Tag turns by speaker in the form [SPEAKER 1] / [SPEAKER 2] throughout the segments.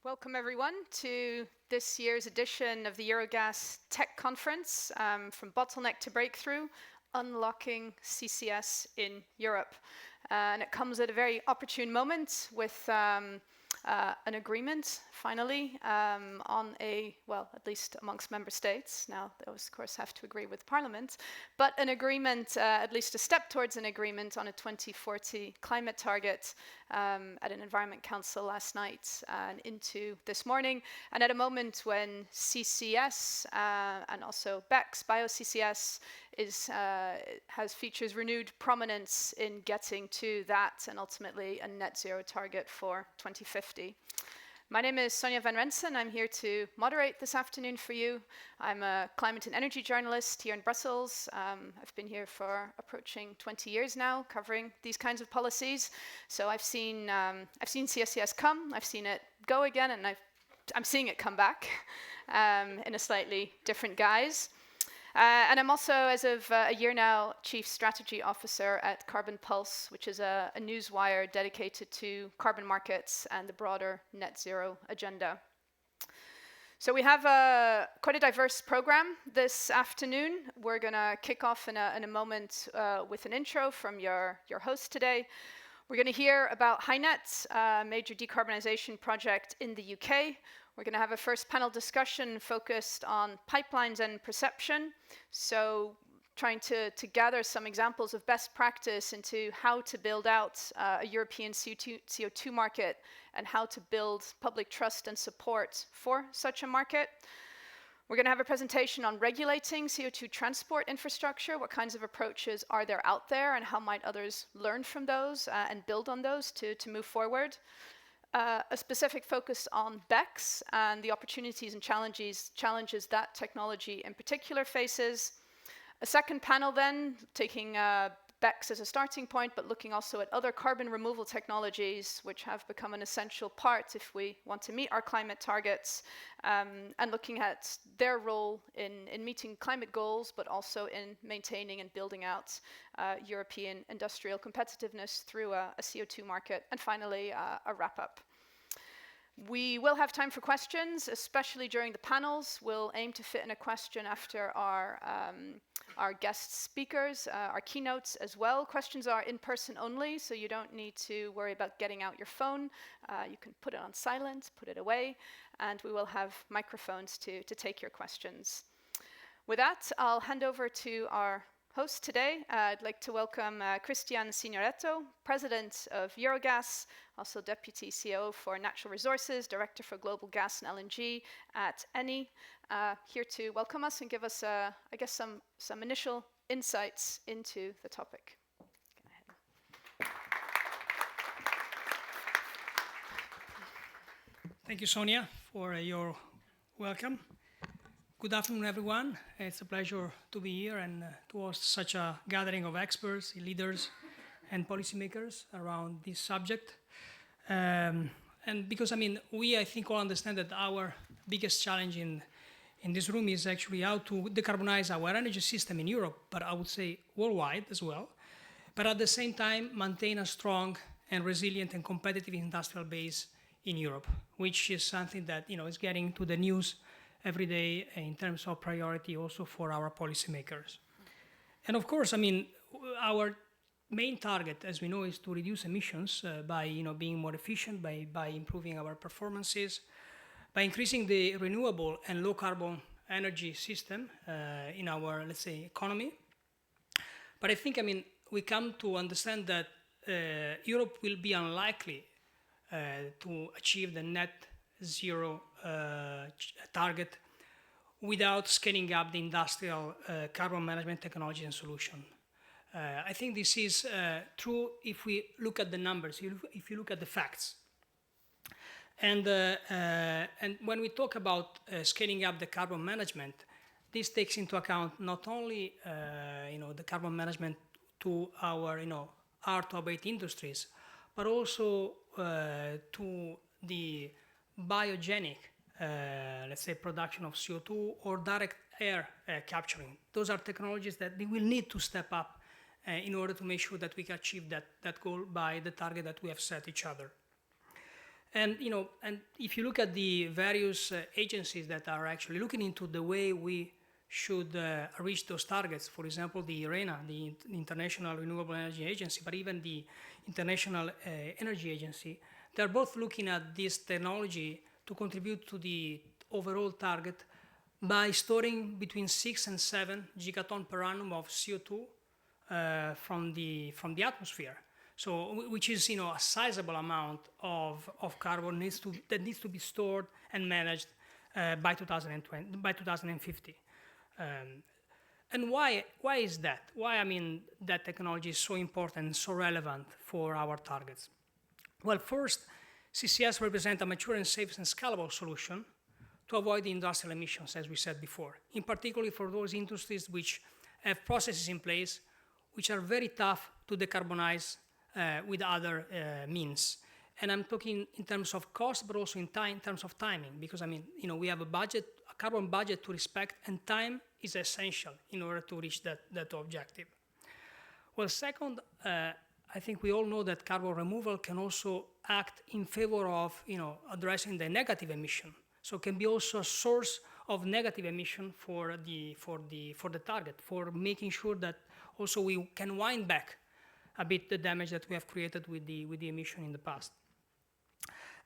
[SPEAKER 1] Welcome everyone to this year's edition of the Eurogas Tech Conference, from Bottleneck to Breakthrough, Unlocking CCS in Europe. And it comes at a very opportune moment with an agreement, finally, on at least amongst member states. Now, those, of course, have to agree with Parliament, but an agreement, at least a step towards an agreement on a 2040 climate target at an Environment Council last night and into this morning, and at a moment when CCS and also BECCS, bio-CCS, has features renewed prominence in getting to that and ultimately a net zero target for 2050. My name is Sonja van Rensen. I'm here to moderate this afternoon for you. I'm a climate and energy journalist here in Brussels. I've been here for approaching 20 years now, covering these kinds of policies. So I've seen CCS come, I've seen it go again, and I'm seeing it come back in a slightly different guise. And I'm also, as of a year now, Chief Strategy Officer at Carbon Pulse, which is a newswire dedicated to carbon markets and the broader net zero agenda. So we have quite a diverse program this afternoon. We're going to kick off in a moment with an intro from your host today. We're going to hear about HyNet, a major decarbonization project in the UK. We're going to have a first panel discussion focused on pipelines and perception. So trying to gather some examples of best practice into how to build out a European CO2 market and how to build public trust and support for such a market. We're going to have a presentation on regulating CO2 transport infrastructure. What kinds of approaches are there out there and how might others learn from those and build on those to move forward? A specific focus on BECCS and the opportunities and challenges that technology in particular faces. A second panel then, taking BECCS as a starting point, but looking also at other carbon removal technologies, which have become an essential part if we want to meet our climate targets, and looking at their role in meeting climate goals, but also in maintaining and building out European industrial competitiveness through a CO2 market. And finally, a wrap-up. We will have time for questions, especially during the panels. We'll aim to fit in a question after our guest speakers, our keynotes as well. Questions are in person only, so you don't need to worry about getting out your phone. You can put it on silent, put it away, and we will have microphones to take your questions. With that, I'll hand over to our host today. I'd like to welcome Cristian Signoretto, President of Eurogas, also Deputy CEO for Natural Resources, Director for Global Gas and LNG at Eni, here to welcome us and give us, I guess, some initial insights into the topic. Go ahead.
[SPEAKER 2] Thank you, Sonja, for your welcome. Good afternoon, everyone. It's a pleasure to be here and to host such a gathering of experts, leaders, and policymakers around this subject. And because, I think all understand that our biggest challenge in this room is actually how to decarbonize our energy system in Europe, but I would say worldwide as well. But at the same time, maintain a strong and resilient and competitive industrial base in Europe, which is something that is getting to the news every day in terms of priority also for our policymakers. And of course, our main target, as we know, is to reduce emissions by being more efficient, by improving our performances, by increasing the renewable and low carbon energy system in our, let's say, economy. But I think, we come to understand that Europe will be unlikely to achieve the net zero target without scaling up the industrial carbon management technology and solution. I think this is true if we look at the numbers, if you look at the facts. And when we talk about scaling up the carbon management, this takes into account not only the carbon management to our hard-to-abate industries, but also to the biogenic, let's say, production of CO2 or direct air capturing. Those are technologies that they will need to step up in order to make sure that we can achieve that goal by the target that we have set each other. And and if you look at the various agencies that are actually looking into the way we should reach those targets, for example, the IRENA, the International Renewable Energy Agency, but even the International Energy Agency, they're both looking at this technology to contribute to the overall target by storing between 6 and 7 gigaton per annum of CO2 from the atmosphere. So, which is a sizable amount of carbon that needs to be stored and managed by 2050. And why is that? Why that technology is so important and so relevant for our targets? Well, first, CCS represent a mature and safe and scalable solution to avoid the industrial emissions, as we said before, in particular for those industries which have processes in place which are very tough to decarbonize with other means. And I'm talking in terms of cost, but also in terms of timing, because we have a carbon budget to respect, and time is essential in order to reach that objective. Well, second, I think we all know that carbon removal can also act in favor of addressing the negative emission. So it can be also a source of negative emission for the target, for making sure that also we can wind back a bit the damage that we have created with the emission in the past.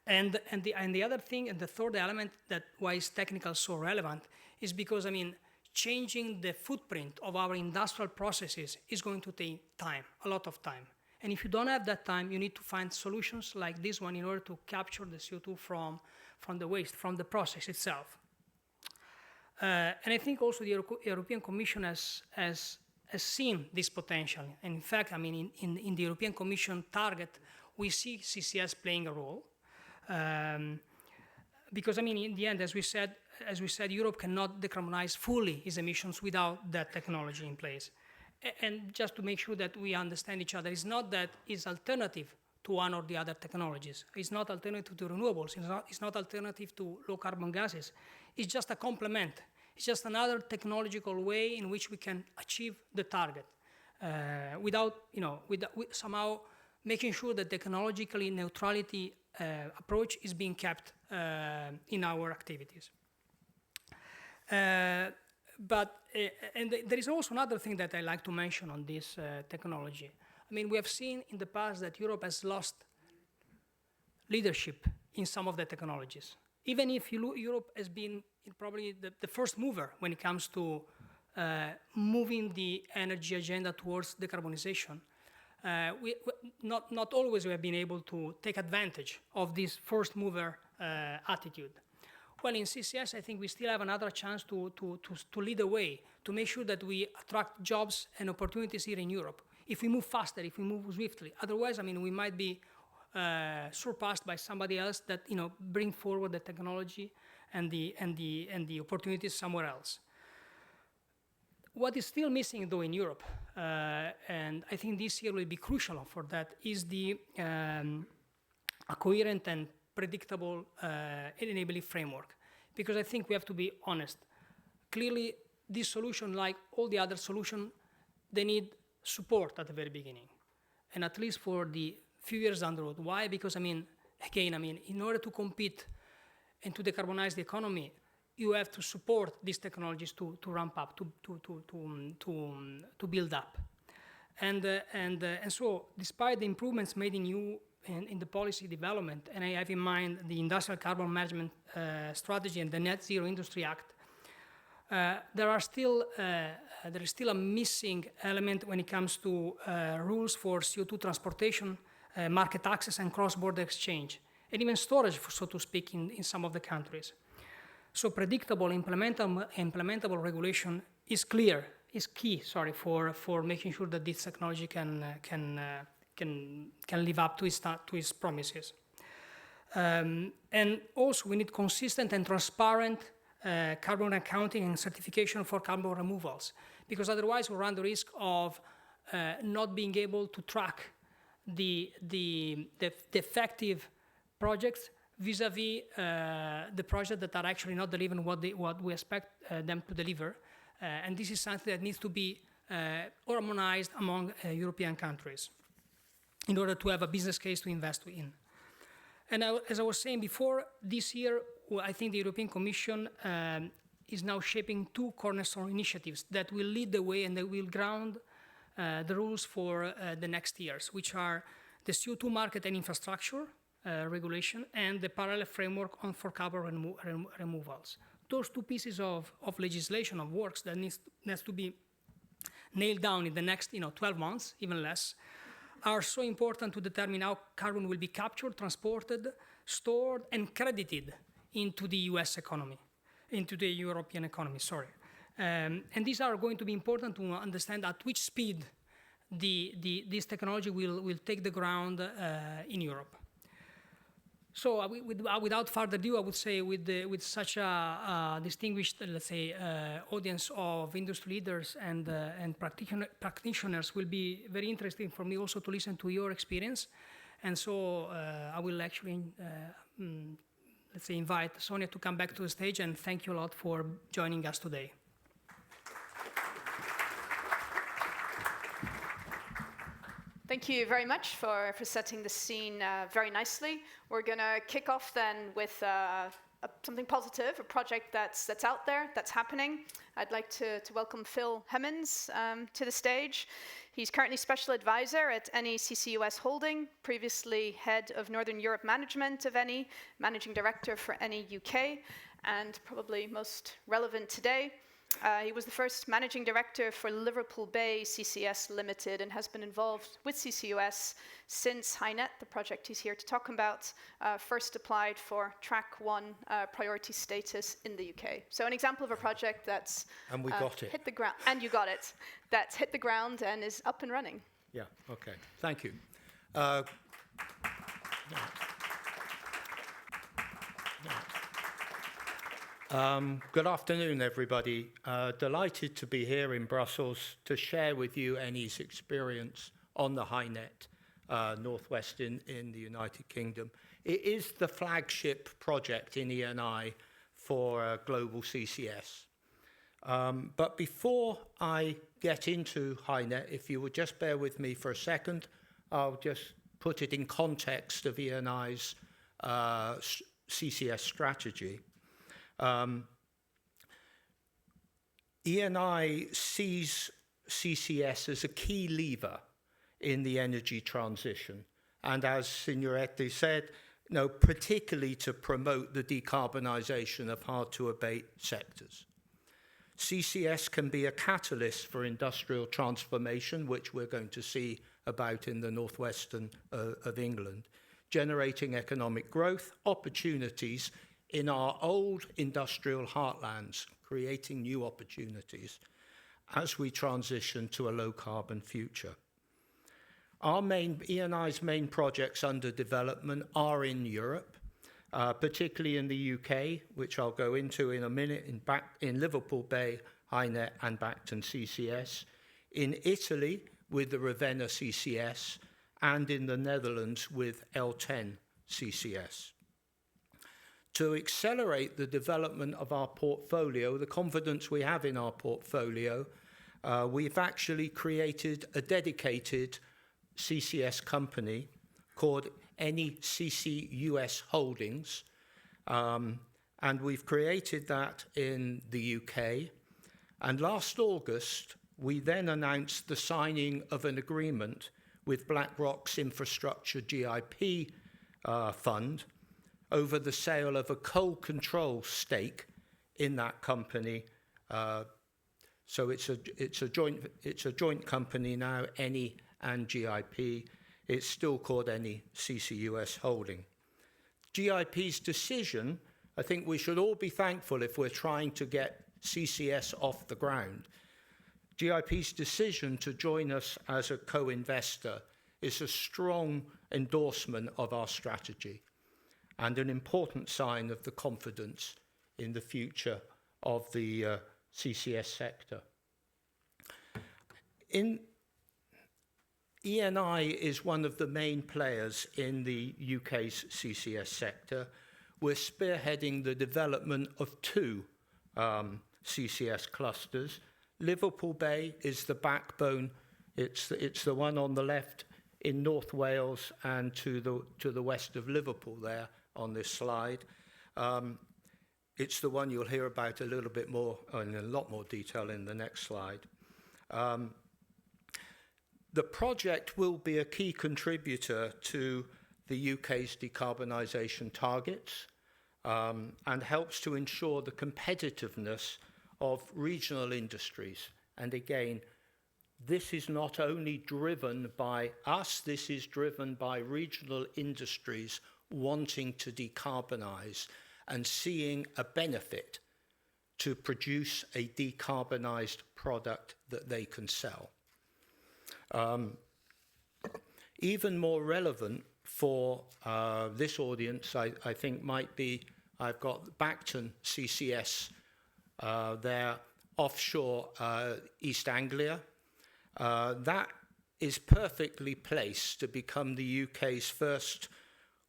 [SPEAKER 2] And the other thing, and the third element that why is technical so relevant is because changing the footprint of our industrial processes is going to take time, a lot of time. And if you don't have that time, you need to find solutions like this one in order to capture the CO2 from the waste, from the process itself. And I think also the European Commission has seen this potential. And in fact, in the European Commission target, we see CCS playing a role. Because in the end, as we said, Europe cannot decarbonize fully its emissions without that technology in place. And just to make sure that we understand each other, it's not that it's alternative to one or the other technologies. It's not alternative to renewables. It's not alternative to low carbon gases. It's just a complement. It's just another technological way in which we can achieve the target without somehow making sure that technologically neutrality approach is being kept in our activities. But there is also another thing that I like to mention on this technology. We have seen in the past that Europe has lost leadership in some of the technologies. Even if Europe has been probably the first mover when it comes to moving the energy agenda towards decarbonization, not always we have been able to take advantage of this first mover attitude. Well, in CCS, I think we still have another chance to lead the way, to make sure that we attract jobs and opportunities here in Europe. If we move faster, if we move swiftly. Otherwise, we might be surpassed by somebody else that bring forward the technology and the opportunities somewhere else. What is still missing, though, in Europe, and I think this year will be crucial for that, is a coherent and predictable enabling framework. Because I think we have to be honest. Clearly, this solution, like all the other solutions, they need support at the very beginning, and at least for the few years down the road. Why? Because in order to compete and to decarbonize the economy, you have to support these technologies to ramp up, to build up, and so despite the improvements made in the policy development, and I have in mind the Industrial Carbon Management Strategy and the Net Zero Industry Act, there is still a missing element when it comes to rules for CO2 transportation, market access, and cross-border exchange, and even storage, so to speak, in some of the countries. So predictable, implementable regulation is key for making sure that this technology can live up to its promises. And also we need consistent and transparent carbon accounting and certification for carbon removals, because otherwise we run the risk of not being able to track the effective projects vis-a-vis the projects that are actually not delivering what we expect them to deliver. And this is something that needs to be harmonized among European countries in order to have a business case to invest in. And as I was saying before, this year, I think the European Commission is now shaping two cornerstone initiatives that will lead the way and that will ground the rules for the next years, which are the CO2 market and infrastructure regulation and the parallel framework for carbon removals. Those two pieces of legislation, of works that needs to be nailed down in the next 12 months, even less, are so important to determine how carbon will be captured, transported, stored, and credited into the US economy, into the European economy, sorry. And these are going to be important to understand at which speed this technology will take the ground in Europe. So without further ado, I would say with such a distinguished, let's say, audience of industry leaders and practitioners, will be very interesting for me also to listen to your experience. And so I will actually, let's say, invite Sonia to come back to the stage, and thank you a lot for joining us today.
[SPEAKER 1] Thank you very much for setting the scene very nicely. We're going to kick off then with something positive, a project that's out there, that's happening. I'd like to welcome Phil Hemmens to the stage. He's currently Special Advisor at Eni CCUS Holding, previously Head of Northern Europe Management of Eni, Managing Director for Eni UK, and probably most relevant today, he was the first Managing Director for Liverpool Bay CCS Limited and has been involved with CCUS since HyNet, the project he's here to talk about, first applied for Track 1 priority status in the UK. So an example of a project that's
[SPEAKER 3] and we got it.
[SPEAKER 1] Hit the ground, and you got it. That's hit the ground and is up and running.
[SPEAKER 3] Yeah, okay. Thank you. Good afternoon, everybody. Delighted to be here in Brussels to share with you Eni's experience on the HyNet Northwest in the United Kingdom. It is the flagship project in Eni for global CCS. But before I get into HyNet, if you would just bear with me for a second, I'll just put it in context of Eni's CCS strategy. Eni sees CCS as a key lever in the energy transition, and as Signoretti said, particularly to promote the decarbonisation of hard-to-abate sectors. CCS can be a catalyst for industrial transformation, which we're going to see about in the northwest of England, generating economic growth, opportunities in our old industrial heartlands, creating new opportunities as we transition to a low-carbon future. Eni's main projects under development are in Europe, particularly in the UK, which I'll go into in a minute, in Liverpool Bay, HyNet and Bacton CCS, in Italy with the Ravenna CCS, and in the Netherlands with L10 CCS. To accelerate the development of our portfolio, the confidence we have in our portfolio, we've actually created a dedicated CCS company called Eni CCUS Holdings, and we've created that in the UK. And last August, we then announced the signing of an agreement with BlackRock's infrastructure GIP fund over the sale of a co-control stake in that company. So it's a joint company now, Eni and GIP. It's still called Eni CCUS Holding. GIP's decision, I think we should all be thankful if we're trying to get CCS off the ground. GIP's decision to join us as a co-investor is a strong endorsement of our strategy and an important sign of the confidence in the future of the CCS sector. Eni is one of the main players in the UK's CCS sector. We're spearheading the development of two CCS clusters. Liverpool Bay is the backbone. It's the one on the left in North Wales and to the west of Liverpool there on this slide. It's the one you'll hear about a little bit more, in a lot more detail in the next slide. The project will be a key contributor to the UK's decarbonisation targets and helps to ensure the competitiveness of regional industries. And again, this is not only driven by us, this is driven by regional industries wanting to decarbonise and seeing a benefit to produce a decarbonised product that they can sell. Even more relevant for this audience, I think might be, I've got BECCS CCS there offshore East Anglia. That is perfectly placed to become the UK's first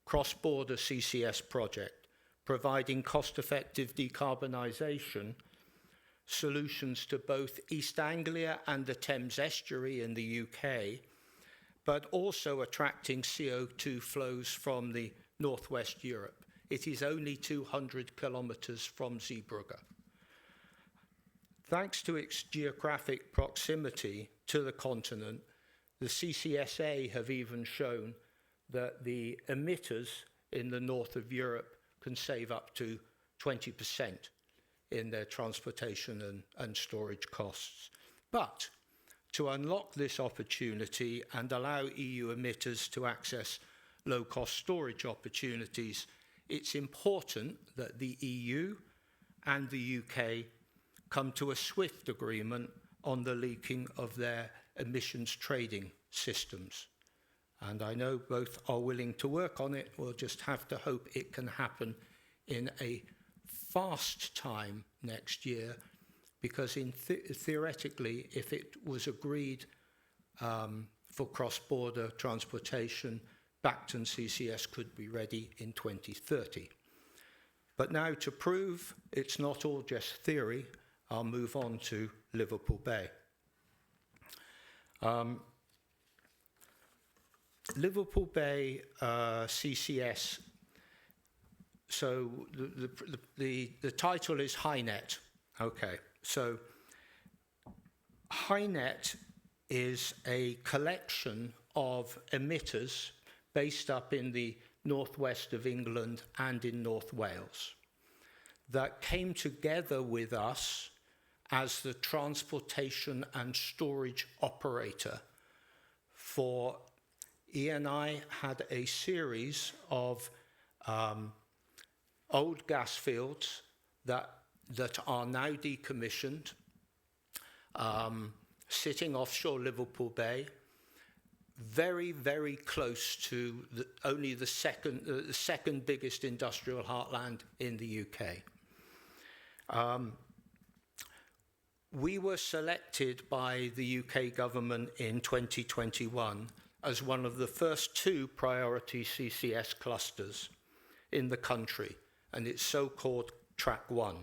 [SPEAKER 3] cross-border CCS project, providing cost-effective decarbonisation solutions to both East Anglia and the Thames estuary in the UK, but also attracting CO2 flows from the northwest Europe. It is only 200 kilometres from Zeebrugge. Thanks to its geographic proximity to the continent, the CCSA have even shown that the emitters in the north of Europe can save up to 20% in their transportation and storage costs. But to unlock this opportunity and allow EU emitters to access low-cost storage opportunities, it's important that the EU and the UK come to a swift agreement on the leaking of their emissions trading systems. And I know both are willing to work on it. We'll just have to hope it can happen in a fast time next year, because theoretically, if it was agreed for cross-border transportation, BECCS CCS could be ready in 2030. But now, to prove it's not all just theory, I'll move on to Liverpool Bay. Liverpool Bay CCS, so the title is HyNet. Okay, so HyNet is a collection of emitters based up in the northwest of England and in North Wales that came together with us as the transportation and storage operator for ENI had a series of old gas fields that are now decommissioned, sitting offshore Liverpool Bay, very, very close to only the second biggest industrial heartland in the UK. We were selected by the UK government in 2021 as one of the first 2 priority CCS clusters in the country, and it's so-called Track 1.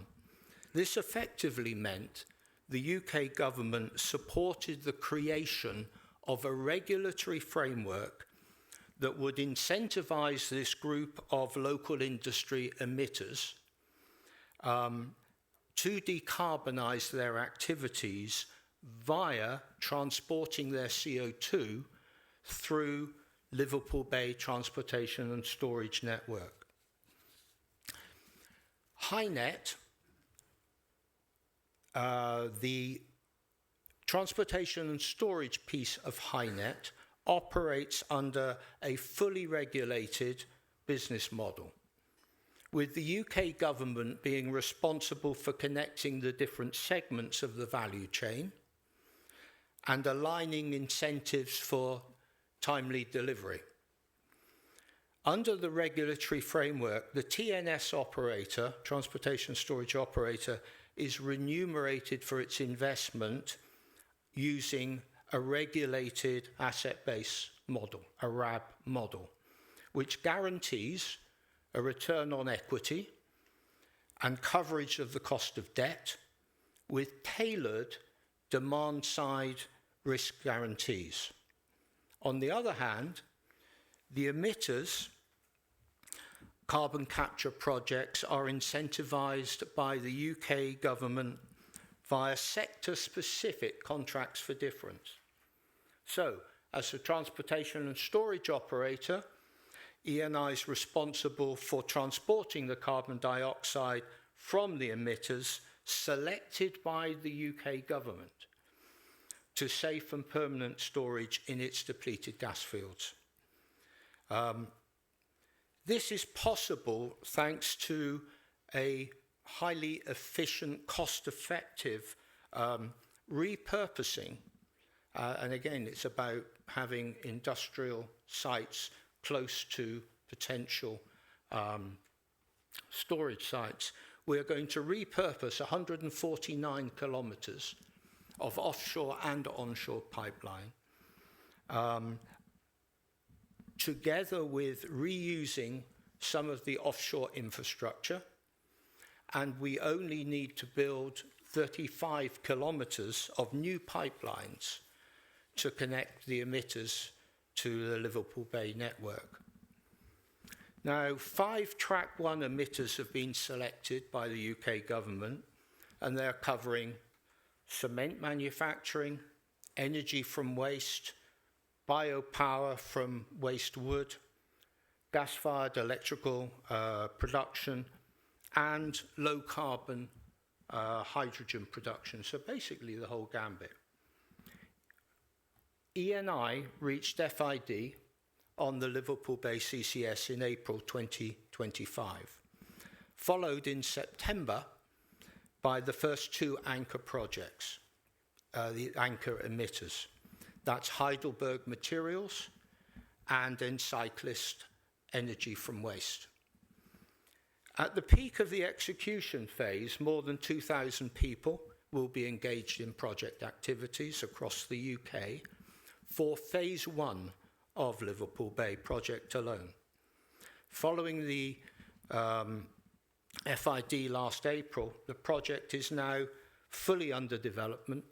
[SPEAKER 3] This effectively meant the UK government supported the creation of a regulatory framework that would incentivise this group of local industry emitters to decarbonise their activities via transporting their CO2 through Liverpool Bay Transportation and Storage Network. HyNet, the transportation and storage piece of HyNet, operates under a fully regulated business model, with the UK government being responsible for connecting the different segments of the value chain and aligning incentives for timely delivery. Under the regulatory framework, the TNS operator, transportation storage operator, is remunerated for its investment using a regulated asset base model, a RAB model, which guarantees a return on equity and coverage of the cost of debt with tailored demand-side risk guarantees. On the other hand, the emitters' carbon capture projects are incentivized by the UK government via sector-specific contracts for difference. So, as a transportation and storage operator, ENI is responsible for transporting the carbon dioxide from the emitters selected by the UK government to safe and permanent storage in its depleted gas fields. This is possible thanks to a highly efficient, cost-effective repurposing. And again, it's about having industrial sites close to potential storage sites. We're going to repurpose 149 kilometers of offshore and onshore pipeline, together with reusing some of the offshore infrastructure. And we only need to build 35 kilometers of new pipelines to connect the emitters to the Liverpool Bay network. Now, 5 Track 1 emitters have been selected by the UK government, and they're covering cement manufacturing, energy from waste, biopower from waste wood, gas-fired electrical production, and low-carbon hydrogen production. So basically the whole gambit. ENI reached FID on the Liverpool Bay CCS in April 2025, followed in September by the first 2 anchor projects, the anchor emitters. That's Heidelberg Materials and Encyclist Energy from Waste. At the peak of the execution phase, more than 2,000 people will be engaged in project activities across the UK for phase 1 of Liverpool Bay project alone. Following the FID last April, the project is now fully under development.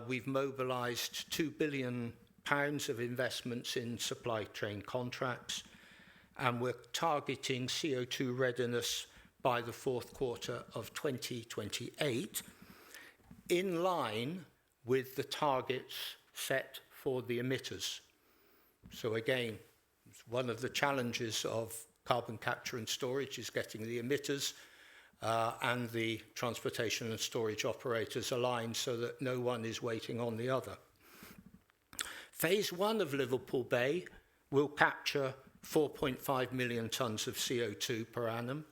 [SPEAKER 3] We've mobilised £2 billion of investments in supply chain contracts, and we're targeting CO2 readiness by the 4th quarter of 2028, in line with the targets set for the emitters. So again, one of the challenges of carbon capture and storage is getting the emitters and the transportation and storage operators aligned so that no one is waiting on the other. Phase 1 of Liverpool Bay will capture 4.5 million tonnes of CO2 per annum.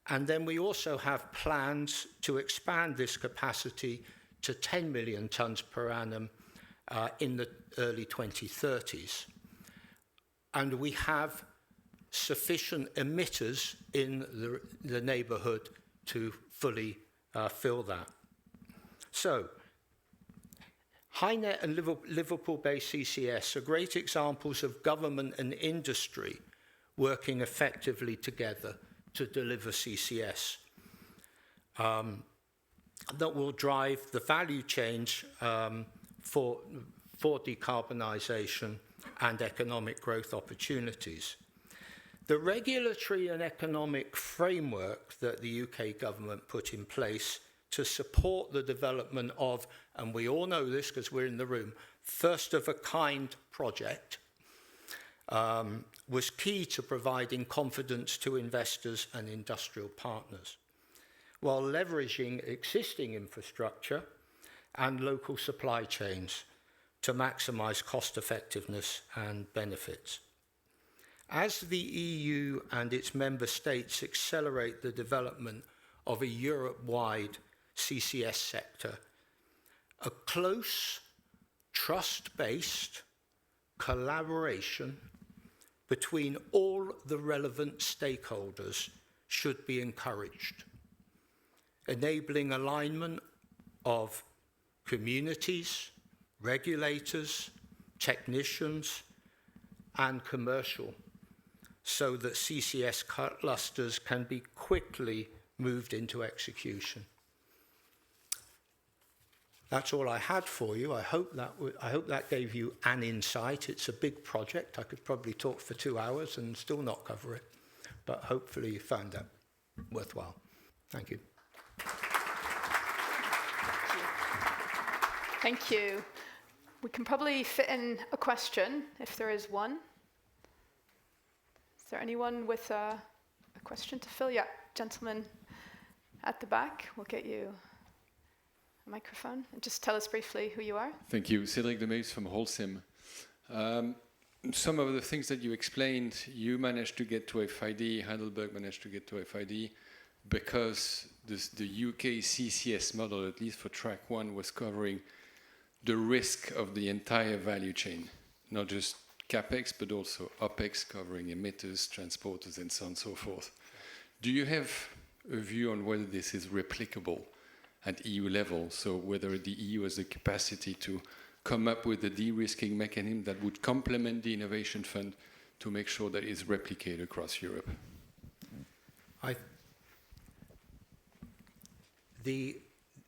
[SPEAKER 3] And then we also have plans to expand this capacity to 10 million tonnes per annum in the early 2030s. And we have sufficient emitters in the neighbourhood to fully fill that. So, HyNet and Liverpool Bay CCS are great examples of government and industry working effectively together to deliver CCS that will drive the value change for decarbonisation and economic growth opportunities. The regulatory and economic framework that the UK government put in place to support the development of, and we all know this because we're in the room, first-of-a-kind project, was key to providing confidence to investors and industrial partners, while leveraging existing infrastructure and local supply chains to maximise cost-effectiveness and benefits. As the EU and its member states accelerate the development of a Europe-wide CCS sector, a close, trust-based collaboration between all the relevant stakeholders should be encouraged, enabling alignment of communities, regulators, technicians, and commercial, so that CCS clusters can be quickly moved into execution. That's all I had for you. I hope that gave you an insight. It's a big project. I could probably talk for 2 hours and still not cover it, but hopefully you found that worthwhile. Thank you.
[SPEAKER 1] Thank you. We can probably fit in a question, if there is one. Is there anyone with a question to Phil? Yeah, gentleman at the back. We'll get you a microphone. And just tell us briefly who you are.
[SPEAKER 4] Thank you. Cédric Demeus from Holcim. Some of the things that you explained, you managed to get to FID, Heidelberg managed to get to FID, because the UK CCS model, at least for track 1, was covering the risk of the entire value chain, not just CapEx, but also OpEx, covering emitters, transporters, and so on and so forth. Do you have a view on whether this is replicable at EU level? So whether the EU has the capacity to come up with a de-risking mechanism that would complement the Innovation Fund to make sure that it's replicated across Europe?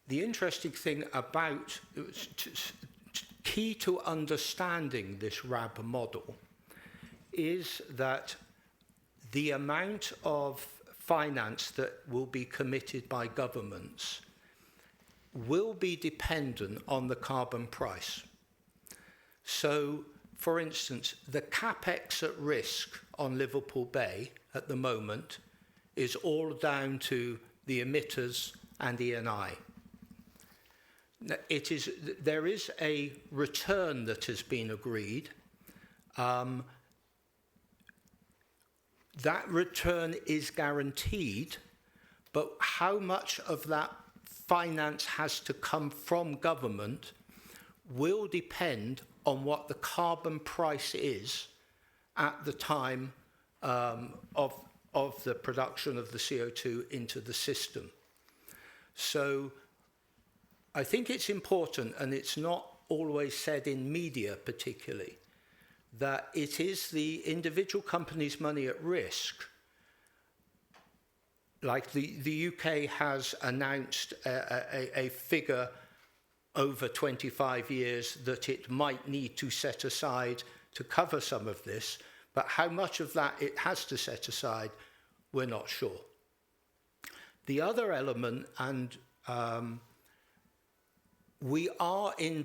[SPEAKER 3] The interesting thing about, key to understanding this RAB model is that the amount of finance that will be committed by governments will be dependent on the carbon price. So, for instance, the CapEx at risk on Liverpool Bay at the moment is all down to the emitters and ENI. There is a return that has been agreed. That return is guaranteed, but how much of that finance has to come from government will depend on what the carbon price is at the time of the production of the CO2 into the system. So I think it's important, and it's not always said in media particularly, that it is the individual company's money at risk. Like the UK has announced a figure over 25 years that it might need to set aside to cover some of this, but how much of that it has to set aside, we're not sure. The other element, and we are in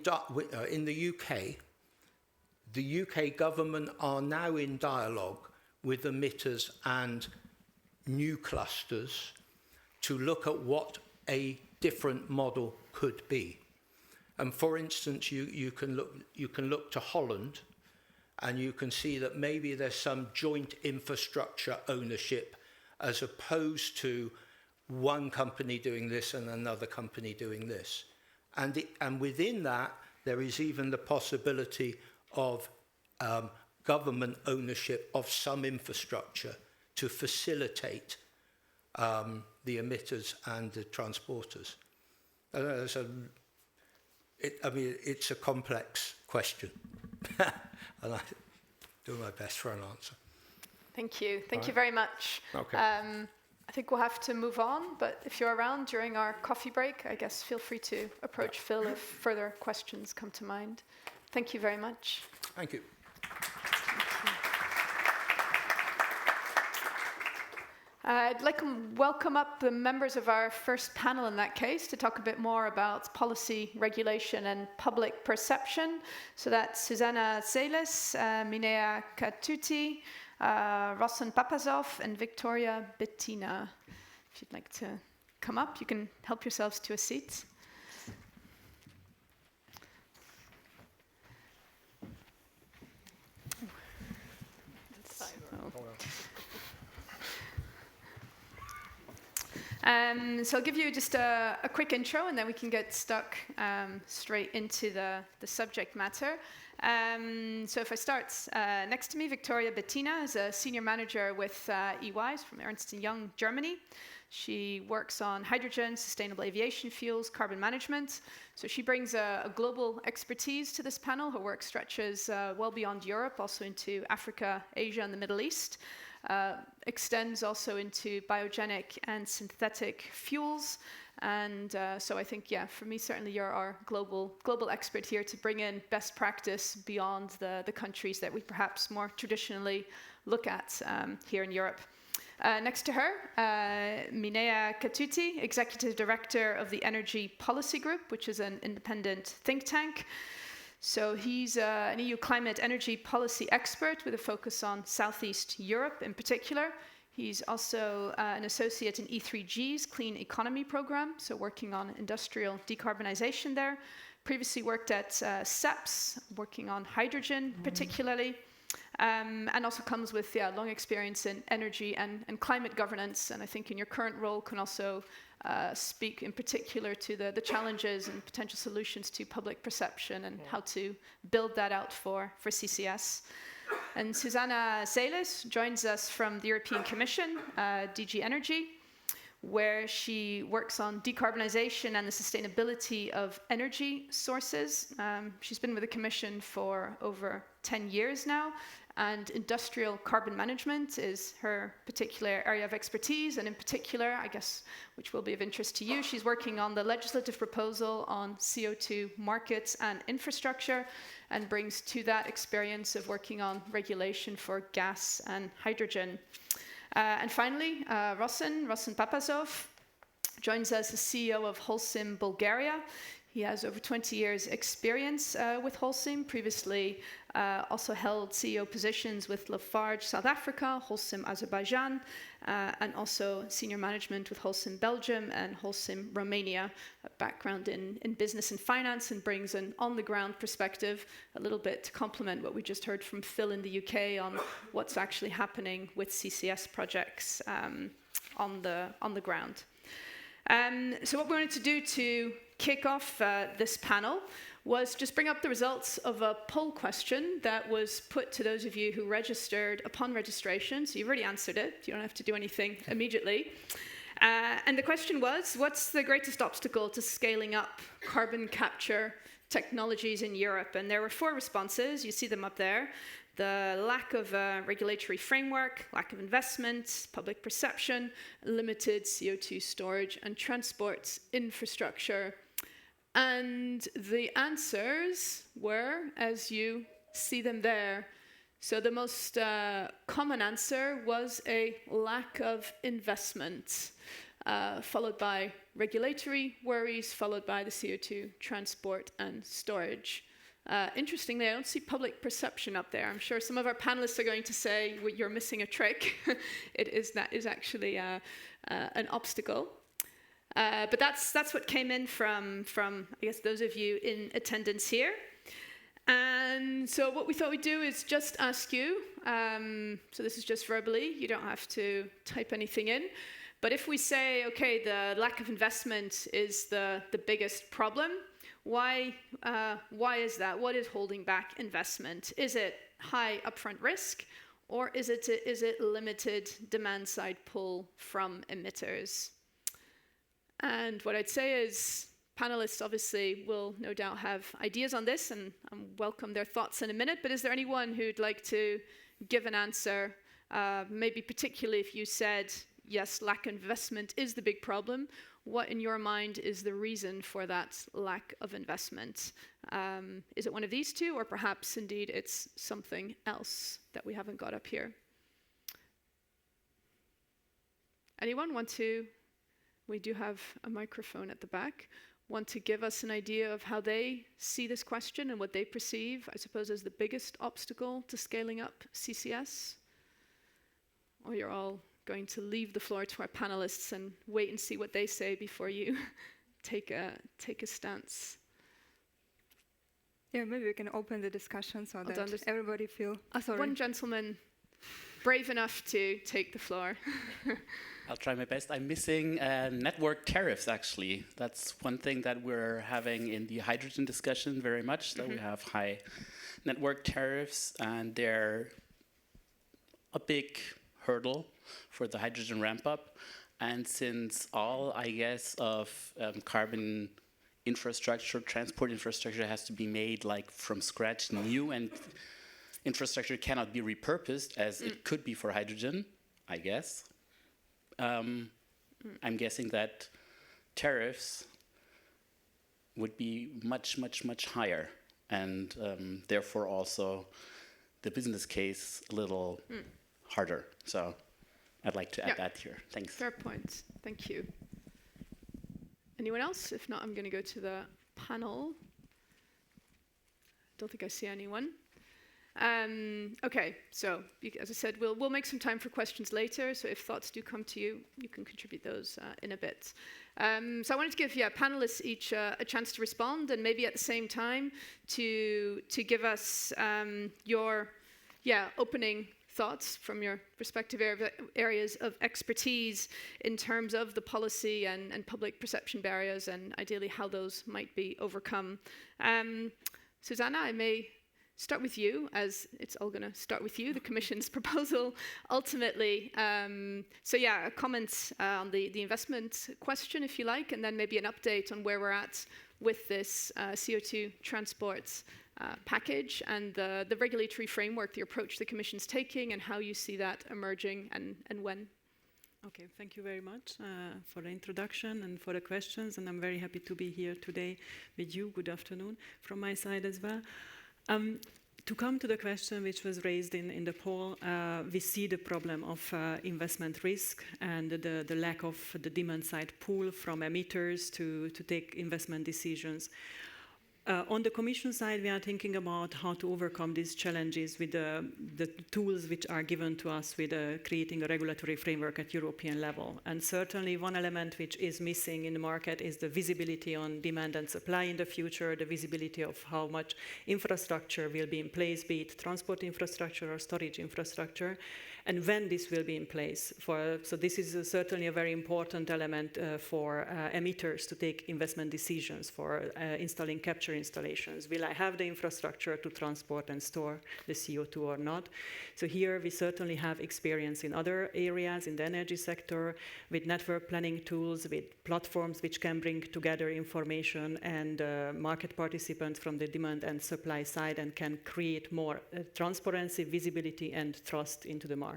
[SPEAKER 3] the UK government are now in dialogue with emitters and new clusters to look at what a different model could be. And for instance, you can look to Holland, and you can see that maybe there's some joint infrastructure ownership as opposed to one company doing this and another company doing this. And within that, there is even the possibility of government ownership of some infrastructure to facilitate the emitters and the transporters. It's a complex question, and I do my best for an answer.
[SPEAKER 1] Thank you. Thank you very much.
[SPEAKER 3] Okay.
[SPEAKER 1] I think we'll have to move on, but if you're around during our coffee break, I guess feel free to approach Phil if further questions come to mind. Thank you very much.
[SPEAKER 3] Thank you.
[SPEAKER 1] I'd like to welcome up the members of our first panel in that case to talk a bit more about policy, regulation and public perception. So that's Susanna Seles, Minea Katuti, Rossan Papazov and Victoria Bettina. If you'd like to come up, you can help yourselves to a seat. So I'll give you just a quick intro, and then we can get stuck straight into the subject matter. So if I start, next to me, Victoria Bettina is a senior manager with EYs from Ernst & Young, Germany. She works on hydrogen, sustainable aviation fuels, carbon management. So she brings a global expertise to this panel. Her work stretches well beyond Europe, also into Africa, Asia, and the Middle East. extends also into biogenic and synthetic fuels. And so I think, yeah, for me, certainly you're our global expert here to bring in best practice beyond the countries that we perhaps more traditionally look at here in Europe. Next to her, Minea Katuti, Executive Director of the Energy Policy Group, which is an independent think tank. So he's an EU climate energy policy expert with a focus on Southeast Europe in particular. He's also an associate in E3G's Clean Economy program, so working on industrial decarbonization there. Previously worked at CCS, working on hydrogen particularly. And also comes with long experience in energy and climate governance. And I think in your current role can also speak in particular to the challenges and potential solutions to public perception and how to build that out for CCS. And Susanna Seles joins us from the European Commission, DG Energy, where she works on decarbonization and the sustainability of energy sources. She's been with the Commission for over 10 years now, and industrial carbon management is her particular area of expertise, and in particular, I guess, which will be of interest to you, she's working on the legislative proposal on CO2 markets and infrastructure, and brings to that experience of working on regulation for gas and hydrogen. And finally, Rosen Papazov joins us as CEO of Holcim Bulgaria. He has over 20 years experience with Holcim, previously also held CEO positions with Lafarge South Africa, Holcim Azerbaijan, and also senior management with Holcim Belgium and Holcim Romania, a background in business and finance, and brings an on-the-ground perspective, a little bit to complement what we just heard from Phil in the UK on what's actually happening with CCS projects on the ground. So what we wanted to do to kick off this panel was just bring up the results of a poll question that was put to those of you who registered upon registration. So you've already answered it. You don't have to do anything immediately. And the question was, what's the greatest obstacle to scaling up carbon capture technologies in Europe? And there were 4 responses. You see them up there. The lack of a regulatory framework, lack of investment, public perception, limited CO2 storage and transport infrastructure. And the answers were, as you see them there. So the most common answer was a lack of investment, followed by regulatory worries, followed by the CO2 transport and storage. Interestingly, I don't see public perception up there. I'm sure some of our panelists are going to say, well, you're missing a trick. That is actually an obstacle. But that's what came in from I guess those of you in attendance here. And so what we thought we'd do is just ask you, so this is just verbally, you don't have to type anything in, but if we say, okay, the lack of investment is the biggest problem, why is that? What is holding back investment? Is it high upfront risk, or is it limited demand side pull from emitters? And what I'd say is panelists obviously will no doubt have ideas on this and welcome their thoughts in a minute, but is there anyone who'd like to give an answer, maybe particularly if you said, yes, lack of investment is the big problem, what in your mind is the reason for that lack of investment? Is it one of these 2, or perhaps indeed it's something else that we haven't got up here? Anyone want to? We do have a microphone at the back. Want to give us an idea of how they see this question and what they perceive, I suppose, as the biggest obstacle to scaling up CCS? Or you're all going to leave the floor to our panelists and wait and see what they say before you take a stance?
[SPEAKER 5] Yeah, maybe we can open the discussion so that everybody feel...
[SPEAKER 1] One gentleman brave enough to take the floor.
[SPEAKER 6] I'll try my best. I'm missing network tariffs, actually. That's one thing that we're having in the hydrogen discussion very much. So we have high network tariffs, and they're a big hurdle for the hydrogen ramp up. And since all, I guess, of carbon infrastructure, transport infrastructure has to be made like from scratch new, and infrastructure cannot be repurposed as it could be for hydrogen, I guess. I'm guessing that tariffs would be much, much, much higher, and therefore also the business case a little harder. So I'd like to add that here. Thanks.
[SPEAKER 1] Fair point. Thank you. Anyone else? If not, I'm going to go to the panel. Don't think I see anyone. Okay, so as I said, we'll make some time for questions later. So if thoughts do come to you, you can contribute those in a bit. So I wanted to give panelists each a chance to respond, and maybe at the same time to give us your opening thoughts from your respective areas of expertise in terms of the policy and public perception barriers, and ideally how those might be overcome. Susanna, I may start with you, as it's all going to start with you, the Commission's proposal ultimately. A comment on the investment question, if you like, and then maybe an update on where we're at with this CO2 transport package and the regulatory framework, the approach the Commission's taking, and how you see that emerging and when.
[SPEAKER 7] Okay, thank you very much for the introduction and for the questions, and I'm very happy to be here today with you. Good afternoon from my side as well. To come to the question which was raised in the poll, we see the problem of investment risk and the lack of the demand side pull from emitters to take investment decisions. On the Commission side, we are thinking about how to overcome these challenges with the tools which are given to us with creating a regulatory framework at European level. And certainly one element which is missing in the market is the visibility on demand and supply in the future, the visibility of how much infrastructure will be in place, be it transport infrastructure or storage infrastructure, and when this will be in place. So this is certainly a very important element for emitters to take investment decisions for installing capture installations. Will I have the infrastructure to transport and store the CO2 or not? So here we certainly have experience in other areas in the energy sector with network planning tools, with platforms which can bring together information and market participants from the demand and supply side and can create more transparency, visibility, and trust into the market.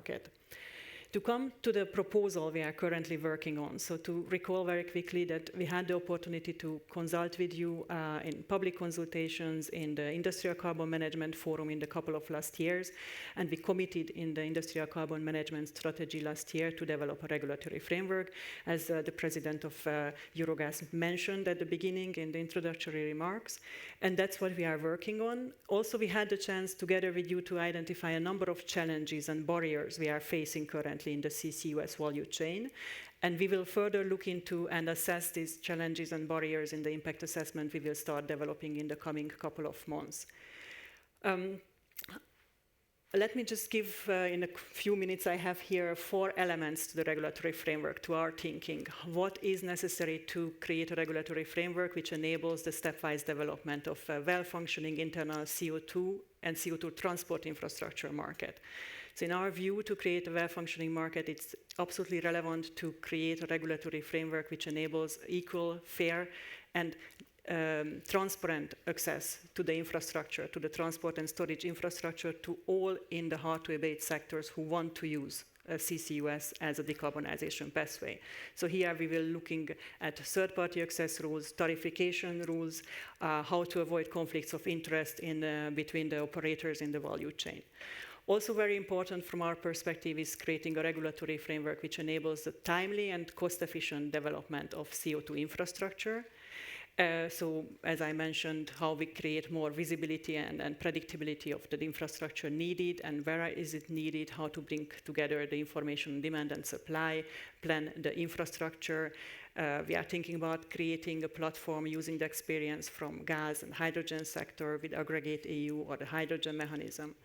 [SPEAKER 7] To come to the proposal we are currently working on, so to recall very quickly that we had the opportunity to consult with you in public consultations in the Industrial Carbon Management Forum in the couple of last years, and we committed in the Industrial Carbon Management Strategy last year to develop a regulatory framework, as the president of Eurogas mentioned at the beginning in the introductory remarks, and that's what we are working on. Also, we had the chance together with you to identify a number of challenges and barriers we are facing currently in the CCUS value chain, and we will further look into and assess these challenges and barriers in the impact assessment we will start developing in the coming couple of months. Let me just give, in a few minutes I have here, 4 elements to the regulatory framework, to our thinking. What is necessary to create a regulatory framework which enables the stepwise development of a well-functioning internal CO2 and CO2 transport infrastructure market? So in our view, to create a well-functioning market, it's absolutely relevant to create a regulatory framework which enables equal, fair, and transparent access to the infrastructure, to the transport and storage infrastructure, to all in the hard-to-abate sectors who want to use CCUS as a decarbonization pathway. So here we will looking at third-party access rules, tarification rules, how to avoid conflicts of interest between the operators in the value chain. Also very important from our perspective is creating a regulatory framework which enables the timely and cost-efficient development of CO2 infrastructure. So, as I mentioned, how we create more visibility and predictability of the infrastructure needed and where is it needed, how to bring together the information demand and supply, plan the infrastructure. We are thinking about creating a platform using the experience from gas and hydrogen sector with Aggregate EU or the hydrogen mechanism.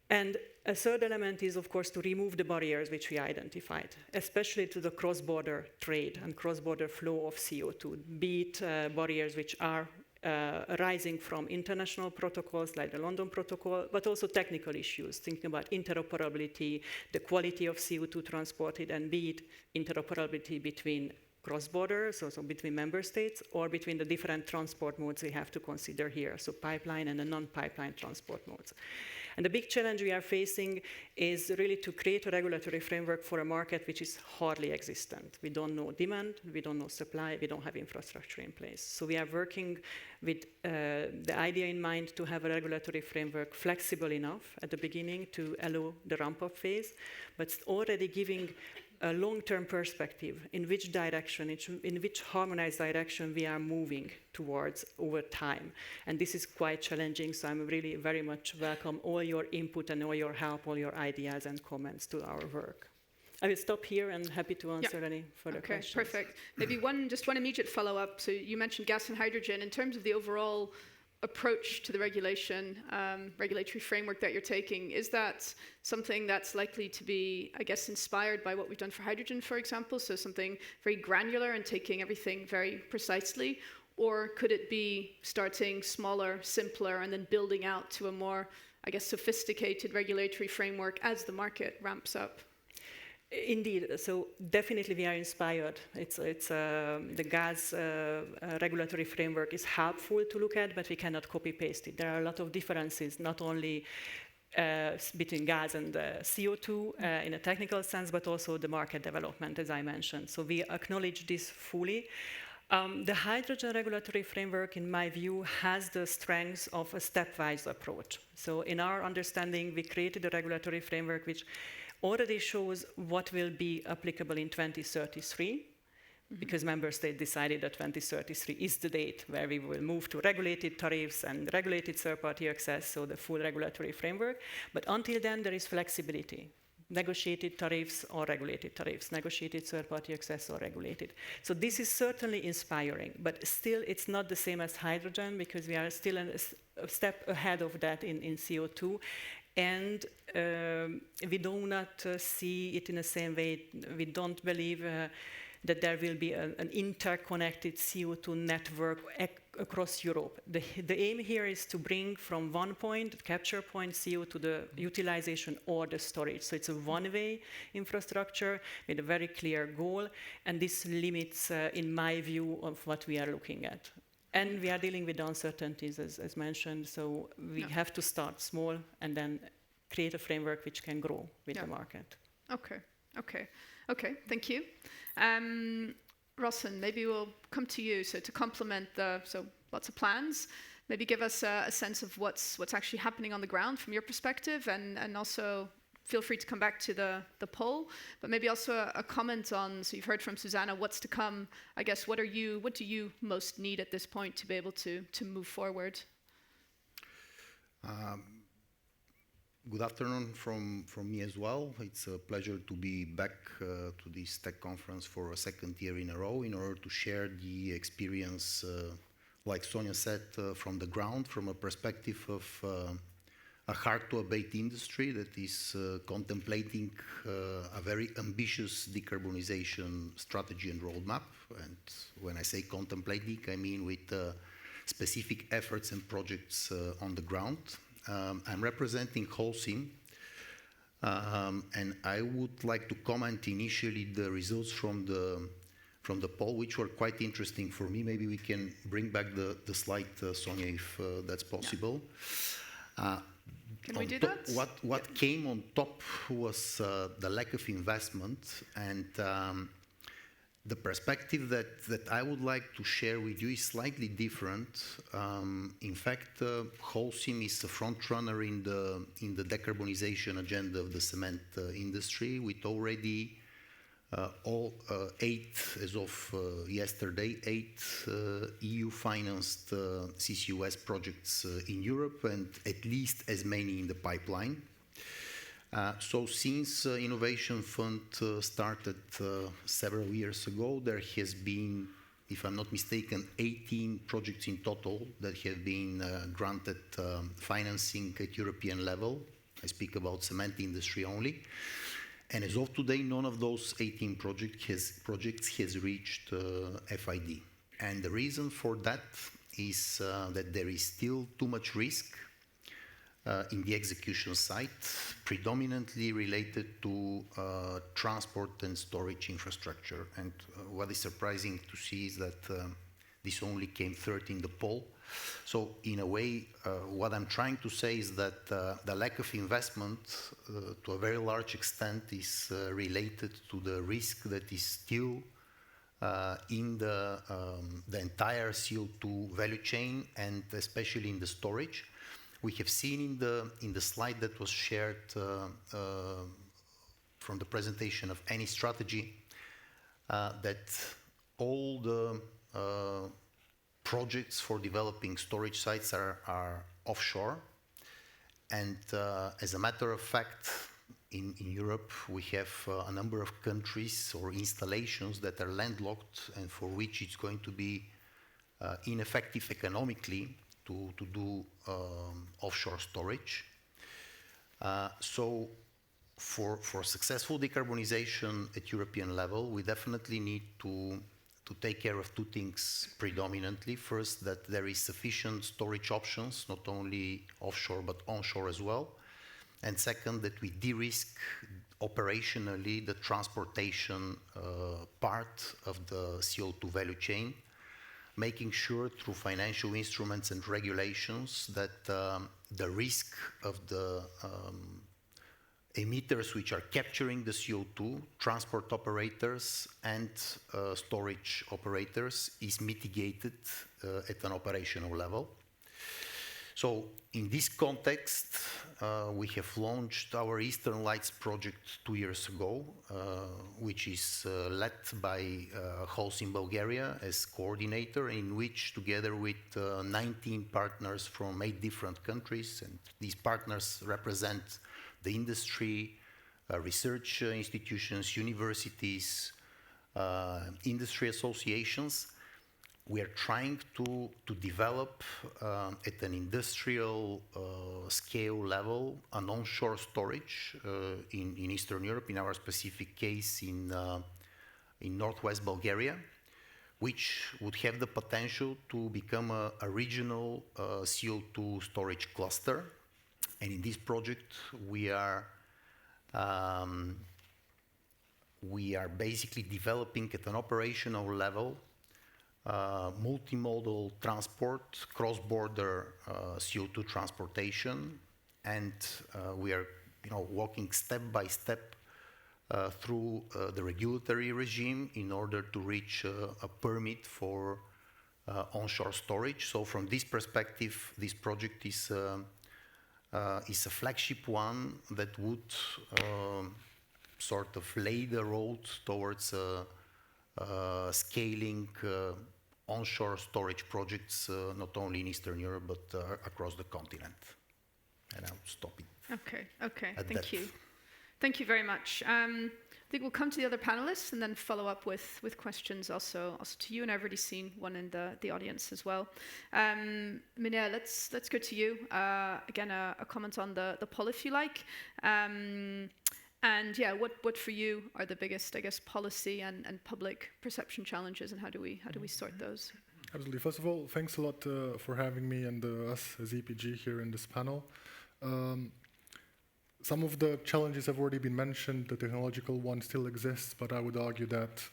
[SPEAKER 7] And a third element is, of course, to remove the barriers which we identified, especially to the cross-border trade and cross-border flow of CO2, be it barriers which are arising from international protocols like the London Protocol, but also technical issues, thinking about interoperability, the quality of CO2 transported, and be it interoperability between cross-border, so between member states, or between the different transport modes we have to consider here, so pipeline and the non-pipeline transport modes. And the big challenge we are facing is really to create a regulatory framework for a market which is hardly existent. We don't know demand, we don't know supply, we don't have infrastructure in place. So we are working with the idea in mind to have a regulatory framework flexible enough at the beginning to allow the ramp-up phase, but already giving a long-term perspective in which direction, in which harmonized direction we are moving towards over time. And this is quite challenging, so I'm really very much welcome all your input and all your help, all your ideas and comments to our work. I will stop here and happy to answer any further questions.
[SPEAKER 1] Perfect. Maybe just one immediate follow-up. So you mentioned gas and hydrogen. In terms of the overall approach to the regulatory framework that you're taking, is that something that's likely to be, I guess, inspired by what we've done for hydrogen, for example, so something very granular and taking everything very precisely, or could it be starting smaller, simpler, and then building out to a more, I guess, sophisticated regulatory framework as the market ramps up?
[SPEAKER 7] Indeed, so definitely we are inspired. The gas regulatory framework is helpful to look at, but we cannot copy-paste it. There are a lot of differences, not only between gas and CO2 in a technical sense, but also the market development, as I mentioned. So we acknowledge this fully. The hydrogen regulatory framework, in my view, has the strengths of a stepwise approach. So in our understanding, we created a regulatory framework which already shows what will be applicable in 2033, because member states decided that 2033 is the date where we will move to regulated tariffs and regulated third-party access, so the full regulatory framework. But until then, there is flexibility. Negotiated tariffs or regulated tariffs, negotiated third-party access or regulated. So this is certainly inspiring, but still it's not the same as hydrogen, because we are still a step ahead of that in CO2. And we do not see it in the same way. We don't believe that there will be an interconnected CO2 network across Europe. The aim here is to bring from one point, the capture point, CO to the utilization or the storage. So it's a one-way infrastructure with a very clear goal, and this limits, in my view, of what we are looking at. And we are dealing with uncertainties, as mentioned, so we have to start small and then create a framework which can grow with the market. Okay, thank you.
[SPEAKER 1] Rossen, maybe we'll come to you. So to complement lots of plans, maybe give us a sense of what's actually happening on the ground from your perspective, and also feel free to come back to the poll, but maybe also a comment on, so you've heard from Susanna, what's to come. I guess, what do you most need at this point to be able to move forward?
[SPEAKER 8] Good afternoon from me as well. It's a pleasure to be back to this tech conference for a second year in a row in order to share the experience, like Sonia said, from the ground, from a perspective of a hard-to-abate industry that is contemplating a very ambitious decarbonization strategy and roadmap. And when I say contemplating, I mean with specific efforts and projects on the ground. I'm representing Holcim, and I would like to comment initially the results from the poll, which were quite interesting for me. Maybe we can bring back the slide, Sonia, if that's possible.
[SPEAKER 1] Can we do that?
[SPEAKER 8] What came on top was the lack of investment, and the perspective that I would like to share with you is slightly different. In fact, Holcim is a front runner in the decarbonization agenda of the cement industry, with already as of yesterday, 8 EU-financed CCUS projects in Europe, and at least as many in the pipeline. So since Innovation Fund started several years ago, there has been, if I'm not mistaken, 18 projects in total that have been granted financing at European level. I speak about cement industry only. And as of today, none of those 18 projects has reached FID. And the reason for that is that there is still too much risk in the execution site, predominantly related to transport and storage infrastructure. And what is surprising to see is that this only came third in the poll. So in a way, what I'm trying to say is that the lack of investment to a very large extent is related to the risk that is still in the entire CO2 value chain, and especially in the storage. We have seen in the slide that was shared from the presentation of any strategy that all the projects for developing storage sites are offshore. And as a matter of fact, in Europe, we have a number of countries or installations that are landlocked and for which it's going to be ineffective economically to do offshore storage. So for successful decarbonization at European level, we definitely need to take care of two things predominantly. First, that there is sufficient storage options, not only offshore but onshore as well. And second, that we de-risk operationally the transportation part of the CO2 value chain, making sure through financial instruments and regulations that the risk of the emitters which are capturing the CO2, transport operators and storage operators, is mitigated at an operational level. So in this context, we have launched our Eastern Lights project 2 years ago, which is led by Holcim Bulgaria as coordinator, in which together with 19 partners from 8 different countries, and these partners represent the industry, research institutions, universities, industry associations. We are trying to develop at an industrial scale level an onshore storage in Eastern Europe, in our specific case in northwest Bulgaria, which would have the potential to become a regional CO2 storage cluster. And in this project, we are basically developing at an operational level multimodal transport, cross-border CO2 transportation, and we are walking step by step through the regulatory regime in order to reach a permit for onshore storage. So from this perspective, this project is a flagship one that would sort of lay the road towards scaling onshore storage projects, not only in Eastern Europe, but across the continent. And I'll stop it.
[SPEAKER 1] Okay, thank you. Thank you very much. I think we'll come to the other panelists and then follow up with questions also to you, and I've already seen one in the audience as well. Minea, let's go to you. Again, a comment on the poll, if you like. And yeah, what for you are the biggest, I guess, policy and public perception challenges, and how do we sort those?
[SPEAKER 9] Absolutely. First of all, thanks a lot for having me and us as EPG here in this panel. Some of the challenges have already been mentioned. The technological one still exists, but I would argue that,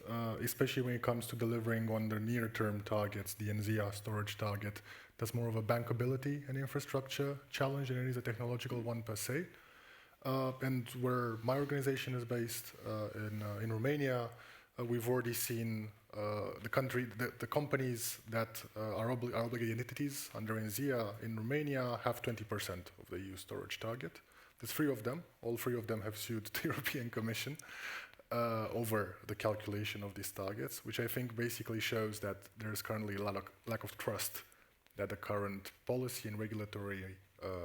[SPEAKER 9] especially when it comes to delivering on the near-term targets, the NZIA storage target, there's more of a bankability and infrastructure challenge than it is a technological one per se. And where my organization is based in Romania, we've already seen the companies that are obligated entities under NZIA in Romania have 20% of the EU storage target. There's 3 of them. All 3 of them have sued the European Commission over the calculation of these targets, which I think basically shows that there is currently a lack of trust that the current policy and regulatory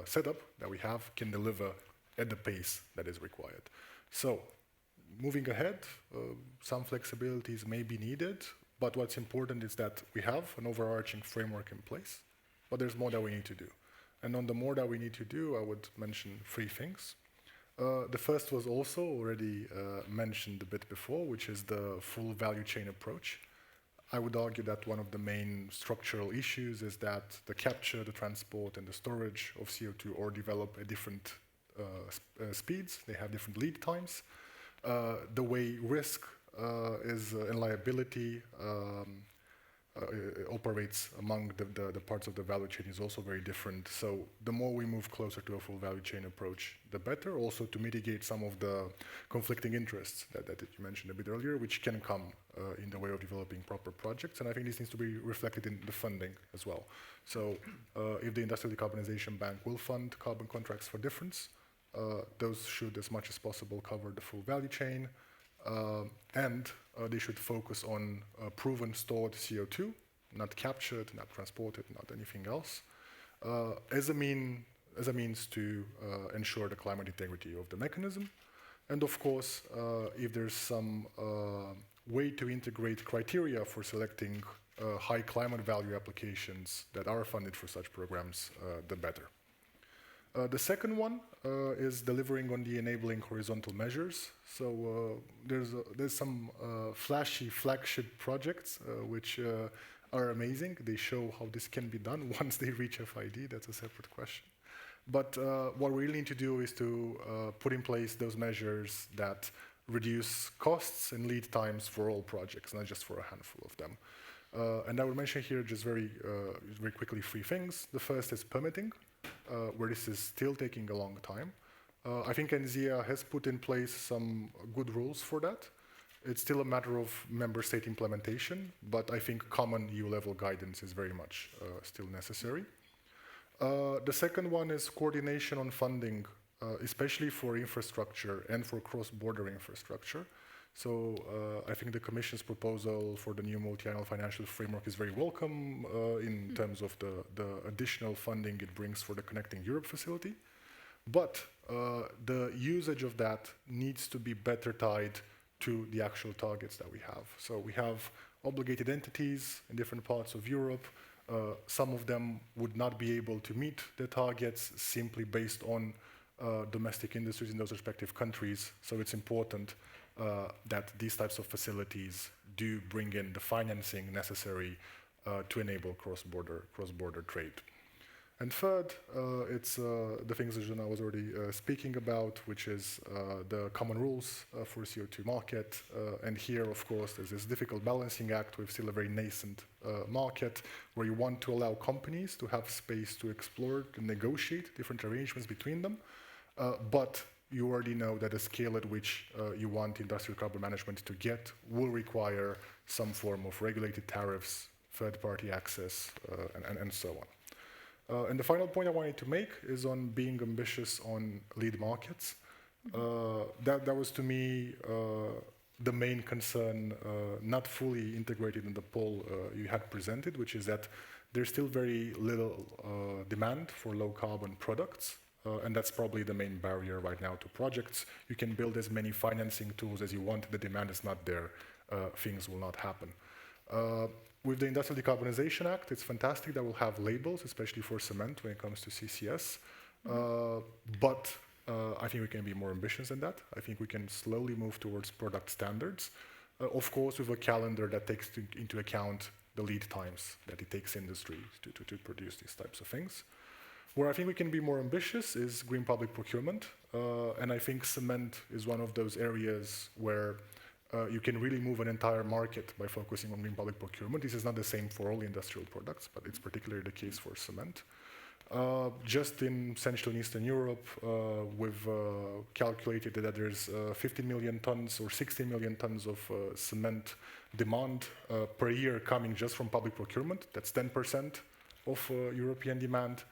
[SPEAKER 9] setup that we have can deliver at the pace that is required. So, moving ahead, some flexibilities may be needed, but what's important is that we have an overarching framework in place, but there's more that we need to do. And on the more that we need to do, I would mention 3 things. The first was also already mentioned a bit before, which is the full value chain approach. I would argue that one of the main structural issues is that the capture, the transport, and the storage of CO2 all develop at different speeds. They have different lead times. The way risk and liability operates among the parts of the value chain is also very different. So the more we move closer to a full value chain approach, the better, also to mitigate some of the conflicting interests that you mentioned a bit earlier, which can come in the way of developing proper projects. And I think this needs to be reflected in the funding as well. So if the Industrial Decarbonization Bank will fund carbon contracts for difference, those should, as much as possible, cover the full value chain. And they should focus on proven stored CO2, not captured, not transported, not anything else, as a means to ensure the climate integrity of the mechanism. And of course, if there's some way to integrate criteria for selecting high climate value applications that are funded for such programs, the better. The second one is delivering on the enabling horizontal measures. So there's some flashy flagship projects which are amazing. They show how this can be done once they reach FID. That's a separate question. But what we really need to do is to put in place those measures that reduce costs and lead times for all projects, not just for a handful of them. And I will mention here just very quickly 3 things. The first is permitting, where this is still taking a long time. I think NZIA has put in place some good rules for that. It's still a matter of member state implementation, but I think common EU level guidance is very much still necessary. The second one is coordination on funding, especially for infrastructure and for cross-border infrastructure. So I think the Commission's proposal for the new multi-annual financial framework is very welcome in terms of the additional funding it brings for the Connecting Europe facility. But the usage of that needs to be better tied to the actual targets that we have. So we have obligated entities in different parts of Europe. Some of them would not be able to meet the targets simply based on domestic industries in those respective countries. So it's important that these types of facilities do bring in the financing necessary to enable cross-border trade. And third, it's the things that Jana was already speaking about, which is the common rules for CO2 market. And here, of course, there's this difficult balancing act with still a very nascent market where you want to allow companies to have space to explore, to negotiate different arrangements between them. But you already know that the scale at which you want industrial carbon management to get will require some form of regulated tariffs, third-party access, and so on. And the final point I wanted to make is on being ambitious on lead markets. That was, to me, the main concern, not fully integrated in the poll you had presented, which is that there's still very little demand for low-carbon products. And that's probably the main barrier right now to projects. You can build as many financing tools as you want. The demand is not there. Things will not happen. With the Industrial Decarbonization Act, it's fantastic that we'll have labels, especially for cement when it comes to CCS. But I think we can be more ambitious than that. I think we can slowly move towards product standards. Of course, with a calendar that takes into account the lead times that it takes industry to produce these types of things. Where I think we can be more ambitious is green public procurement. And I think cement is one of those areas where you can really move an entire market by focusing on green public procurement. This is not the same for all industrial products, but it's particularly the case for cement. Just in Central and Eastern Europe, we've calculated that there's 50 million tons or 60 million tons of cement demand per year coming just from public procurement. That's 10% of European demand.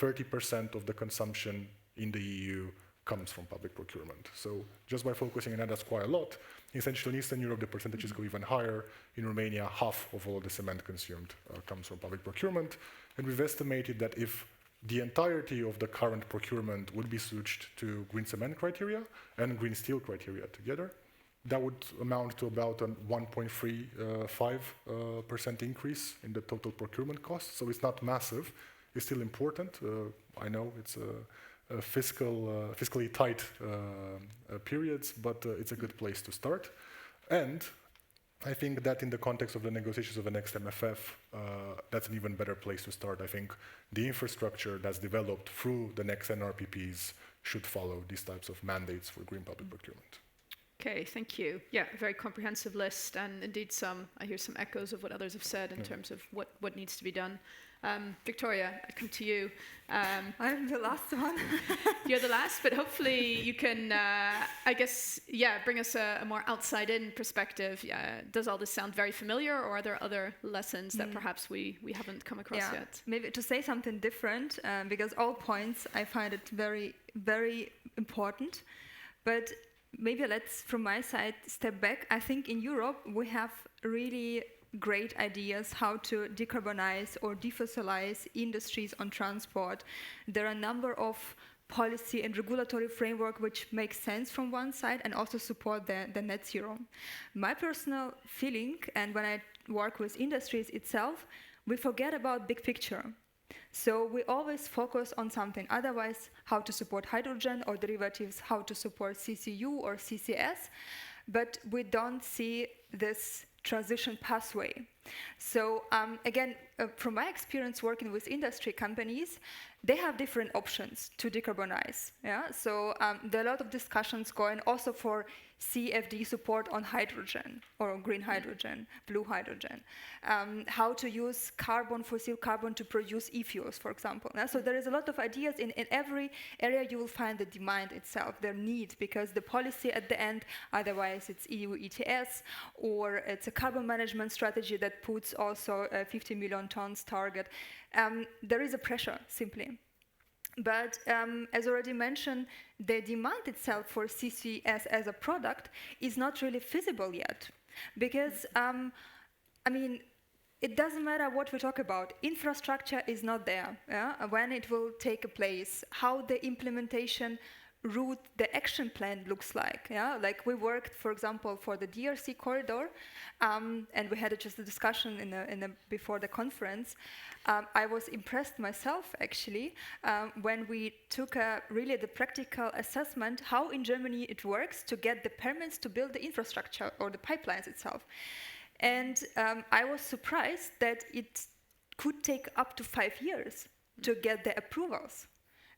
[SPEAKER 9] 30% of the consumption in the EU comes from public procurement. So just by focusing on that, that's quite a lot. In Central and Eastern Europe, the percentages go even higher. In Romania, half of all the cement consumed comes from public procurement. And we've estimated that if the entirety of the current procurement would be switched to green cement criteria and green steel criteria together, that would amount to about a 1.35% increase in the total procurement cost. So it's not massive. It's still important. I know it's fiscally tight periods, but it's a good place to start. And I think that in the context of the negotiations of the next MFF, that's an even better place to start. I think the infrastructure that's developed through the next NRPPs should follow these types of mandates for green public procurement.
[SPEAKER 1] Okay, thank you. Yeah, a very comprehensive list, and indeed I hear some echoes of what others have said in terms of what needs to be done. Victoria, I come to you.
[SPEAKER 5] I'm the last one.
[SPEAKER 1] You're the last, but hopefully you can, bring us a more outside-in perspective. Does all this sound very familiar, or are there other lessons that perhaps we haven't come across yet?
[SPEAKER 5] Maybe to say something different, because all points I find it very, very important. But maybe let's, from my side, step back. I think in Europe we have really great ideas how to decarbonize or defossilize industries on transport. There are a number of policy and regulatory framework which make sense from one side and also support the net zero. My personal feeling, and when I work with industries itself, we forget about big picture. So we always focus on something, otherwise how to support hydrogen or derivatives, how to support CCU or CCS, but we don't see this transition pathway. So again, from my experience working with industry companies, they have different options to decarbonize. Yeah? So there are a lot of discussions going also for CFD support on hydrogen or green hydrogen, blue hydrogen, how to use fossil carbon to produce e-fuels, for example. Yeah? So there is a lot of ideas in every area. You will find the demand itself, their need, because the policy at the end, otherwise it's EU ETS, or it's a carbon management strategy that puts also a 50 million tons target. There is a pressure, simply. But as already mentioned, the demand itself for CCS as a product is not really feasible yet. Because, it doesn't matter what we talk about. Infrastructure is not there. Yeah? When it will take place, how the implementation route, the action plan looks like. Yeah, like we worked, for example, for the DRC corridor, and we had just a discussion before the conference. I was impressed myself, actually, when we took really the practical assessment how in Germany it works to get the permits to build the infrastructure or the pipelines itself. And I was surprised that it could take up to 5 years to get the approvals.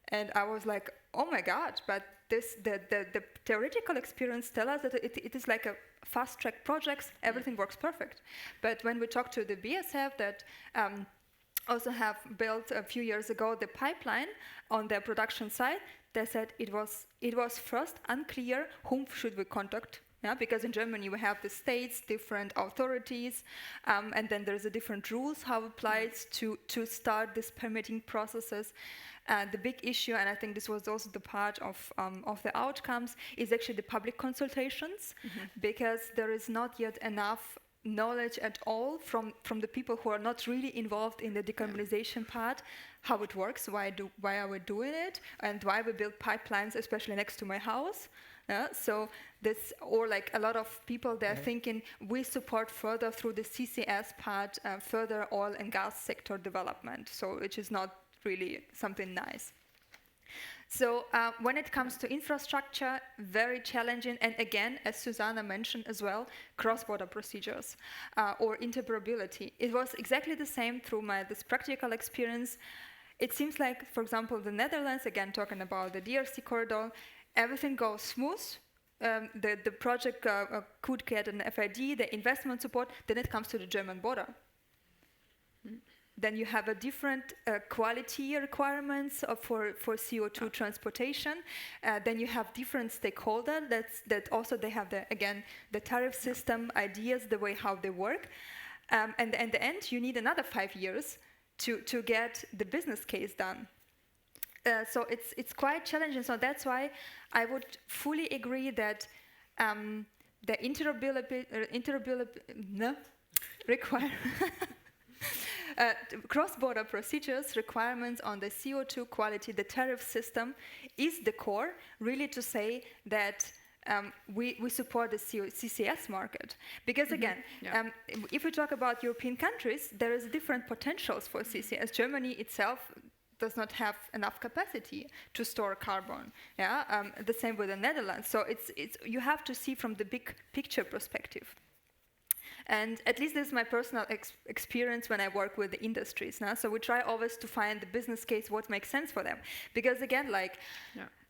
[SPEAKER 5] And I was like, oh my God, but the theoretical experience tells us that it is like a fast-track projects, everything works perfect. But when we talk to the BASF that also have built a few years ago the pipeline on their production side, they said it was first unclear whom should we contact. Yeah, because in Germany we have the states, different authorities, and then there's a different rules how it applies to start this permitting processes. The big issue, and I think this was also the part of the outcomes, is actually the public consultations, because there is not yet enough knowledge at all from the people who are not really involved in the decarbonization part, how it works, why are we doing it, and why we build pipelines, especially next to my house. So this, or like a lot of people, they're thinking we support further through the CCS part, further oil and gas sector development, so which is not really something nice. So when it comes to infrastructure, very challenging, and again, as Susanna mentioned as well, cross-border procedures or interoperability. It was exactly the same through this practical experience. It seems like, for example, the Netherlands, again talking about the DRC corridor, everything goes smooth. The project could get an FID, the investment support, then it comes to the German border. Then you have a different quality requirements for CO2 transportation. Then you have different stakeholders that also they have the tariff system ideas, the way how they work. And in the end, you need another 5 years to get the business case done. So it's quite challenging. So that's why I would fully agree that the cross-border procedures, requirements on the CO2 quality, the tariff system is the core, really to say that we support the CCS market. Because again, if we talk about European countries, there is different potentials for CCS. Germany itself does not have enough capacity to store carbon. The same with the Netherlands. So it's you have to see from the big picture perspective. And at least this is my personal experience when I work with the industries. Now, so we try always to find the business case, what makes sense for them. Because again, like,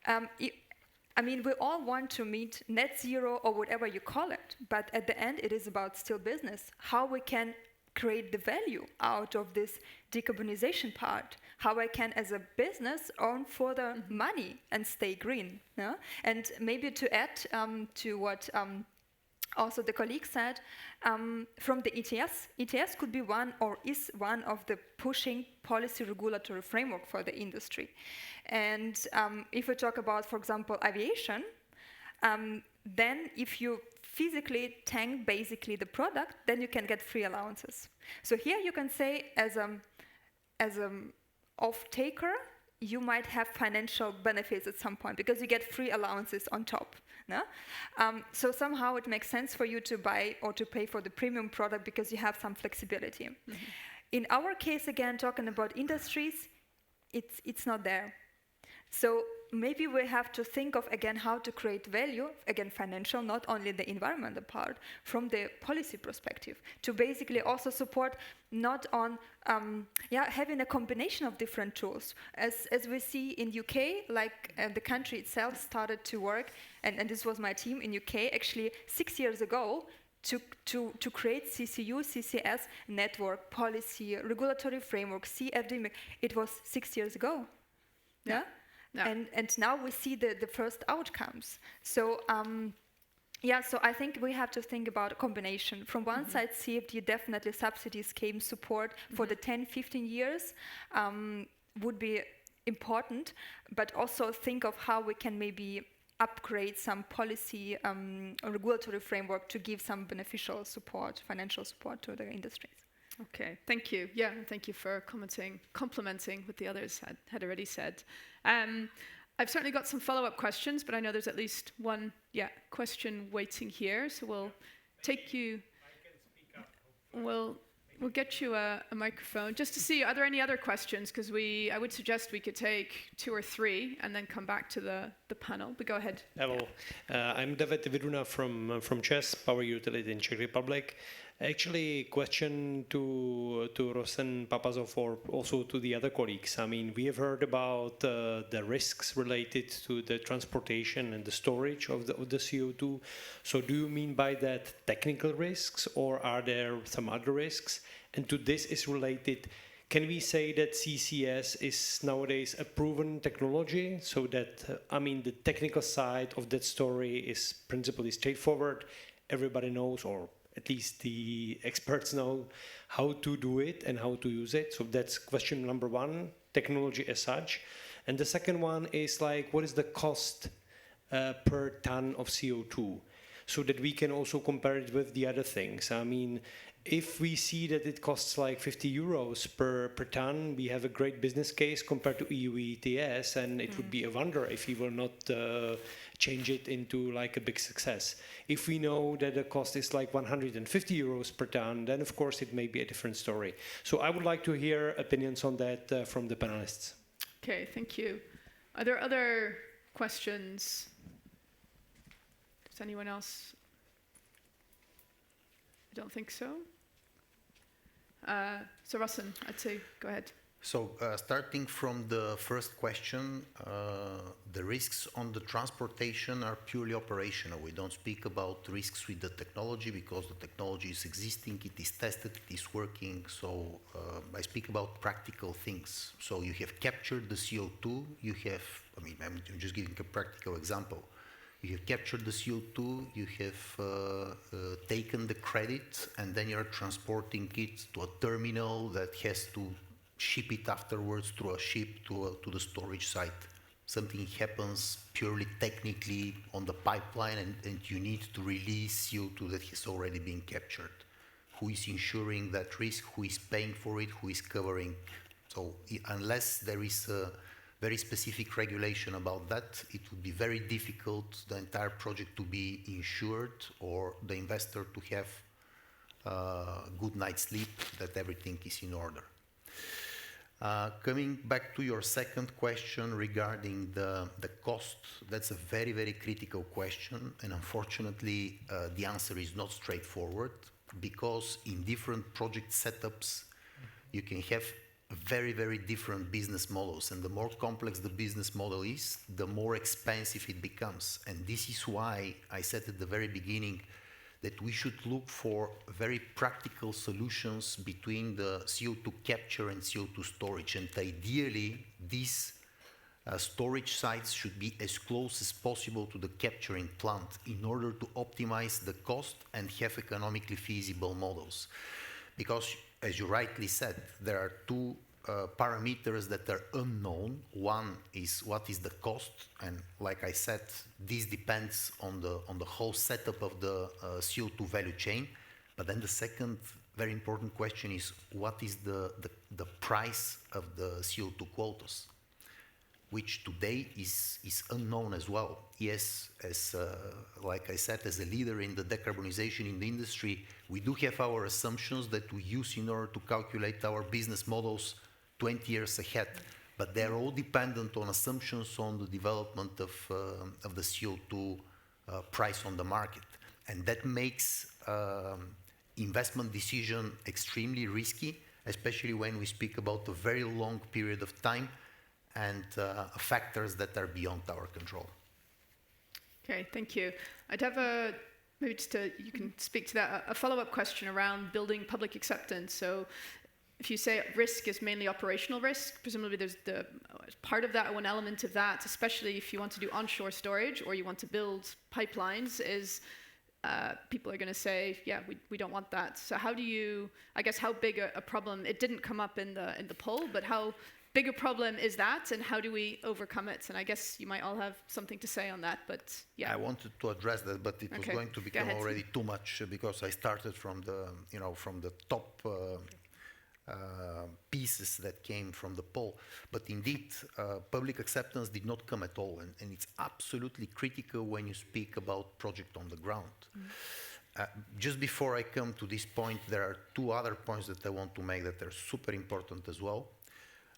[SPEAKER 5] I mean, we all want to meet net zero or whatever you call it, but at the end, it is about still business. How we can create the value out of this decarbonization part, how I can, as a business, earn further money and stay green. Yeah? And maybe to add to what also the colleague said, from the ETS, ETS could be one or is one of the pushing policy regulatory framework for the industry. And if we talk about, for example, aviation, then if you physically tank basically the product, then you can get free allowances. So here you can say, as a off-taker, you might have financial benefits at some point because you get free allowances on top. No? So somehow it makes sense for you to buy or to pay for the premium product because you have some flexibility. In our case, again, talking about industries, it's not there. So maybe we have to think of, again, how to create value, again, financial, not only the environmental part, from the policy perspective, to basically also support not on having a combination of different tools. As we see in UK, like the country itself started to work, and this was my team in UK, actually 6 years ago, to create CCU, CCS network, policy, regulatory framework, CFD, it was 6 years ago. Yeah? And now we see the first outcomes. So so I think we have to think about a combination. From one side, CFD, definitely subsidy scheme support for the 10, 15 years would be important, but also think of how we can maybe upgrade some policy regulatory framework to give some beneficial support, financial support to the industries.
[SPEAKER 1] Okay, thank you. Yeah, thank you for complementing what the others had already said. I've certainly got some follow-up questions, but I know there's at least one question waiting here, so we'll take you. We'll get you a microphone just to see. Are there any other questions? Because I would suggest we could take 2 or 3 and then come back to the panel. But go ahead.
[SPEAKER 10] Hello, I'm David Vidruna from ČEZ, Power Utility in Czech Republic. Actually, question to Rosen Papazov or also to the other colleagues. I mean, we have heard about the risks related to the transportation and the storage of the CO2. So do you mean by that technical risks, or are there some other risks? And to this is related, can we say that CCS is nowadays a proven technology, so that, the technical side of that story is principally straightforward, everybody knows, or at least the experts know how to do it and how to use it? So that's question number 1, technology as such. And the second one is like, what is the cost per ton of CO2? So that we can also compare it with the other things. I mean, if we see that it costs like 50 euros per ton, we have a great business case compared to EU ETS, and it would be a wonder if we will not change it into like a big success. If we know that the cost is like 150 euros per ton, then of course it may be a different story. So I would like to hear opinions on that from the panelists.
[SPEAKER 1] Okay, thank you. Are there other questions? Does anyone else? I don't think so. So Rosen, I'd say go ahead.
[SPEAKER 8] So starting from the first question, the risks on the transportation are purely operational. We don't speak about risks with the technology because the technology is existing, it is tested, it is working. So I speak about practical things. So you have captured the CO2, you have, I'm just giving a practical example. You have captured the CO2, you have taken the credit, and then you're transporting it to a terminal that has to ship it afterwards through a ship to the storage site. Something happens purely technically on the pipeline, and you need to release CO2 that has already been captured. Who is ensuring that risk? Who is paying for it? Who is covering? So unless there is a very specific regulation about that, it would be very difficult the entire project to be insured or the investor to have a good night's sleep, that everything is in order. Coming back to your second question regarding the cost, that's a very, very critical question, and unfortunately the answer is not straightforward. because in different project setups, you can have very, very different business models. And the more complex the business model is, the more expensive it becomes. And this is why I said at the very beginning that we should look for very practical solutions between the CO2 capture and CO2 storage. And ideally, these storage sites should be as close as possible to the capturing plant in order to optimize the cost and have economically feasible models. Because, as you rightly said, there are two parameters that are unknown. One is what is the cost, and like I said, this depends on the whole setup of the CO2 value chain. But then the second very important question is what is the price of the CO2 quotas, which today is unknown as well. Yes, as like I said, as a leader in the decarbonization in the industry, we do have our assumptions that we use in order to calculate our business models 20 years ahead, but they're all dependent on assumptions on the development of the CO2 price on the market. And that makes investment decision extremely risky, especially when we speak about a very long period of time and factors that are beyond our control.
[SPEAKER 1] Okay, thank you. I'd have maybe just you can speak to that, a follow-up question around building public acceptance. So if you say risk is mainly operational risk, presumably there's part of that, or one element of that, especially if you want to do onshore storage or you want to build pipelines, is people are going to say, yeah, we don't want that. So how do you, I guess, how big a problem, it didn't come up in the poll, but how big a problem is that, and how do we overcome it? And I guess you might all have something to say on that, but yeah.
[SPEAKER 8] I wanted to address that, but it was going to become already too much because I started from the top pieces that came from the poll. But indeed, public acceptance did not come at all, and it's absolutely critical when you speak about project on the ground. Just before I come to this point, there are two other points that I want to make that are super important as well.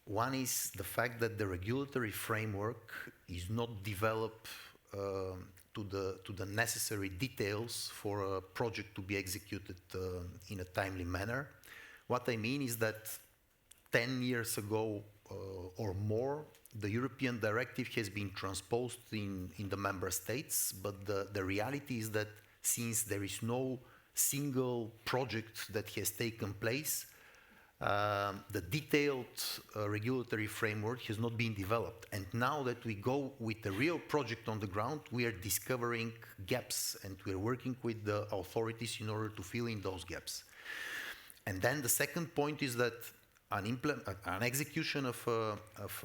[SPEAKER 8] One is the fact that the regulatory framework is not developed to the necessary details for a project to be executed in a timely manner. What I mean is that 10 years ago or more, the European directive has been transposed in the member states, but the reality is that since there is no single project that has taken place, the detailed regulatory framework has not been developed. And now that we go with the real project on the ground, we are discovering gaps, and we are working with the authorities in order to fill in those gaps. And then the second point is that an execution of a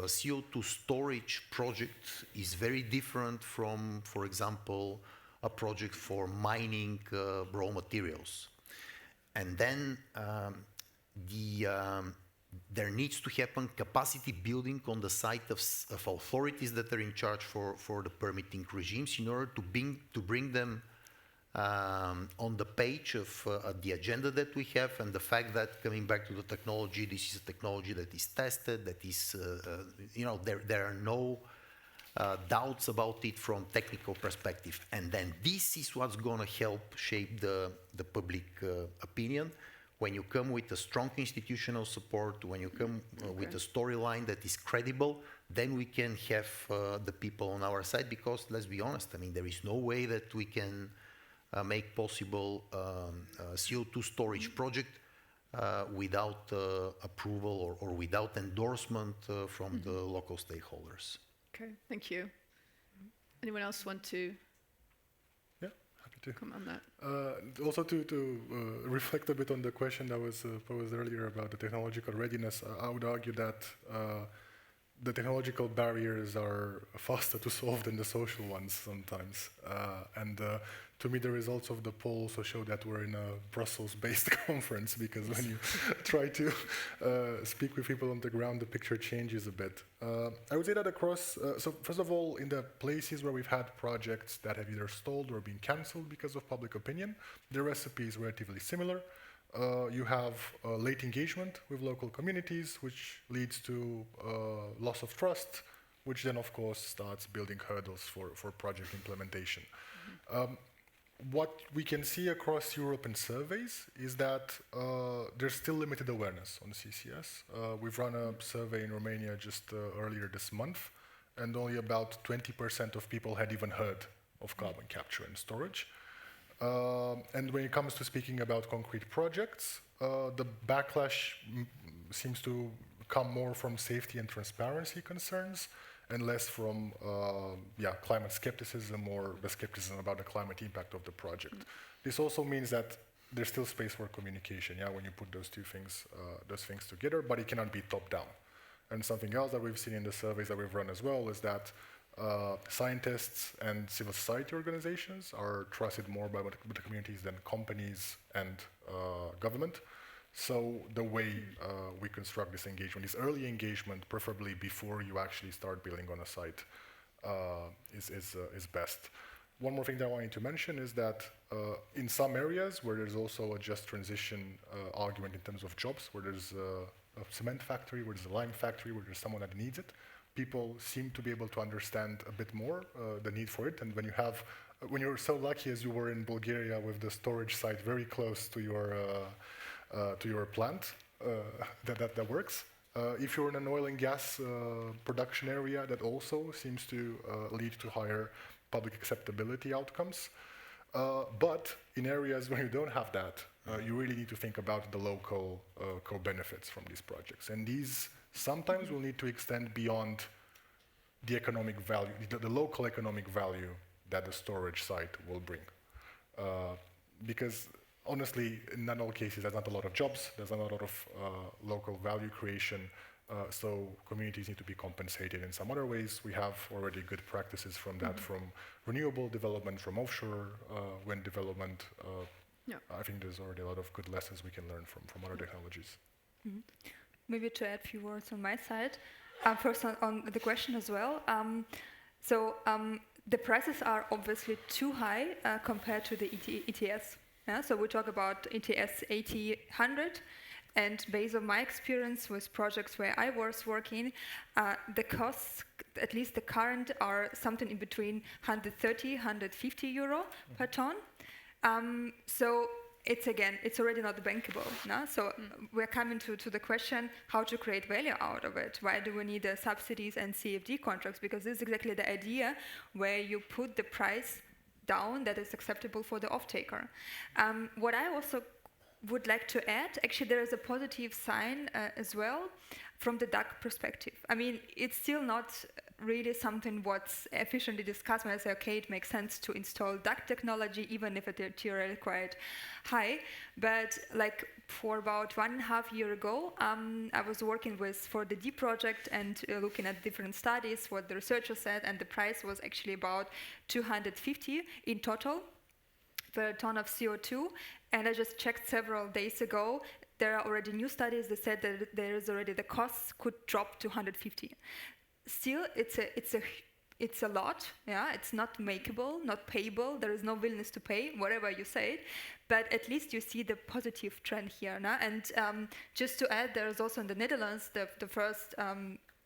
[SPEAKER 8] CO2 storage project is very different from, for example, a project for mining raw materials. And then there needs to happen capacity building on the side of authorities that are in charge for the permitting regimes in order to bring them on the page of the agenda that we have, and the fact that, coming back to the technology, this is a technology that is tested, that is, there are no doubts about it from technical perspective. And then this is what's going to help shape the public opinion. When you come with a strong institutional support, when you come with a storyline that is credible, then we can have the people on our side, because let's be honest, I mean, there is no way that we can make possible a CO2 storage project without approval or without endorsement from the local stakeholders.
[SPEAKER 1] Okay, thank you. Anyone else want to?
[SPEAKER 9] Yeah, happy to.
[SPEAKER 1] Come on that.
[SPEAKER 9] Also to reflect a bit on the question that was posed earlier about the technological readiness, I would argue that the technological barriers are faster to solve than the social ones sometimes. And to me, the results of the poll also show that we're in a Brussels-based conference, because when you try to speak with people on the ground, the picture changes a bit. I would say that across, so first of all, in the places where we've had projects that have either stalled or been cancelled because of public opinion, the recipe is relatively similar. You have late engagement with local communities, which leads to loss of trust, which then, of course, starts building hurdles for project implementation. what we can see across Europe in surveys is that there's still limited awareness on CCS. We've run a survey in Romania just earlier this month, and only about 20% of people had even heard of carbon capture and storage. And when it comes to speaking about concrete projects, the backlash seems to come more from safety and transparency concerns and less from climate skepticism or the skepticism about the climate impact of the project. This also means that there's still space for communication, when you put those things together, but it cannot be top-down. And something else that we've seen in the surveys that we've run as well is that scientists and civil society organizations are trusted more by the communities than companies and government. So the way we construct this engagement, this early engagement, preferably before you actually start building on a site, is best. One more thing that I wanted to mention is that in some areas where there's also a just transition argument in terms of jobs, where there's a cement factory, where there's a lime factory, where there's someone that needs it, people seem to be able to understand a bit more the need for it. And when you're so lucky as you were in Bulgaria with the storage site very close to your plant, that works. If you're in an oil and gas production area, that also seems to lead to higher public acceptability outcomes. But in areas where you don't have that, you really need to think about the local co-benefits from these projects. And these sometimes will need to extend beyond the economic value, the local economic value that the storage site will bring. Because honestly, in not all cases, there's not a lot of jobs, there's not a lot of local value creation, so communities need to be compensated in some other ways. We have already good practices from that, from renewable development, from offshore wind development. I think there's already a lot of good lessons we can learn from other technologies.
[SPEAKER 5] Maybe to add a few words on my side. First on the question as well. The prices are obviously too high compared to the ETS. So we talk about ETS 80-100, and based on my experience with projects where I was working, the costs, at least the current, are something in between 130, 150 euro per ton. So it's already not bankable. No? So we're coming to the question how to create value out of it. Why do we need subsidies and CFD contracts? Because this is exactly the idea where you put the price down that is acceptable for the off-taker. What I also would like to add, actually there is a positive sign as well from the DAC perspective. I mean, it's still not really something what's efficiently discussed when I say, okay, it makes sense to install DAC technology, even if it's theoretically quite high. But like for about 1.5 years ago, I was working for the D project and looking at different studies, what the researchers said, and the price was actually about 250 in total per ton of CO2. And I just checked several days ago, there are already new studies that said that there is already the costs could drop to 150. Still, it's a lot. It's not makeable, not payable. There is no willingness to pay, whatever you say. But at least you see the positive trend here. And just to add, there is also in the Netherlands the first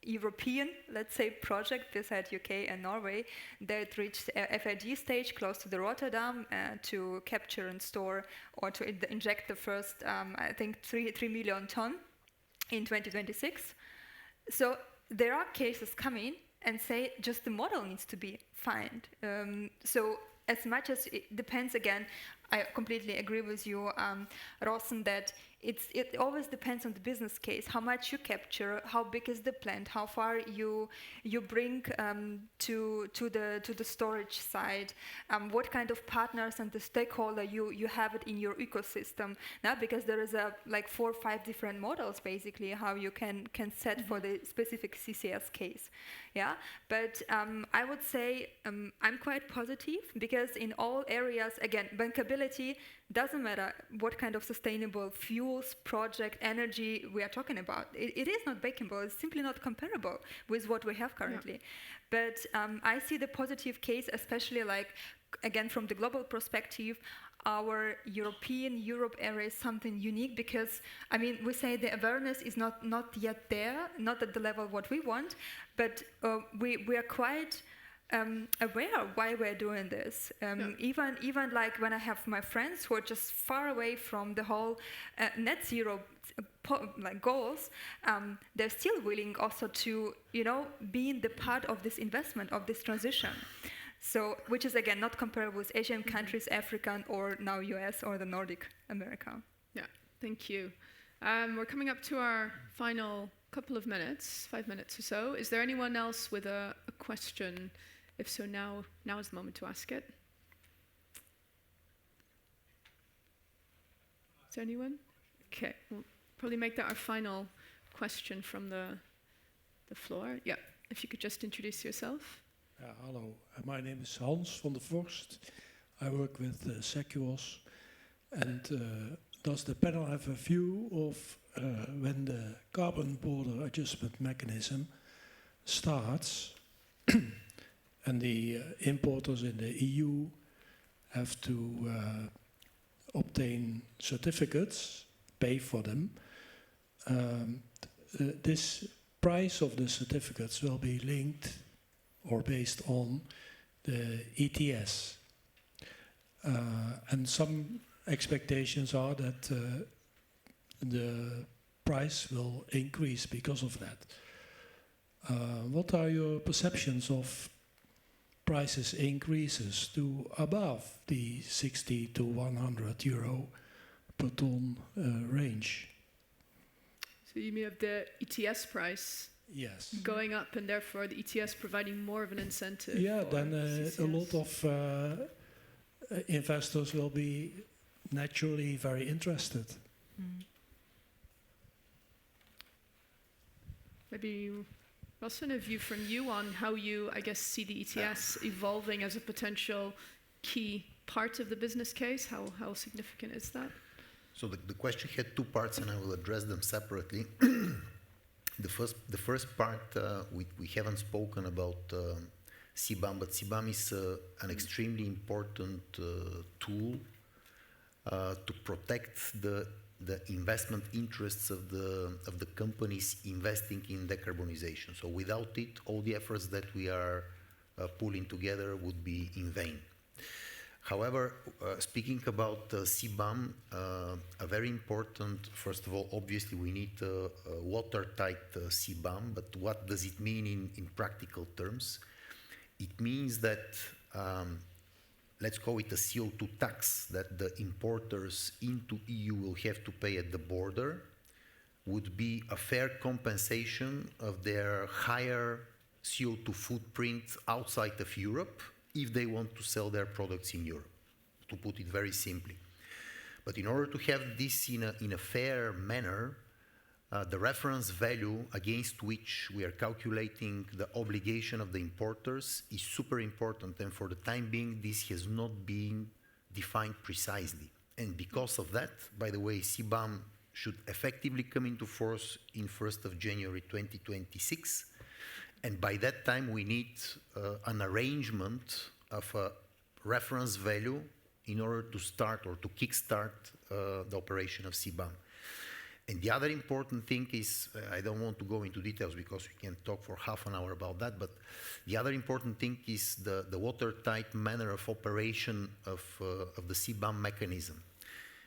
[SPEAKER 5] European, let's say, project beside UK and Norway that reached FID stage close to the Rotterdam to capture and store or to inject the first, I think, 3 million ton in 2026. So there are cases coming and say just the model needs to be found. So as much as it depends, again, I completely agree with you, Rossen, that it always depends on the business case, how much you capture, how big is the plant, how far you bring to the storage side, what kind of partners and the stakeholder you have it in your ecosystem. Now, because there is like 4 or 5 different models basically how you can set for the specific CCS case. But I would say I'm quite positive because in all areas, again, bankability doesn't matter what kind of sustainable fuels, project, energy we are talking about. It is not bankable. It's simply not comparable with what we have currently. But I see the positive case, especially like, again, from the global perspective, our Europe area is something unique because, I mean, we say the awareness is not yet there, not at the level what we want, but we are quite aware why we're doing this. Even like when I have my friends who are just far away from the whole net zero goals, they're still willing also to be in the part of this investment, of this transition. So, which is again not comparable with Asian countries, African, or now US or the Nordic America.
[SPEAKER 1] Yeah, thank you. We're coming up to our final couple of minutes, 5 minutes or so. Is there anyone else with a question? If so, now is the moment to ask it. Is there anyone? Okay, we'll probably make that our final question from the floor. Yeah, if you could just introduce yourself.
[SPEAKER 11] Hello, my name is Hans van der Vorst. I work with CCS. And does the panel have a view of when the carbon border adjustment mechanism starts and the importers in the EU have to obtain certificates, pay for them? This price of the certificates will be linked or based on the ETS. And some expectations are that the price will increase because of that. What are your perceptions of prices increases to above the 60 to 100 euro per ton range?
[SPEAKER 1] So you mean of the ETS price?
[SPEAKER 11] Yes.
[SPEAKER 1] Going up, and therefore the ETS providing more of an incentive.
[SPEAKER 11] Yeah,
[SPEAKER 1] for
[SPEAKER 11] then
[SPEAKER 1] CCS.
[SPEAKER 11] a lot of investors will be naturally very interested.
[SPEAKER 1] Maybe, Rossen, a view from you on how you, I guess, see the ETS evolving as a potential key part of the business case. How significant is that?
[SPEAKER 8] So the question had two parts, and I will address them separately. The first part, we haven't spoken about CBAM, but CBAM is an extremely important tool to protect the investment interests of the companies investing in decarbonization. So without it, all the efforts that we are pulling together would be in vain. However, speaking about CBAM, a very important, first of all, obviously we need a watertight CBAM, but what does it mean in practical terms? It means that, let's call it a CO2 tax that the importers into EU will have to pay at the border would be a fair compensation of their higher CO2 footprint outside of Europe if they want to sell their products in Europe, to put it very simply. But in order to have this in a fair manner, the reference value against which we are calculating the obligation of the importers is super important, and for the time being, this has not been defined precisely. And because of that, by the way, CBAM should effectively come into force in 1st of January 2026. And by that time, we need an arrangement of a reference value in order to start or to kickstart the operation of CBAM. And the other important thing is, I don't want to go into details because we can talk for half an hour about that, but the other important thing is the watertight manner of operation of the CBAM mechanism.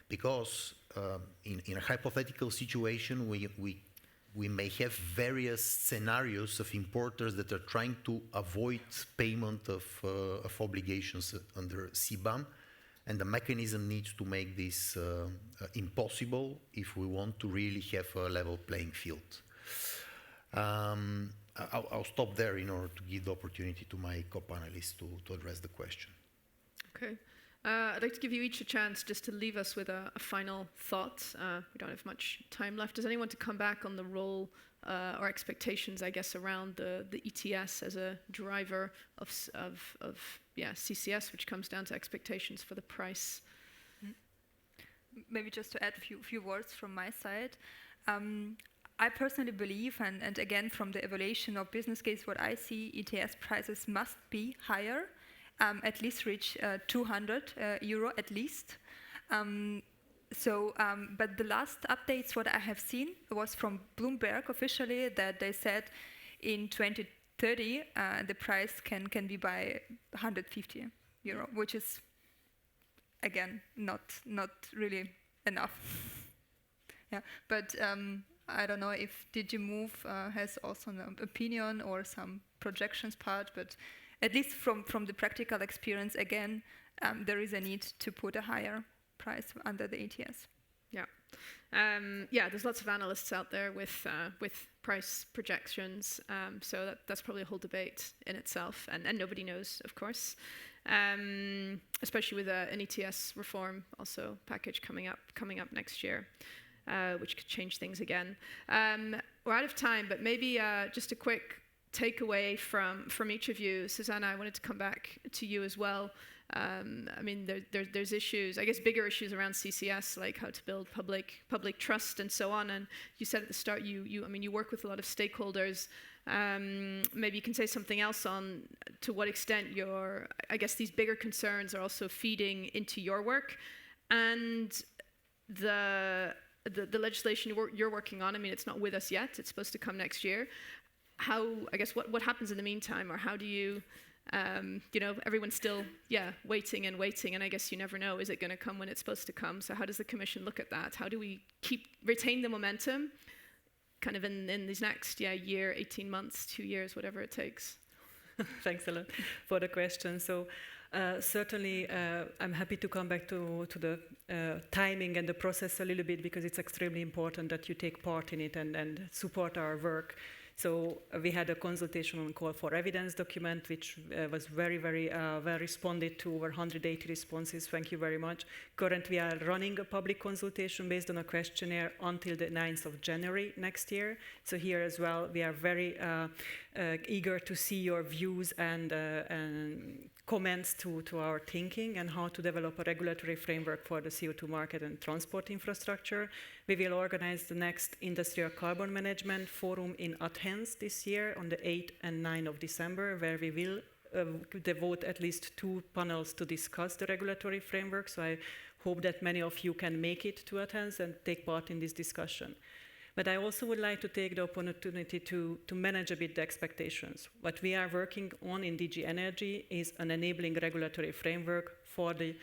[SPEAKER 8] Because in a hypothetical situation, we may have various scenarios of importers that are trying to avoid payment of obligations under CBAM, and the mechanism needs to make this impossible if we want to really have a level playing field. I'll stop there in order to give the opportunity to my co-panelists to address the question.
[SPEAKER 1] Okay. I'd like to give you each a chance just to leave us with a final thought. We don't have much time left. Does anyone want to come back on the role or expectations, I guess, around the ETS as a driver of CCS, which comes down to expectations for the price?
[SPEAKER 5] Maybe just to add a few words from my side. I personally believe, and again from the evaluation of business case, what I see, ETS prices must be higher. At least reach 200 euro at least. But the last updates, what I have seen was from Bloomberg officially, that they said in 20 2030, the price can be by 150 euro, which is, again, not really enough. Yeah, but I don't know if DigiMove has also an opinion or some projections part, but at least from the practical experience, again, there is a need to put a higher price under the ETS.
[SPEAKER 1] Yeah. There's lots of analysts out there with price projections, so that's probably a whole debate in itself, and nobody knows, of course, especially with an ETS reform also package coming up next year, which could change things again. We're out of time, but maybe just a quick takeaway from each of you. Susanna, I wanted to come back to you as well. I mean, there's issues, I guess, bigger issues around CCS, like how to build public trust and so on. And you said at the start, you work with a lot of stakeholders. Maybe you can say something else on to what extent I guess these bigger concerns are also feeding into your work, and the legislation you're working on. I mean, it's not with us yet. It's supposed to come next year. What happens in the meantime, or how do you? Everyone's still, waiting, and I guess you never know, is it going to come when it's supposed to come? So how does the Commission look at that? How do we retain the momentum kind of in these next year, 18 months, 2 years, whatever it takes?
[SPEAKER 7] Thanks a lot for the question. So certainly I'm happy to come back to the timing and the process a little bit, because it's extremely important that you take part in it and support our work. So we had a consultation on call for evidence document, which was very, very well responded to, over 180 responses. Thank you very much. Currently, we are running a public consultation based on a questionnaire until the 9th of January next year. So here as well, we are very eager to see your views and comments to our thinking and how to develop a regulatory framework for the CO2 market and transport infrastructure. We will organize the next Industrial Carbon Management Forum in Athens this year on the 8th and 9th of December, where we will devote at least 2 panels to discuss the regulatory framework. So I hope that many of you can make it to Athens and take part in this discussion. But I also would like to take the opportunity to manage a bit the expectations. What we are working on in DG Energy is an enabling regulatory framework for the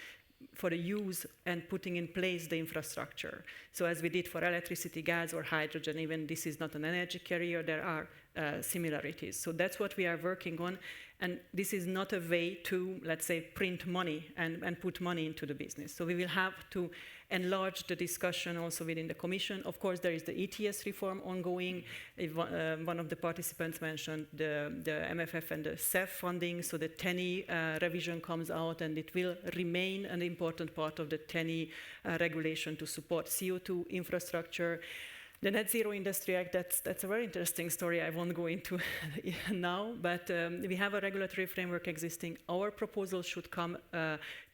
[SPEAKER 7] use and putting in place the infrastructure. So as we did for electricity, gas, or hydrogen, even this is not an energy carrier, there are similarities. So that's what we are working on. And this is not a way to, let's say, print money and put money into the business. So we will have to enlarge the discussion also within the Commission. Of course, there is the ETS reform ongoing. One of the participants mentioned the MFF and the CEF funding. So the TENI revision comes out, and it will remain an important part of the TENI regulation to support CO2 infrastructure. The Net Zero Industry Act, that's a very interesting story. I won't go into now, but we have a regulatory framework existing. Our proposal should come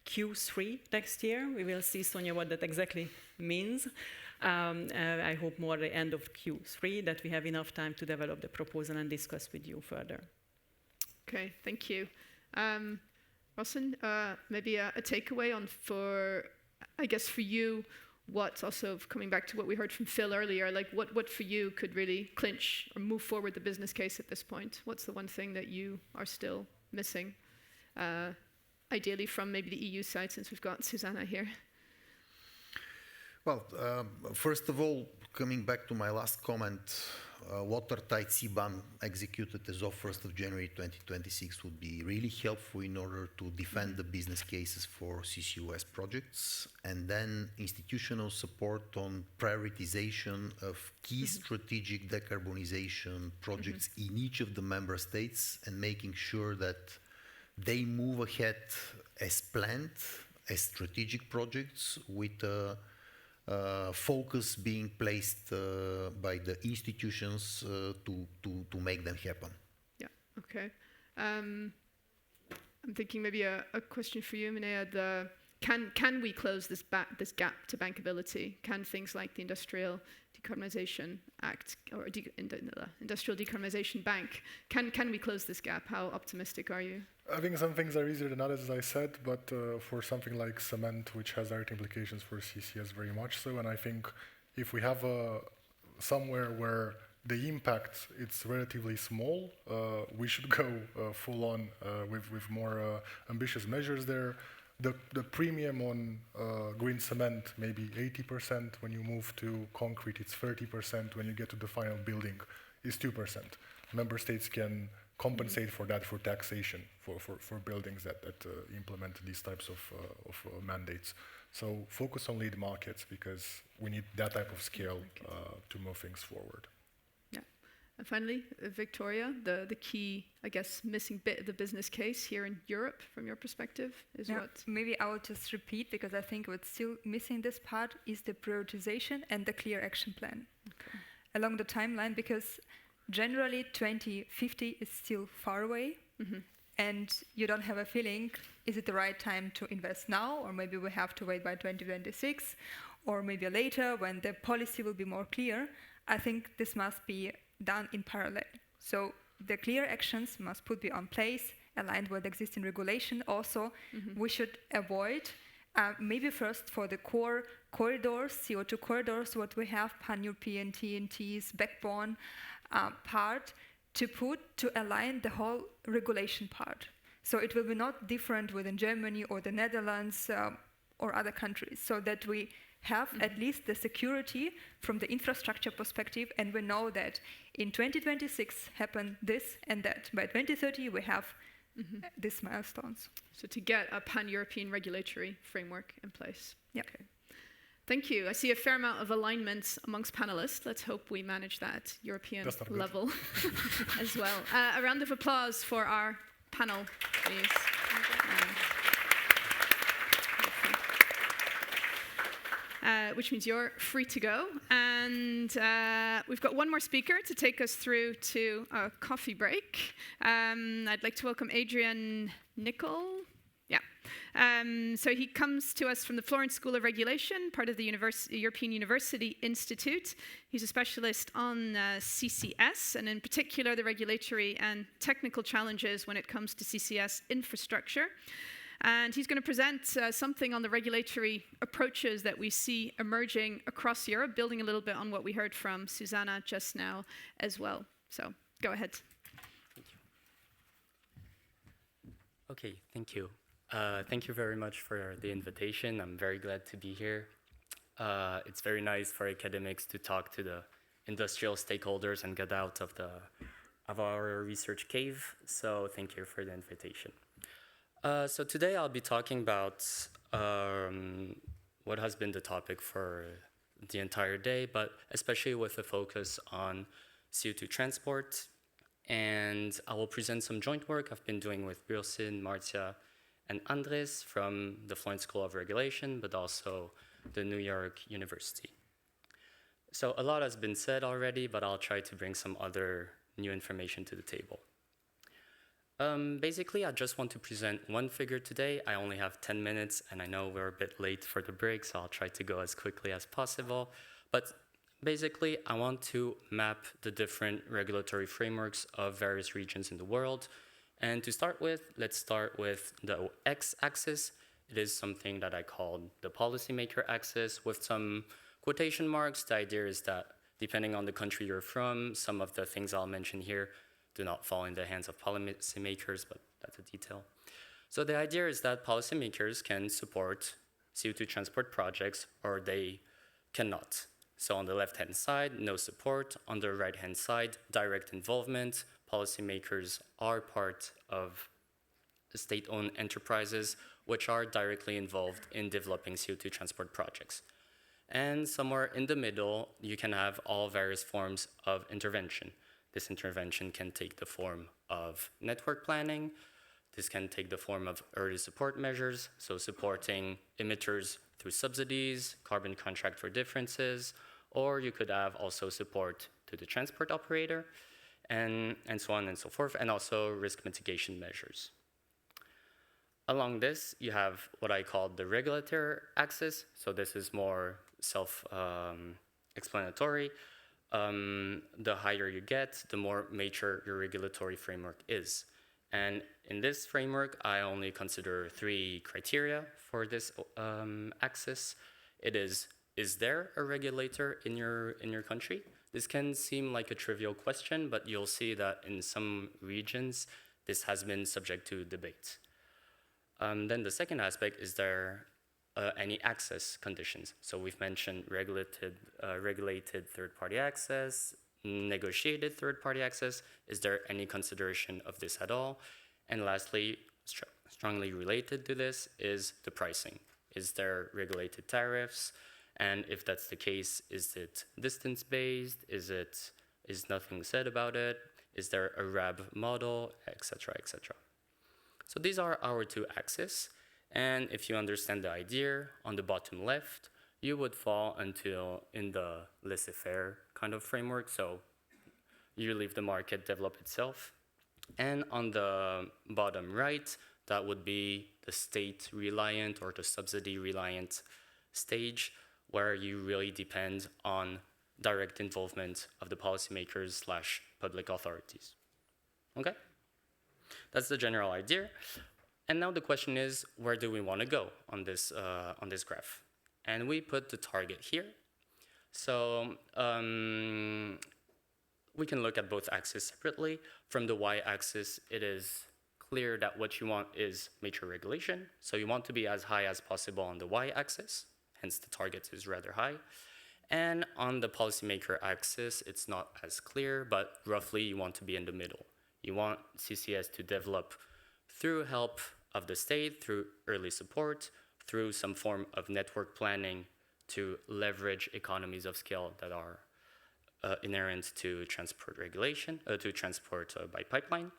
[SPEAKER 7] Q3 next year. We will see, Sonia, what that exactly means. I hope more the end of Q3, that we have enough time to develop the proposal and discuss with you further.
[SPEAKER 1] Okay, thank you. Rossen, maybe a takeaway for you, what, also coming back to what we heard from Phil earlier, like what for you could really clinch or move forward the business case at this point? What's the one thing that you are still missing? Ideally from maybe the EU side, since we've got Susanna here.
[SPEAKER 8] Well, first of all, coming back to my last comment, watertight CBAM executed as of 1st of January 2026 would be really helpful in order to defend the business cases for CCUS projects, and then institutional support on prioritization of key strategic decarbonization projects in each of the member states, and making sure that they move ahead as planned, as strategic projects, with focus being placed by the institutions to make them happen.
[SPEAKER 1] Yeah, okay. I'm thinking maybe a question for you, Minea. Can we close this gap to bankability? Can things like the Industrial Decarbonization Act or Industrial Decarbonization Bank, can we close this gap? How optimistic are you?
[SPEAKER 9] I think some things are easier than others, as I said, but for something like cement, which has direct implications for CCS, very much so. And I think if we have somewhere where the impact, it's relatively small. We should go full on with more ambitious measures there. The premium on green cement may be 80%. When you move to concrete, it's 30%. When you get to the final building, it's 2%. Member states can compensate for that for taxation for buildings that implement these types of mandates. So focus on lead markets because we need that type of scale to move things forward.
[SPEAKER 1] And finally, Victoria, the key, I guess, missing bit of the business case here in Europe, from your perspective, is what?
[SPEAKER 5] Maybe I will just repeat, because I think what's still missing this part is the prioritization and the clear action plan along the timeline, because generally 2050 is still far away, and you don't have a feeling, is it the right time to invest now, or maybe we have to wait by 2026, or maybe later when the policy will be more clear. I think this must be done in parallel. So the clear actions must be on place, aligned with existing regulation. Also, we should avoid, maybe first for the core corridors, CO2 corridors, what we have, pan-European TNTs, backbone part, to align the whole regulation part. So it will be not different within Germany or the Netherlands or other countries, so that we have at least the security from the infrastructure perspective, and we know that in 2026 happen this and that. By 2030 we have these milestones.
[SPEAKER 1] So to get a pan-European regulatory framework in place.
[SPEAKER 5] Yeah.
[SPEAKER 1] Okay. Thank you. I see a fair amount of alignment amongst panelists. Let's hope we manage that European level as well. A round of applause for our panel, please. Which means you're free to go. And we've got one more speaker to take us through to a coffee break. I'd like to welcome Adrian Nicol. So he comes to us from the Florence School of Regulation, part of the European University Institute. He's a specialist on CCS, and in particular the regulatory and technical challenges when it comes to CCS infrastructure. And he's going to present something on the regulatory approaches that we see emerging across Europe, building a little bit on what we heard from Susanna just now as well. So go ahead.
[SPEAKER 12] Thank you. Okay, thank you. Thank you very much for the invitation. I'm very glad to be here. It's very nice for academics to talk to the industrial stakeholders and get out of our research cave. So thank you for the invitation. So today I'll be talking about what has been the topic for the entire day, but especially with a focus on CO2 transport. And I will present some joint work I've been doing with Birsin, Marcia, and Andres from the Florence School of Regulation, but also the New York University. So a lot has been said already, but I'll try to bring some other new information to the table. Basically, I just want to present one figure today. I only have 10 minutes, and I know we're a bit late for the break, so I'll try to go as quickly as possible. But basically, I want to map the different regulatory frameworks of various regions in the world. And to start with, let's start with the x-axis. It is something that I call the policymaker axis with some quotation marks. The idea is that depending on the country you're from, some of the things I'll mention here do not fall in the hands of policymakers, but that's a detail. So the idea is that policymakers can support CO2 transport projects, or they cannot. So on the left-hand side, no support. On the right-hand side, direct involvement. Policymakers are part of state-owned enterprises which are directly involved in developing CO2 transport projects. And somewhere in the middle, you can have all various forms of intervention. This intervention can take the form of network planning. This can take the form of early support measures, so supporting emitters through subsidies, carbon contract for differences, or you could have also support to the transport operator, and so on and so forth, and also risk mitigation measures. Along this, you have what I call the regulatory axis, so this is more self-explanatory. The higher you get, the more mature your regulatory framework is. And in this framework, I only consider 3 criteria for this axis. It is there a regulator in your country? This can seem like a trivial question, but you'll see that in some regions, this has been subject to debate. Then the second aspect, is there any access conditions? So we've mentioned regulated third-party access, negotiated third-party access. Is there any consideration of this at all? And lastly, strongly related to this is the pricing. Is there regulated tariffs? And if that's the case, is it distance-based? Is nothing said about it? Is there a RAB model, etc., etc.? So these are our two axes. And if you understand the idea, on the bottom left, you would fall in the laissez-faire kind of framework. So you leave the market develop itself. And on the bottom right, that would be the state-reliant or the subsidy-reliant stage, where you really depend on direct involvement of the policymakers / public authorities. Okay? That's the general idea. And now the question is, where do we want to go on this graph? And we put the target here. So we can look at both axes separately. From the y-axis, it is clear that what you want is major regulation. So you want to be as high as possible on the y-axis, hence the target is rather high. And on the policymaker axis, it's not as clear, but roughly you want to be in the middle. You want CCS to develop through help of the state, through early support, through some form of network planning to leverage economies of scale that are inherent to transport regulation, to transport by pipeline.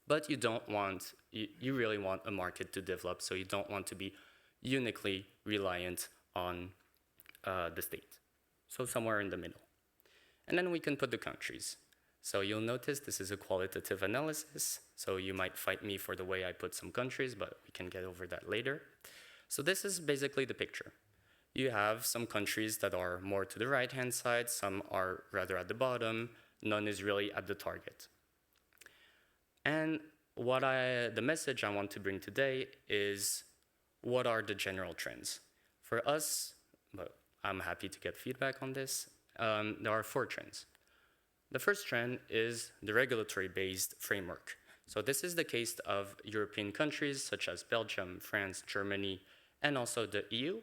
[SPEAKER 12] But you don't want, you really want a market to develop, so you don't want to be uniquely reliant on the state. So somewhere in the middle. And then we can put the countries. So you'll notice this is a qualitative analysis, so you might fight me for the way I put some countries, but we can get over that later. So this is basically the picture. You have some countries that are more to the right-hand side, some are rather at the bottom, none is really at the target. And the message I want to bring today is, what are the general trends? For us, but I'm happy to get feedback on this, there are 4 trends. The first trend is the regulatory-based framework. So this is the case of European countries such as Belgium, France, Germany, and also the EU.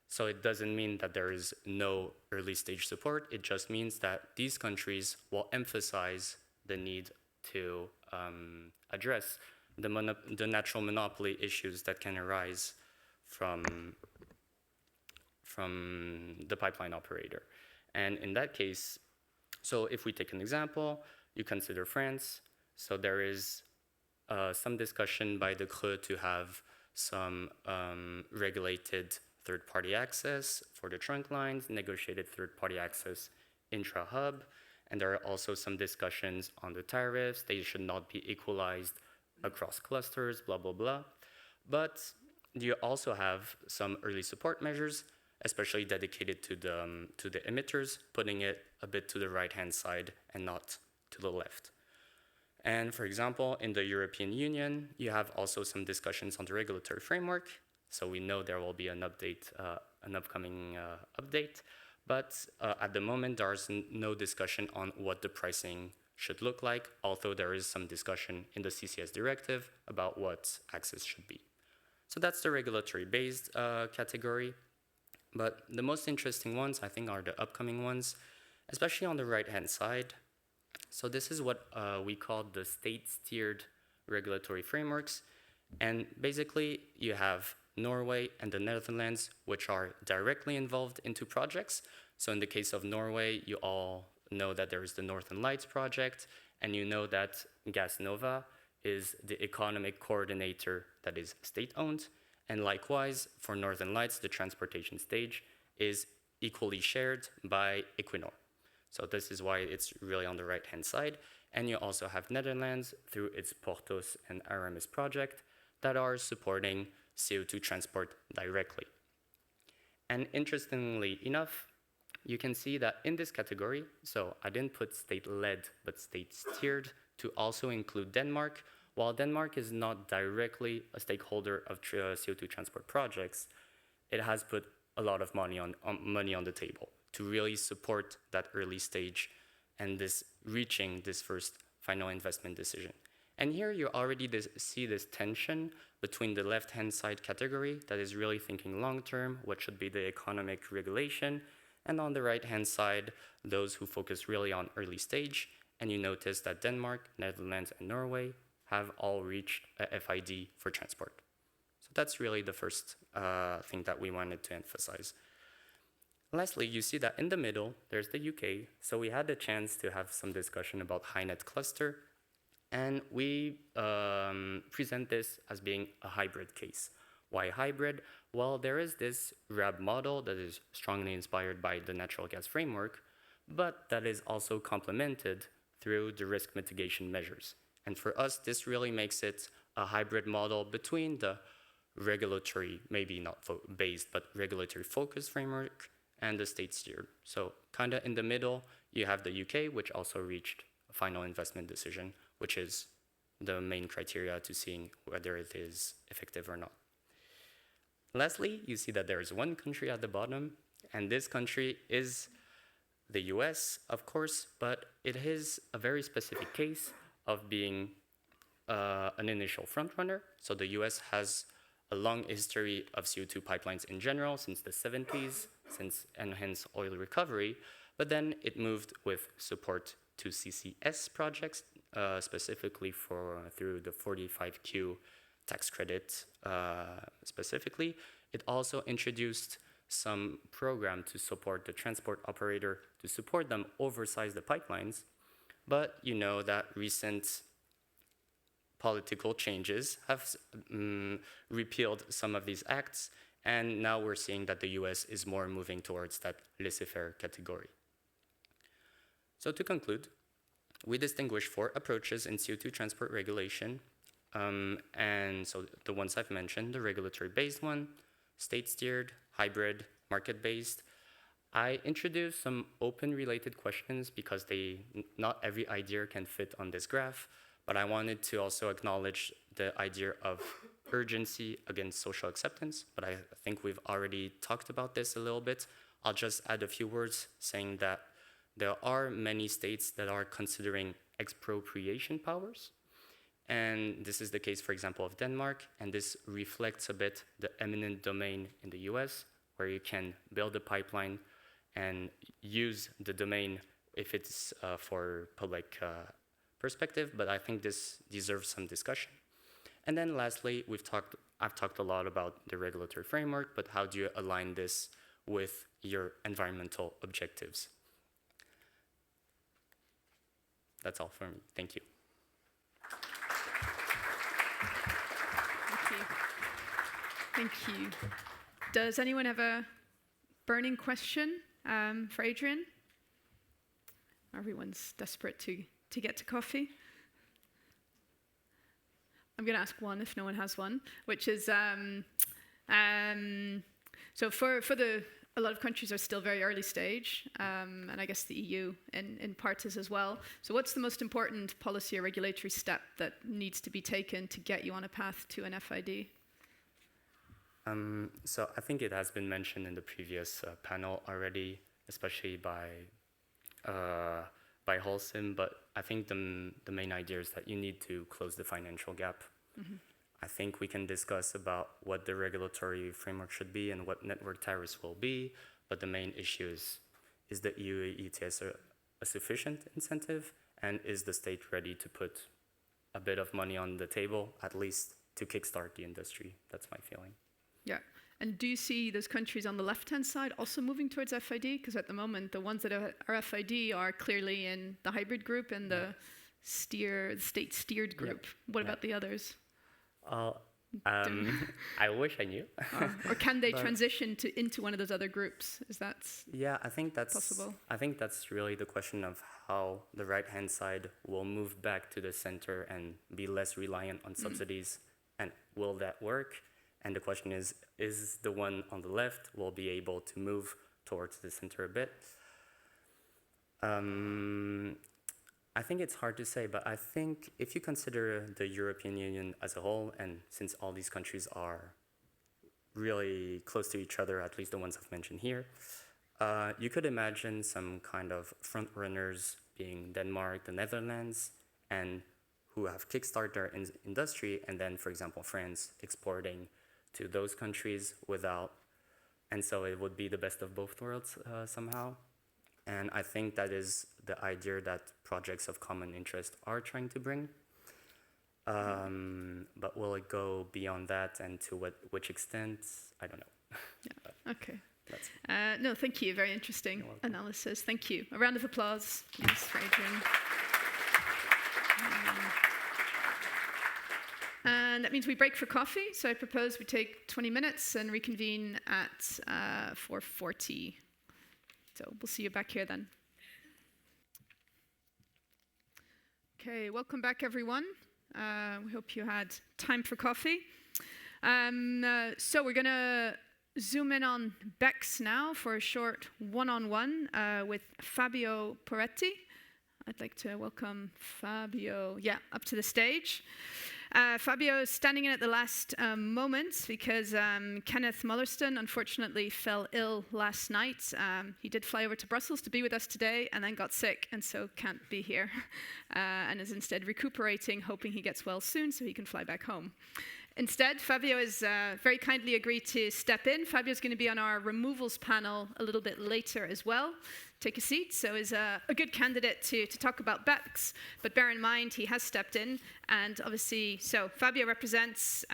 [SPEAKER 12] So it doesn't mean that there is no early stage support. It just means that these countries will emphasize the need to address the natural monopoly issues that can arise from the pipeline operator. And in that case, so if we take an example, you consider France. So there is some discussion by the CRE to have some regulated third-party access for the trunk lines, negotiated third-party access intra-hub, and there are also some discussions on the tariffs. They should not be equalized across clusters, blah, blah, blah. But you also have some early support measures, especially dedicated to the emitters, putting it a bit to the right-hand side and not to the left. And for example, in the European Union, you have also some discussions on the regulatory framework. So we know there will be an update, an upcoming update. But at the moment, there's no discussion on what the pricing should look like, although there is some discussion in the CCS directive about what access should be. So that's the regulatory-based category. But the most interesting ones, I think, are the upcoming ones, especially on the right-hand side. So this is what we call the state-steered regulatory frameworks. And basically, you have Norway and the Netherlands, which are directly involved into projects. So in the case of Norway, you all know that there is the Northern Lights project, and you know that Gassnova is the economic coordinator that is state-owned. And likewise, for Northern Lights, the transportation stage is equally shared by Equinor. So this is why it's really on the right-hand side. And you also have Netherlands through its Porthos and Aramis project that are supporting CO2 transport directly. And interestingly enough, you can see that in this category, so I didn't put state-led, but state-steered to also include Denmark. While Denmark is not directly a stakeholder of CO2 transport projects, it has put a lot of money on the table to really support that early stage and this reaching this first final investment decision. And here you already see this tension between the left-hand side category that is really thinking long-term, what should be the economic regulation, and on the right-hand side, those who focus really on early stage. And you notice that Denmark, Netherlands, and Norway have all reached a FID for transport. So that's really the first thing that we wanted to emphasize. Lastly, you see that in the middle, there's the UK. So we had a chance to have some discussion about HyNet cluster. And we present this as being a hybrid case. Why hybrid? Well, there is this RAB model that is strongly inspired by the natural gas framework, but that is also complemented through the risk mitigation measures. And for us, this really makes it a hybrid model between the regulatory, maybe not based, but regulatory focused framework and the state steered. So kind of in the middle, you have the UK, which also reached a final investment decision, which is the main criteria to seeing whether it is effective or not. Lastly, you see that there is one country at the bottom, and this country is the US, of course, but it is a very specific case of being an initial frontrunner. So the US has a long history of CO2 pipelines in general since the 70s, and hence oil recovery, but then it moved with support to CCS projects, specifically through the 45Q tax credit specifically. It also introduced some program to support the transport operator to support them oversize the pipelines. But you know that recent political changes have repealed some of these acts, and now we're seeing that the US is more moving towards that laissez-faire category. So to conclude, we distinguish 4 approaches in CO2 transport regulation. And so the ones I've mentioned, the regulatory-based one, state-steered, hybrid, market-based. I introduced some open-related questions because not every idea can fit on this graph, but I wanted to also acknowledge the idea of urgency against social acceptance, but I think we've already talked about this a little bit. I'll just add a few words saying that there are many states that are considering expropriation powers. And this is the case, for example, of Denmark. And this reflects a bit the eminent domain in the US, where you can build a pipeline and use the domain if it's for public perspective. But I think this deserves some discussion. And then lastly, I've talked a lot about the regulatory framework, but how do you align this with your environmental objectives? That's all for me. Thank you.
[SPEAKER 1] Thank you. Does anyone have a burning question for Adrian? Everyone's desperate to get to coffee. I'm going to ask one if no one has one, which is, so a lot of countries are still very early stage, and I guess the EU in part is as well. So what's the most important policy or regulatory step that needs to be taken to get you on a path to an FID?
[SPEAKER 12] So I think it has been mentioned in the previous panel already, especially by Holcim, but I think the main idea is that you need to close the financial gap. Mm-hmm. I think we can discuss about what the regulatory framework should be and what network tariffs will be, but the main issue is the EU ETS a sufficient incentive, and is the state ready to put a bit of money on the table, at least to kickstart the industry? That's my feeling.
[SPEAKER 1] Yeah. And do you see those countries on the left-hand side also moving towards FID? Because at the moment, the ones that are FID are clearly in the hybrid group and the state-steered group. What about the others?
[SPEAKER 12] I wish I knew.
[SPEAKER 1] Or can they transition into one of those other groups?
[SPEAKER 12] I think that's
[SPEAKER 1] possible?
[SPEAKER 12] I think that's really the question of how the right-hand side will move back to the center and be less reliant on subsidies, and will that work? And the question is the one on the left will be able to move towards the center a bit? I think it's hard to say, but I think if you consider the European Union as a whole, and since all these countries are really close to each other, at least the ones I've mentioned here, You could imagine some kind of front runners being Denmark, the Netherlands, and who have kickstarted their industry, and then, for example, France exporting to those countries without, and so it would be the best of both worlds somehow. And I think that is the idea that projects of common interest are trying to bring. But will it go beyond that, and to which extent? I don't know.
[SPEAKER 1] Yeah. Okay. No, thank you. Very interesting analysis. Thank you. A round of applause, please, for Adrian. And that means we break for coffee. So I propose we take 20 minutes and reconvene at 4:40. So we'll see you back here then. Okay, welcome back, everyone. We hope you had time for coffee. So we're going to zoom in on BECCS now for a short one-on-one with Fabio Poretti. I'd like to welcome Fabio, up to the stage. Fabio is standing in at the last moment because Kenneth Mullerston unfortunately fell ill last night. He did fly over to Brussels to be with us today and then got sick and so can't be here and is instead recuperating, hoping he gets well soon so he can fly back home. Instead, Fabio has very kindly agreed to step in. Fabio's going to be on our removals panel a little bit later as well. Take a seat. So is a good candidate to talk about BECCS, but bear in mind he has stepped in, and obviously, so Fabio represents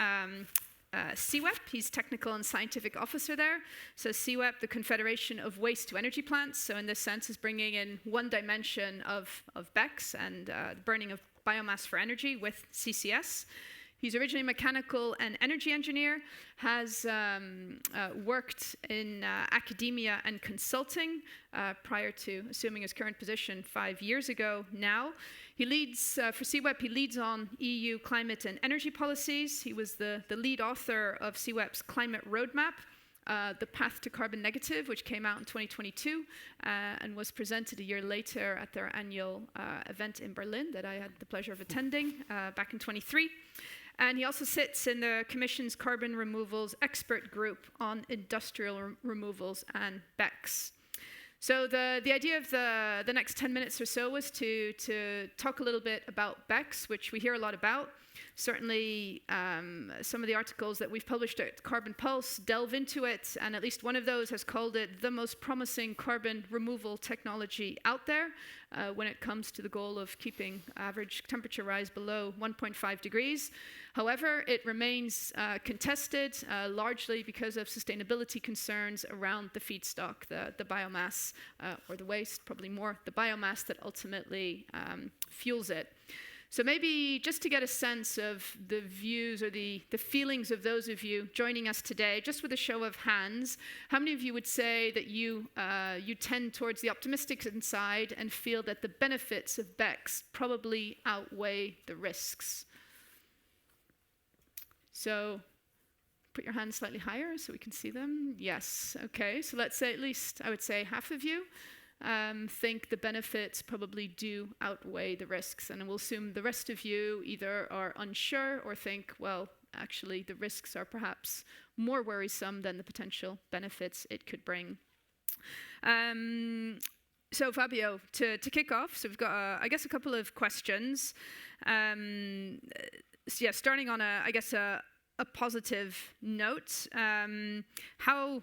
[SPEAKER 1] CWEP. He's technical and scientific officer there. So CWEP, the Confederation of Waste to Energy Plants, so in this sense is bringing in one dimension of BECCS and the burning of biomass for energy with CCS. He's originally a mechanical and energy engineer, has worked in academia and consulting prior to assuming his current position 5 years ago now. He leads, for CWEP, he leads on EU climate and energy policies. He was the lead author of CWEP's climate roadmap, The Path to Carbon Negative, which came out in 2022 and was presented a year later at their annual event in Berlin that I had the pleasure of attending back in 23. And he also sits in the Commission's Carbon Removals Expert Group on Industrial Removals and BECCS. So the idea of the next 10 minutes or so was to talk a little bit about BECCS, which we hear a lot about. Certainly, some of the articles that we've published at Carbon Pulse delve into it, and at least one of those has called it the most promising carbon removal technology out there when it comes to the goal of keeping average temperature rise below 1.5 degrees. However, it remains contested, largely because of sustainability concerns around the feedstock, the biomass, or the waste, probably more the biomass that ultimately fuels it. So maybe just to get a sense of the views or the feelings of those of you joining us today, just with a show of hands, how many of you would say that you tend towards the optimistic side and feel that the benefits of BECCS probably outweigh the risks? So put your hands slightly higher so we can see them. Yes, okay, so let's say at least, I would say half of you think the benefits probably do outweigh the risks, and we'll assume the rest of you either are unsure or think, well, actually the risks are perhaps more worrisome than the potential benefits it could bring. So Fabio, to kick off, so we've got, I guess, a couple of questions. So yeah, starting on a positive note, how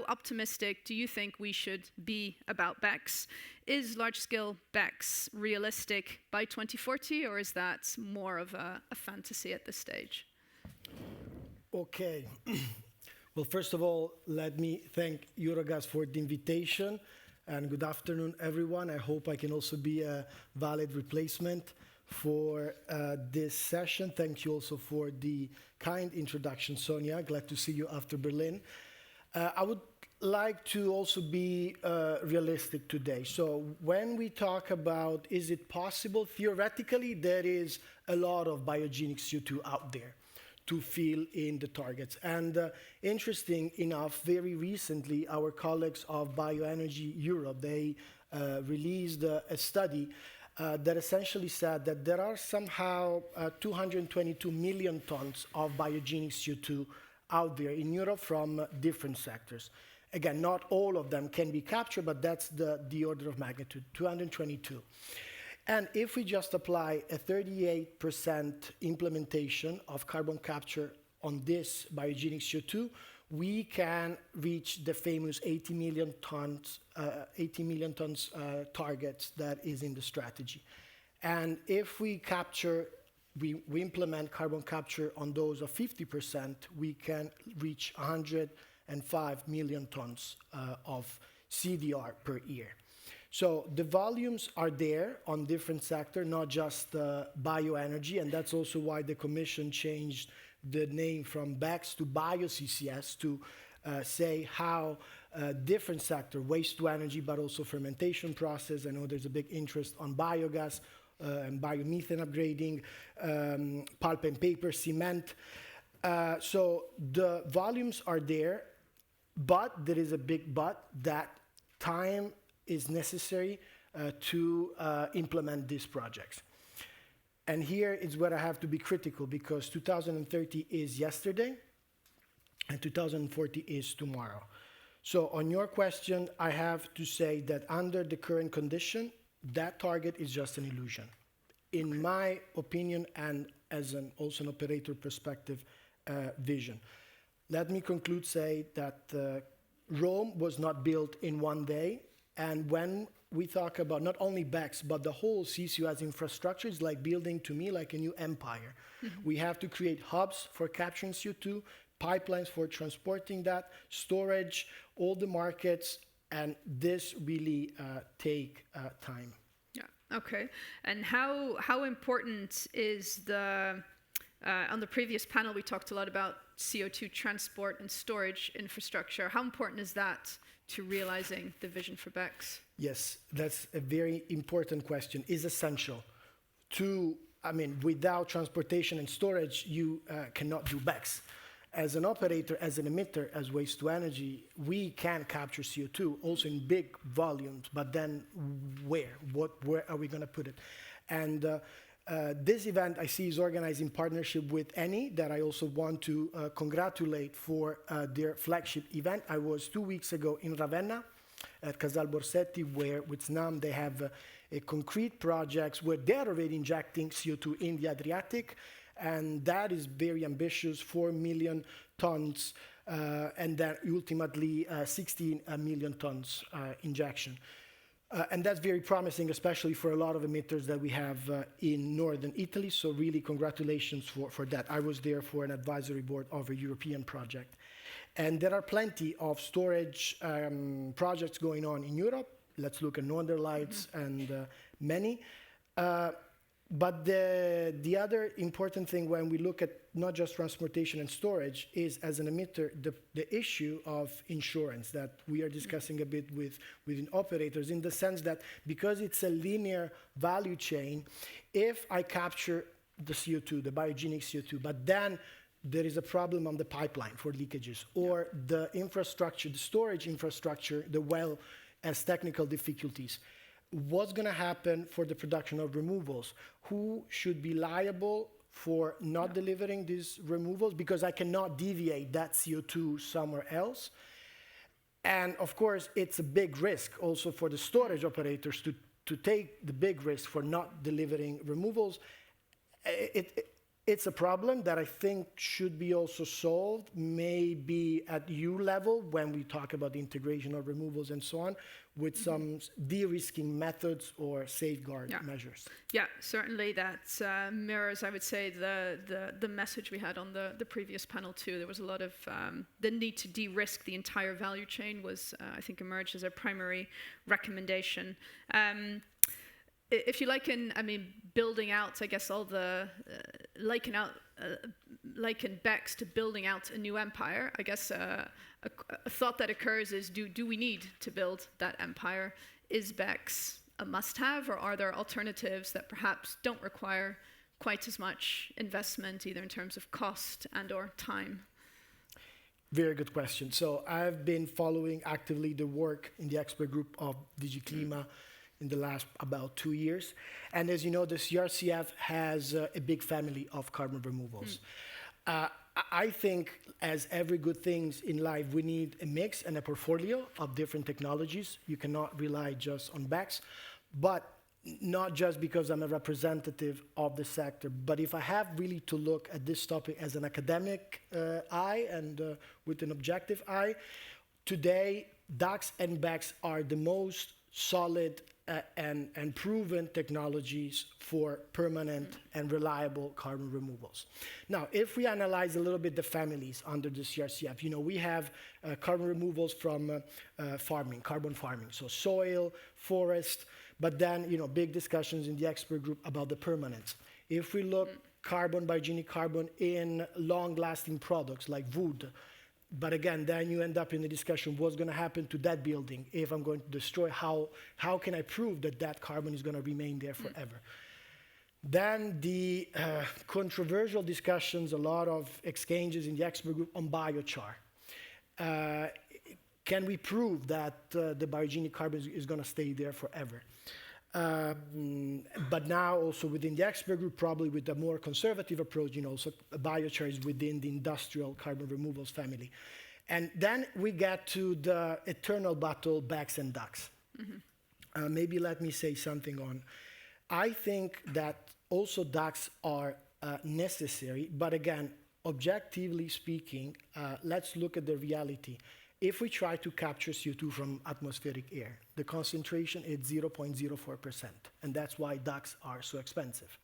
[SPEAKER 1] optimistic do you think we should be about BECCS? Is large-scale BECCS realistic by 2040, or is that more of a fantasy at this stage?
[SPEAKER 13] Okay. Well, first of all, let me thank Eurogas for the invitation, and good afternoon, everyone. I hope I can also be a valid replacement for this session. Thank you also for the kind introduction, Sonia. Glad to see you after Berlin. I would like to also be realistic today. So when we talk about is it possible, theoretically, there is a lot of biogenic CO2 out there to fill in the targets. And interesting enough, very recently, our colleagues of Bioenergy Europe, they released a study that essentially said that there are somehow 222 million tons of biogenic CO2 out there in Europe from different sectors. Again, not all of them can be captured, but that's the order of magnitude, 222. And if we just apply a 38% implementation of carbon capture on this biogenic CO2, we can reach the famous 80 million tons targets that is in the strategy. And if we we implement carbon capture on those of 50%, we can reach 105 million tons of CDR per year. So the volumes are there on different sectors, not just bioenergy, and that's also why the Commission changed the name from BECCS to bio-CCS to say how different sector, waste to energy, but also fermentation process. I know there's a big interest on biogas and biomethane upgrading, pulp and paper, cement. So the volumes are there, but there is a big but that time is necessary to implement these projects. And here is where I have to be critical, because 2030 is yesterday and 2040 is tomorrow. So on your question, I have to say that under the current condition, that target is just an illusion. In my opinion, and as also an operator perspective vision. Let me conclude, say that Rome was not built in one day. And when we talk about not only BECCS, but the whole CCUS infrastructure is like building, to me, like a new empire. Mm-hmm. We have to create hubs for capturing CO2, pipelines for transporting that, storage, all the markets, and this really take time.
[SPEAKER 1] Yeah, okay. And how important is the, on the previous panel we talked a lot about CO2 transport and storage infrastructure. How important is that to realizing the vision for BECCS?
[SPEAKER 13] Yes, that's a very important question. It's essential to, without transportation and storage, you cannot do BECCS. As an operator, as an emitter, as waste to energy, we can capture CO2 also in big volumes, but then where are we going to put it? And this event I see is organized in partnership with Eni, that I also want to congratulate for their flagship event. I was 2 weeks ago in Ravenna at Casal Borsetti, where with SNAM they have a concrete projects where they're already injecting CO2 in the Adriatic, and that is very ambitious, 4 million tons, and then ultimately 16 million tons injection. And that's very promising, especially for a lot of emitters that we have in northern Italy. So really congratulations for that. I was there for an advisory board of a European project. And there are plenty of storage projects going on in Europe. Let's look at Northern Lights and many. But the other important thing when we look at not just transportation and storage is, as an emitter, the issue of insurance that we are discussing a bit within operators, in the sense that because it's a linear value chain, if I capture the CO2, the biogenic CO2, but then there is a problem on the pipeline for leakages, or the infrastructure, the storage infrastructure, the well has technical difficulties. What's going to happen for the production of removals? Who should be liable for not delivering these removals? Because I cannot deviate that CO2 somewhere else. And of course, it's a big risk also for the storage operators to take the big risk for not delivering removals. It's a problem that I think should be also solved, maybe at EU level, when we talk about the integration of removals and so on, with some de-risking methods or safeguard measures.
[SPEAKER 1] Yeah, certainly that mirrors, I would say, the message we had on the previous panel too. There was a lot of the need to de-risk the entire value chain was, I think, emerged as a primary recommendation. If you liken, building out, I guess, all the liken BECCS to building out a new empire. I guess a thought that occurs is, do we need to build that empire? Is BECCS a must-have, or are there alternatives that perhaps don't require quite as much investment, either in terms of cost and or time?
[SPEAKER 13] Very good question. So I've been following actively the work in the expert group of DG Clima in the last about 2 years. And as you know, the CRCF has a big family of carbon removals. I think, as every good things in life, we need a mix and a portfolio of different technologies. You cannot rely just on BECCS, but not just because I'm a representative of the sector, but if I have really to look at this topic as an academic eye and with an objective eye, today DACS and BECCS are the most solid and proven technologies for permanent and reliable carbon removals. Now, if we analyze a little bit the families under the CRCF, you know, we have carbon removals from farming, carbon farming, so soil, forest, but then, you know, big discussions in the expert group about the permanence. If we look carbon, biogenic carbon in long-lasting products like wood, but again, then you end up in the discussion, what's going to happen to that building if I'm going to destroy? How can I prove that that carbon is going to remain there forever? Then the controversial discussions, a lot of exchanges in the expert group on biochar. Can we prove that the biogenic carbon is going to stay there forever? But now also within the expert group, probably with a more conservative approach, you know, so biochar is within the industrial carbon removals family. And then we get to the eternal battle, BECCS and DACS. Maybe let me say something on. I think that also DACS are necessary, but again, objectively speaking, let's look at the reality. If we try to capture CO2 from atmospheric air, the concentration is 0.04%, and that's why DACS are so expensive.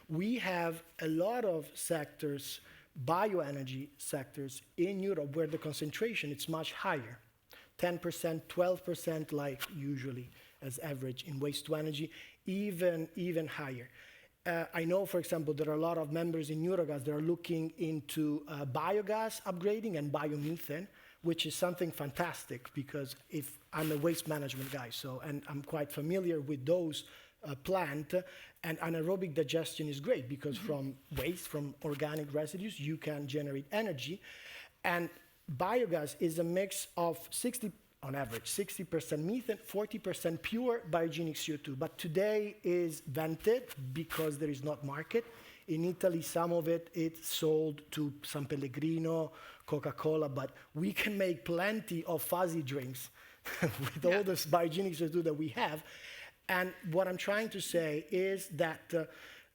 [SPEAKER 13] We have a lot of sectors, bioenergy sectors in Europe where the concentration is much higher, 10%, 12% like usually as average in waste to energy, even higher. I know, for example, there are a lot of members in Eurogas that are looking into biogas upgrading and biomethane, which is something fantastic because if I'm a waste management guy, and I'm quite familiar with those plant, and anaerobic digestion is great because from waste, from organic residues, you can generate energy. And biogas is a mix of on average, 60% methane, 40% pure biogenic CO2. But today is vented because there is not market. In Italy, some of it is sold to San Pellegrino, Coca-Cola, but we can make plenty of fuzzy drinks with all this biogenic CO2 that we have. And what I'm trying to say is that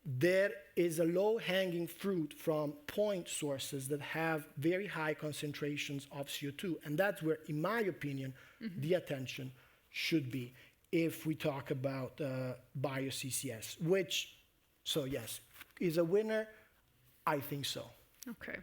[SPEAKER 13] there is a low-hanging fruit from point sources that have very high concentrations of CO2. And that's where, in my opinion, the attention should be if we talk about bio-CCS, which, so yes, is a winner. I think so.
[SPEAKER 1] Okay.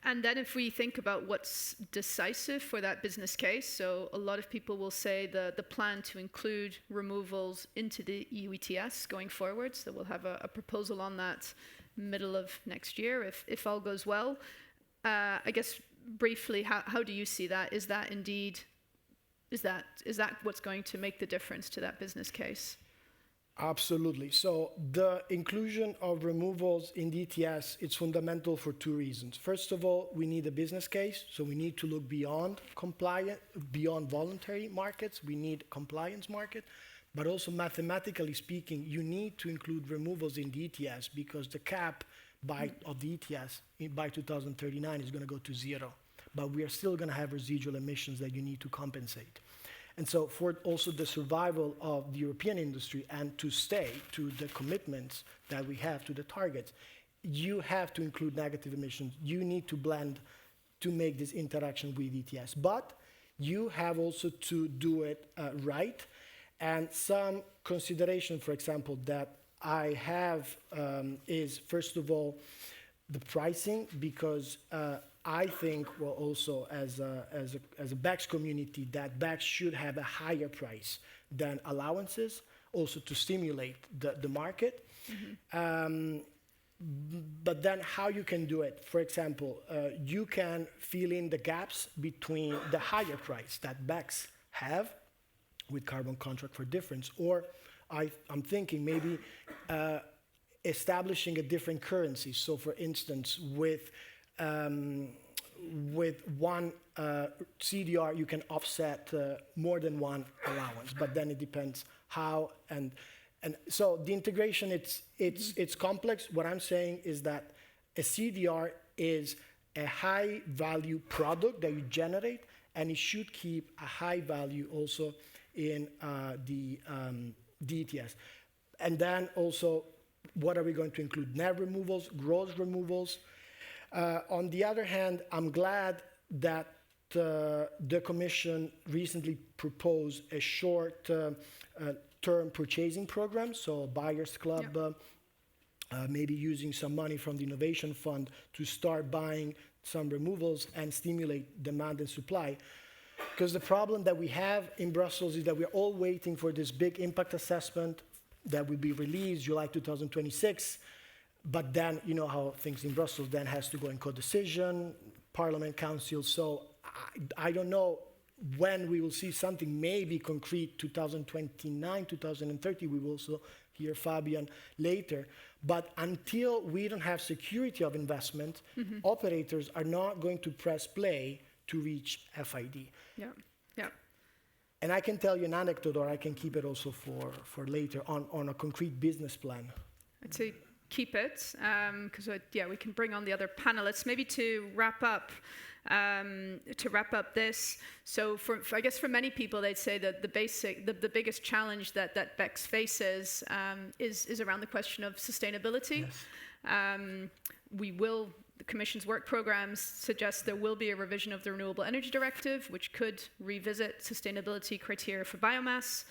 [SPEAKER 1] And then if we think about what's decisive for that business case, so a lot of people will say the plan to include removals into the EU ETS going forward, so we'll have a proposal on that middle of next year if all goes well. I guess briefly, how do you see that? Is that indeed, is that what's going to make the difference to that business case?
[SPEAKER 13] Absolutely. So the inclusion of removals in the ETS, it's fundamental for two reasons. First of all, we need a business case. So we need to look beyond beyond voluntary markets. We need compliance market. But also mathematically speaking, you need to include removals in the ETS because the cap of the ETS by 2039 is going to go to zero. But we are still going to have residual emissions that you need to compensate. And so for also the survival of the European industry and to stay to the commitments that we have to the targets, you have to include negative emissions. You need to blend to make this interaction with ETS. But you have also to do it right. And some consideration, for example, that I have is, first of all, the pricing, because I think, well, also as a BECCS community, that BECCS should have a higher price than allowances, also to stimulate the market. But then how you can do it? For example, you can fill in the gaps between the higher price that BECCS have with carbon contract for difference, or I'm thinking maybe establishing a different currency. So for instance, with one CDR, you can offset more than one allowance, but then it depends how. And so the integration, it's complex. What I'm saying is that a CDR is a high value product that you generate, and it should keep a high value also in the ETS. And then also, what are we going to include? Net removals, gross removals. On the other hand, I'm glad that the Commission recently proposed a short-term purchasing program, so Buyers Club, maybe using some money from the Innovation Fund to start buying some removals and stimulate demand and supply. Because the problem that we have in Brussels is that we're all waiting for this big impact assessment that will be released July 2026. But then, you know how things in Brussels then has to go in co-decision, Parliament, Council. So I don't know when we will see something maybe concrete, 2029, 2030. We will also hear Fabian later. But until we don't have security of investment, operators are not going to press play to reach FID.
[SPEAKER 1] Yeah, yeah.
[SPEAKER 13] And I can tell you an anecdote, or I can keep it also for later, on a concrete business plan.
[SPEAKER 1] I'd say keep it, because we can bring on the other panelists. Maybe to wrap up this. So I guess for many people, they'd say that the biggest challenge that BECCS faces is around the question of sustainability. Yes. The Commission's work programs suggest there will be a revision of the Renewable Energy Directive, which could revisit sustainability criteria for biomass.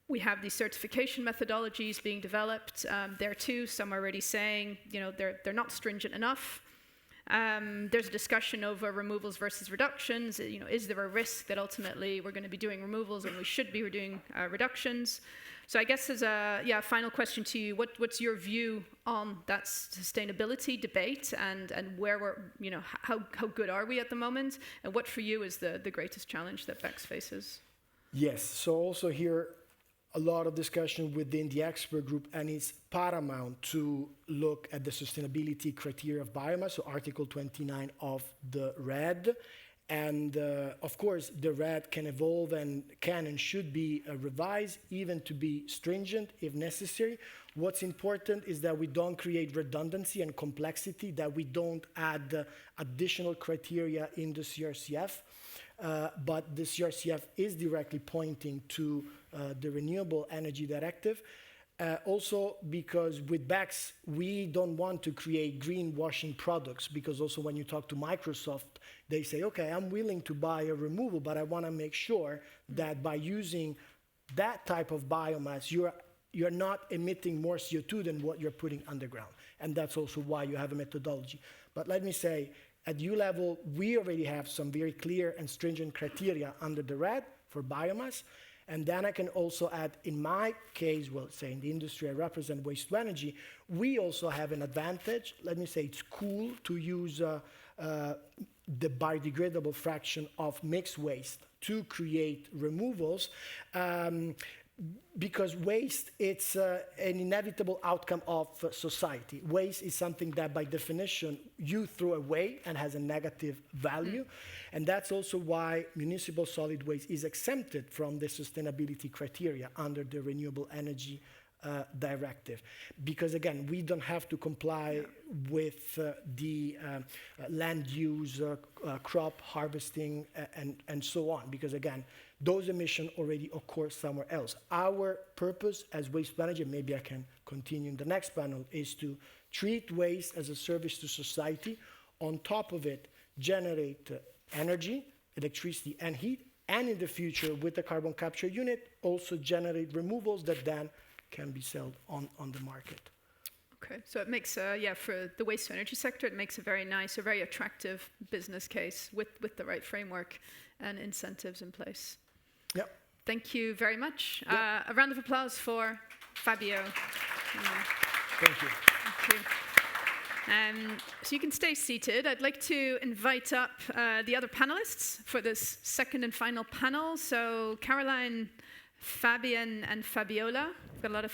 [SPEAKER 1] We have these certification methodologies being developed. There too, some are already saying, they're not stringent enough. There's a discussion over removals versus reductions. Is there a risk that ultimately we're going to be doing removals and we should be doing reductions? So I guess as a final question to you, what's your view on that sustainability debate and where we're, how good are we at the moment? And what for you is the greatest challenge that BECCS faces?
[SPEAKER 13] Yes, so also here, a lot of discussion within the expert group, and it's paramount to look at the sustainability criteria of biomass, so Article 29 of the RED. And of course, the RED can evolve and can and should be revised, even to be stringent if necessary. What's important is that we don't create redundancy and complexity, that we don't add additional criteria in the CRCF. But the CRCF is directly pointing to the Renewable Energy Directive. Also because with BECCS, we don't want to create greenwashing products, because also when you talk to Microsoft, they say, okay, I'm willing to buy a removal, but I want to make sure that by using that type of biomass, you're not emitting more CO2 than what you're putting underground. And that's also why you have a methodology. But let me say, at EU level, we already have some very clear and stringent criteria under the RED for biomass. And then I can also add, in my case, well, say in the industry I represent waste to energy, we also have an advantage. Let me say it's cool to use the biodegradable fraction of mixed waste to create removals. Because waste, it's an inevitable outcome of society. Waste is something that by definition you throw away and has a negative value. And that's also why municipal solid waste is exempted from the sustainability criteria under the Renewable Energy Directive. Because again, we don't have to comply with the land use, crop harvesting, and so on. Because again, those emissions already occur somewhere else. Our purpose as waste manager, maybe I can continue in the next panel, is to treat waste as a service to society. On top of it, generate energy, electricity, and heat. And in the future, with the carbon capture unit, also generate removals that then can be sold on the market.
[SPEAKER 1] Okay, so it makes, for the waste to energy sector, it makes a very nice, a very attractive business case with the right framework and incentives in place.
[SPEAKER 13] Yep.
[SPEAKER 1] Thank you very much.
[SPEAKER 13] Yep.
[SPEAKER 1] A round of applause for Fabio.
[SPEAKER 13] Thank you.
[SPEAKER 1] Thank you. So you can stay seated. I'd like to invite up the other panelists for this second and final panel. So Caroline, Fabian, and Fabiola. We've got a lot of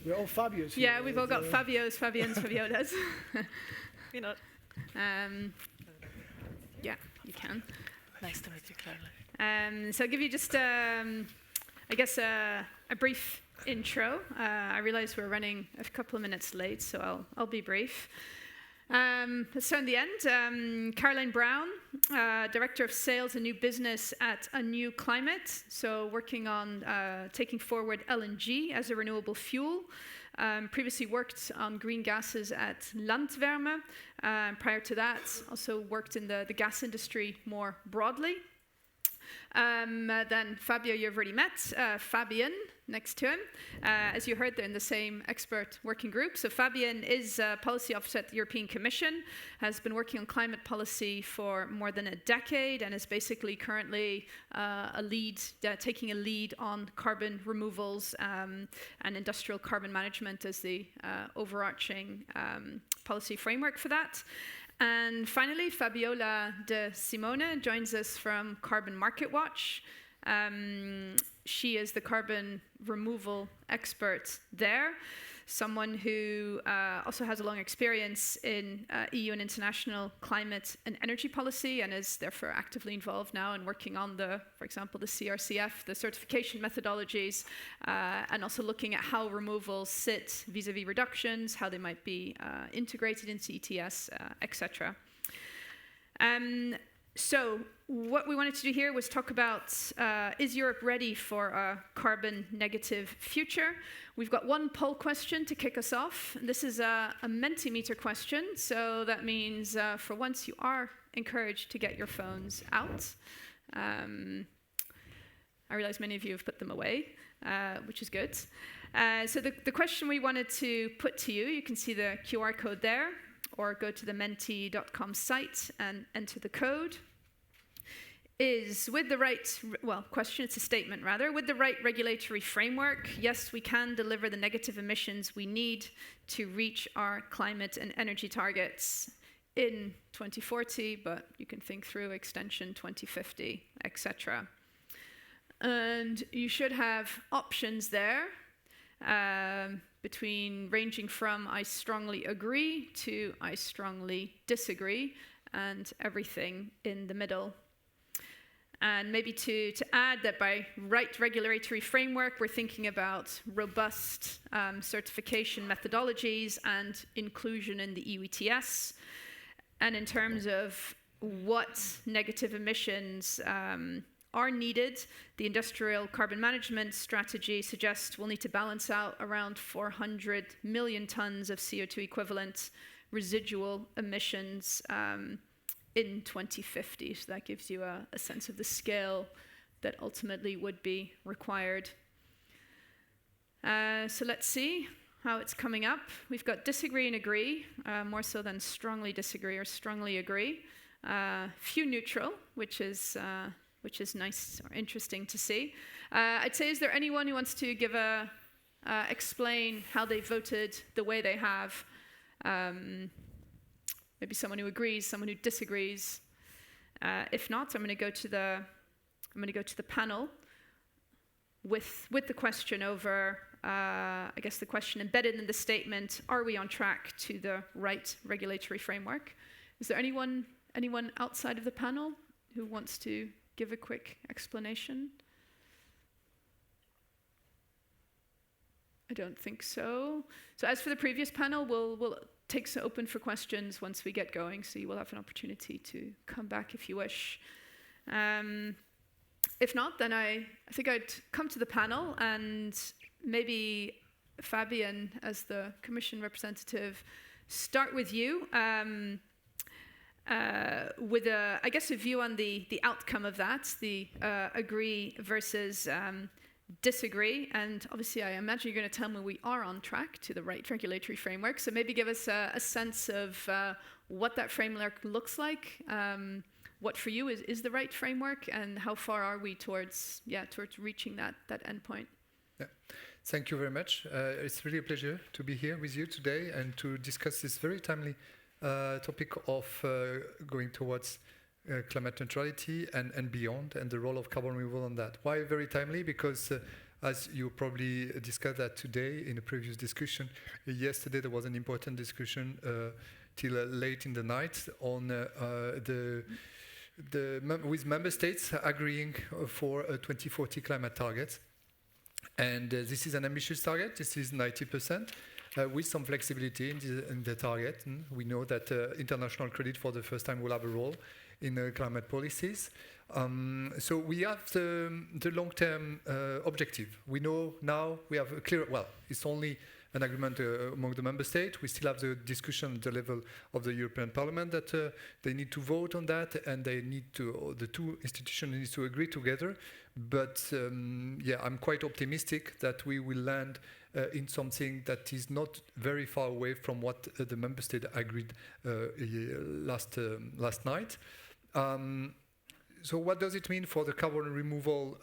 [SPEAKER 13] We're all Fabios here.
[SPEAKER 1] Yeah, we've all got Fabios, Fabians, Fabiolas.
[SPEAKER 14] You know.
[SPEAKER 1] Yeah, you can.
[SPEAKER 14] Nice to meet you, Caroline.
[SPEAKER 1] So I'll give you just, I guess, a brief intro. I realize we're running a couple of minutes late, so I'll be brief. Let's start in the end. Caroline Brown, Director of Sales and New Business at A New Climate, so working on taking forward LNG as a renewable fuel. Previously worked on green gases at Landwärme. Prior to that, also worked in the gas industry more broadly. Then Fabio, you've already met. Fabian, next to him. As you heard, they're in the same expert working group. So Fabian is a policy officer at the European Commission, has been working on climate policy for more than a decade, and is basically currently taking a lead on carbon removals and industrial carbon management as the overarching policy framework for that. And finally, Fabiola De Simone joins us from Carbon Market Watch. She is the carbon removal expert there, someone who also has a long experience in EU and international climate and energy policy, and is therefore actively involved now in working on for example, the CRCF, the certification methodologies, and also looking at how removals sit vis-a-vis reductions, how they might be integrated into ETS, etc. So what we wanted to do here was talk about, is Europe ready for a carbon negative future? We've got one poll question to kick us off. This is a Mentimeter question, so that means for once you are encouraged to get your phones out. I realize many of you have put them away, which is good. So the question we wanted to put to you can see the QR code there, or go to the menti.com site and enter the code, is with the right, question, it's a statement rather, with the right regulatory framework, yes, we can deliver the negative emissions we need to reach our climate and energy targets in 2040, but you can think through extension 2050, etc. And you should have options there, ranging from I strongly agree to I strongly disagree, and everything in the middle. And maybe to add that by right regulatory framework, we're thinking about robust certification methodologies and inclusion in the EU ETS. And in terms of what negative emissions are needed, the industrial carbon management strategy suggests we'll need to balance out around 400 million tons of CO2 equivalent residual emissions in 2050. So that gives you a sense of the scale that ultimately would be required. So let's see how it's coming up. We've got disagree and agree, more so than strongly disagree or strongly agree. Few neutral, which is nice or interesting to see. I'd say, is there anyone who wants to give explain how they voted the way they have? Maybe someone who agrees, someone who disagrees. If not, I'm going to go to the panel with the question over. I guess the question embedded in the statement: are we on track to the right regulatory framework? Is there anyone outside of the panel who wants to give a quick explanation? I don't think so. So as for the previous panel, we'll take it open for questions once we get going, so you will have an opportunity to come back if you wish. If not, then I think I'd come to the panel, and maybe Fabian, as the Commission representative, start with you. With a view on the outcome of that, the agree versus disagree. And obviously, I imagine you're going to tell me we are on track to the right regulatory framework. So maybe give us a sense of what that framework looks like, what for you is the right framework, and how far are we towards reaching that endpoint.
[SPEAKER 15] Yeah. Thank you very much. It's really a pleasure to be here with you today and to discuss this very timely topic of going towards climate neutrality and beyond, and the role of carbon removal on that. Why very timely? Because as you probably discussed that today in a previous discussion, yesterday there was an important discussion till late in the night on with member states agreeing for 2040 climate targets. And this is an ambitious target. This is 90%. With some flexibility in the target. We know that international credit for the first time will have a role in climate policies. So we have the long-term objective. We know now we have a clear, well, it's only an agreement among the member states. We still have the discussion at the level of the European Parliament that they need to vote on that, and they need to, the two institutions need to agree together. But yeah, I'm quite optimistic that we will land in something that is not very far away from what the member state agreed last night. So what does it mean for the carbon removal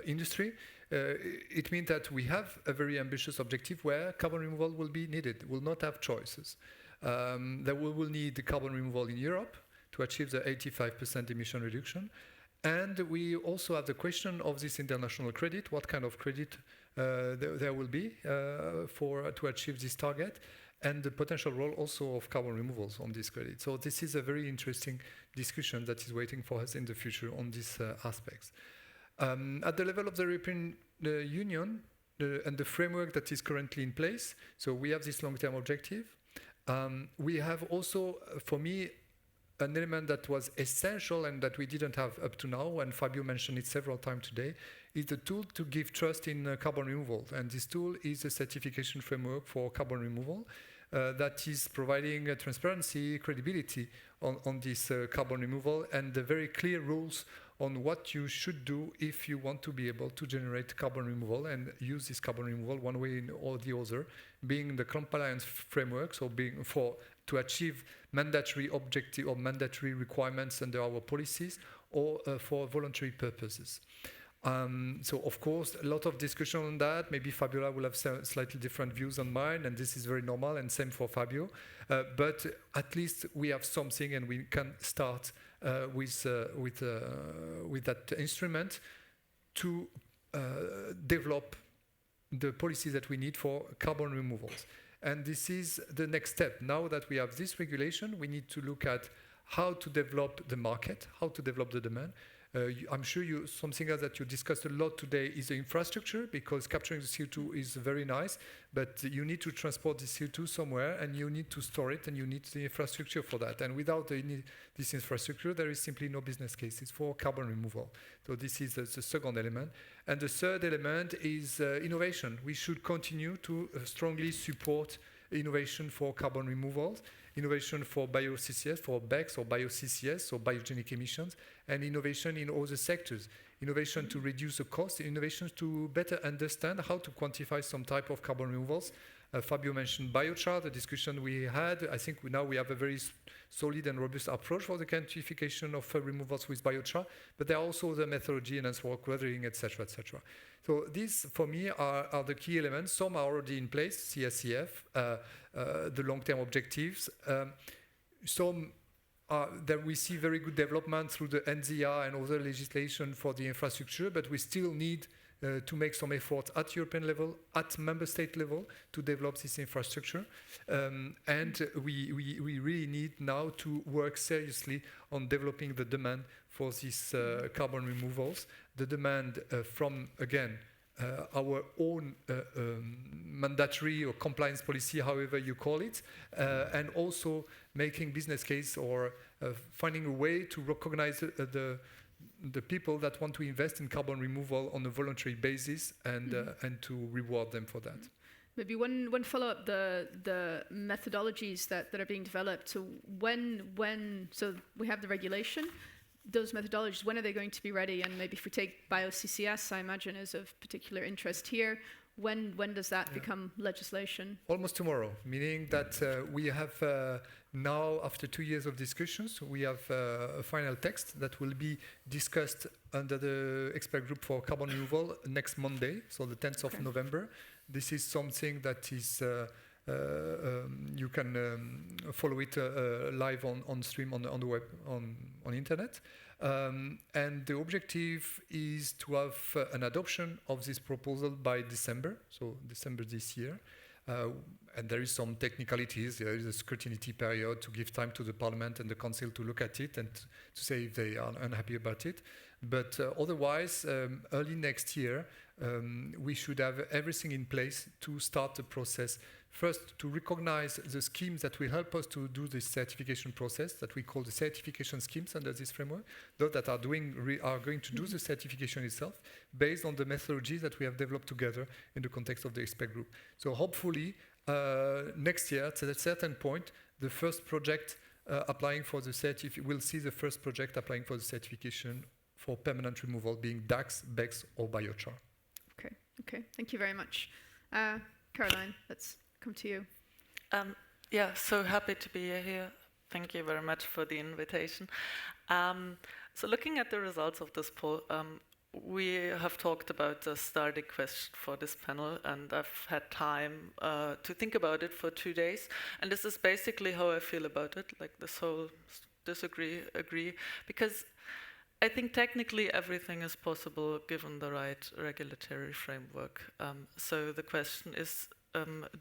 [SPEAKER 15] industry? It means that we have a very ambitious objective where carbon removal will be needed, will not have choices. That we will need the carbon removal in Europe to achieve the 85% emission reduction. And we also have the question of this international credit, what kind of credit there will be to achieve this target, and the potential role also of carbon removals on this credit. So this is a very interesting discussion that is waiting for us in the future on these aspects. At the level of the European Union and the framework that is currently in place, so we have this long-term objective. We have also, for me, an element that was essential and that we didn't have up to now, and Fabio mentioned it several times today, is the tool to give trust in carbon removal. And this tool is a certification framework for carbon removal that is providing transparency, credibility on this carbon removal, and the very clear rules on what you should do if you want to be able to generate carbon removal and use this carbon removal one way or the other, being the compliance framework, so being to achieve mandatory objective or mandatory requirements under our policies, or for voluntary purposes. So of course, a lot of discussion on that. Maybe Fabiola will have slightly different views on mine, and this is very normal, and same for Fabio. But at least we have something, and we can start with that instrument to develop the policies that we need for carbon removals. And this is the next step. Now that we have this regulation, we need to look at how to develop the market, how to develop the demand. I'm sure something else that you discussed a lot today is the infrastructure, because capturing the CO2 is very nice, but you need to transport the CO2 somewhere, and you need to store it, and you need the infrastructure for that. And without this infrastructure, there is simply no business cases for carbon removal. So this is the second element. And the third element is innovation. We should continue to strongly support innovation for carbon removals, innovation for bio-CCS, for BECCS or bio-CCS, so biogenic emissions, and innovation in other sectors. Innovation to reduce the cost, innovations to better understand how to quantify some type of carbon removals. Fabio mentioned biochar, the discussion we had. I think now we have a very solid and robust approach for the quantification of removals with biochar, but there are also the methodology and work weathering, etc., etc. So these, for me, are the key elements. Some are already in place, CSCF, the long-term objectives. Some that we see very good development through the NZR and other legislation for the infrastructure, but we still need to make some effort at European level, at member state level, to develop this infrastructure. And we really need now to work seriously on developing the demand for these carbon removals. The demand from, again, our own mandatory or compliance policy, however you call it, and also making business case or finding a way to recognize the people that want to invest in carbon removal on a voluntary basis, and to reward them for that.
[SPEAKER 1] Maybe one follow-up, the methodologies that are being developed. So so we have the regulation, those methodologies, when are they going to be ready? And maybe if we take bio-CCS, I imagine is of particular interest here. When does that become legislation?
[SPEAKER 15] Almost tomorrow, meaning that we have now, after 2 years of discussions, we have a final text that will be discussed under the expert group for carbon removal next Monday, so the 10th of November. This is something that is, you can follow it live on stream on the web, on internet. And the objective is to have an adoption of this proposal by December, so December this year. And there is some technicalities. There is a scrutiny period to give time to the Parliament and the Council to look at it and to say if they are unhappy about it. But otherwise, early next year, we should have everything in place to start the process. First, to recognize the schemes that will help us to do this certification process that we call the certification schemes under this framework, those that are going to do the certification itself based on the methodologies that we have developed together in the context of the expert group. So hopefully next year, at a certain point, the first project applying for the certification, we'll see the first project applying for the certification for permanent removal being BECCS, BECCS or biochar.
[SPEAKER 1] Okay, thank you very much. Caroline, let's come to you.
[SPEAKER 14] Yeah, so happy to be here. Thank you very much for the invitation. So looking at the results of this poll, we have talked about the starting question for this panel, and I've had time to think about it for 2 days. And this is basically how I feel about it, like this whole disagree, agree, because I think technically everything is possible given the right regulatory framework. So the question is,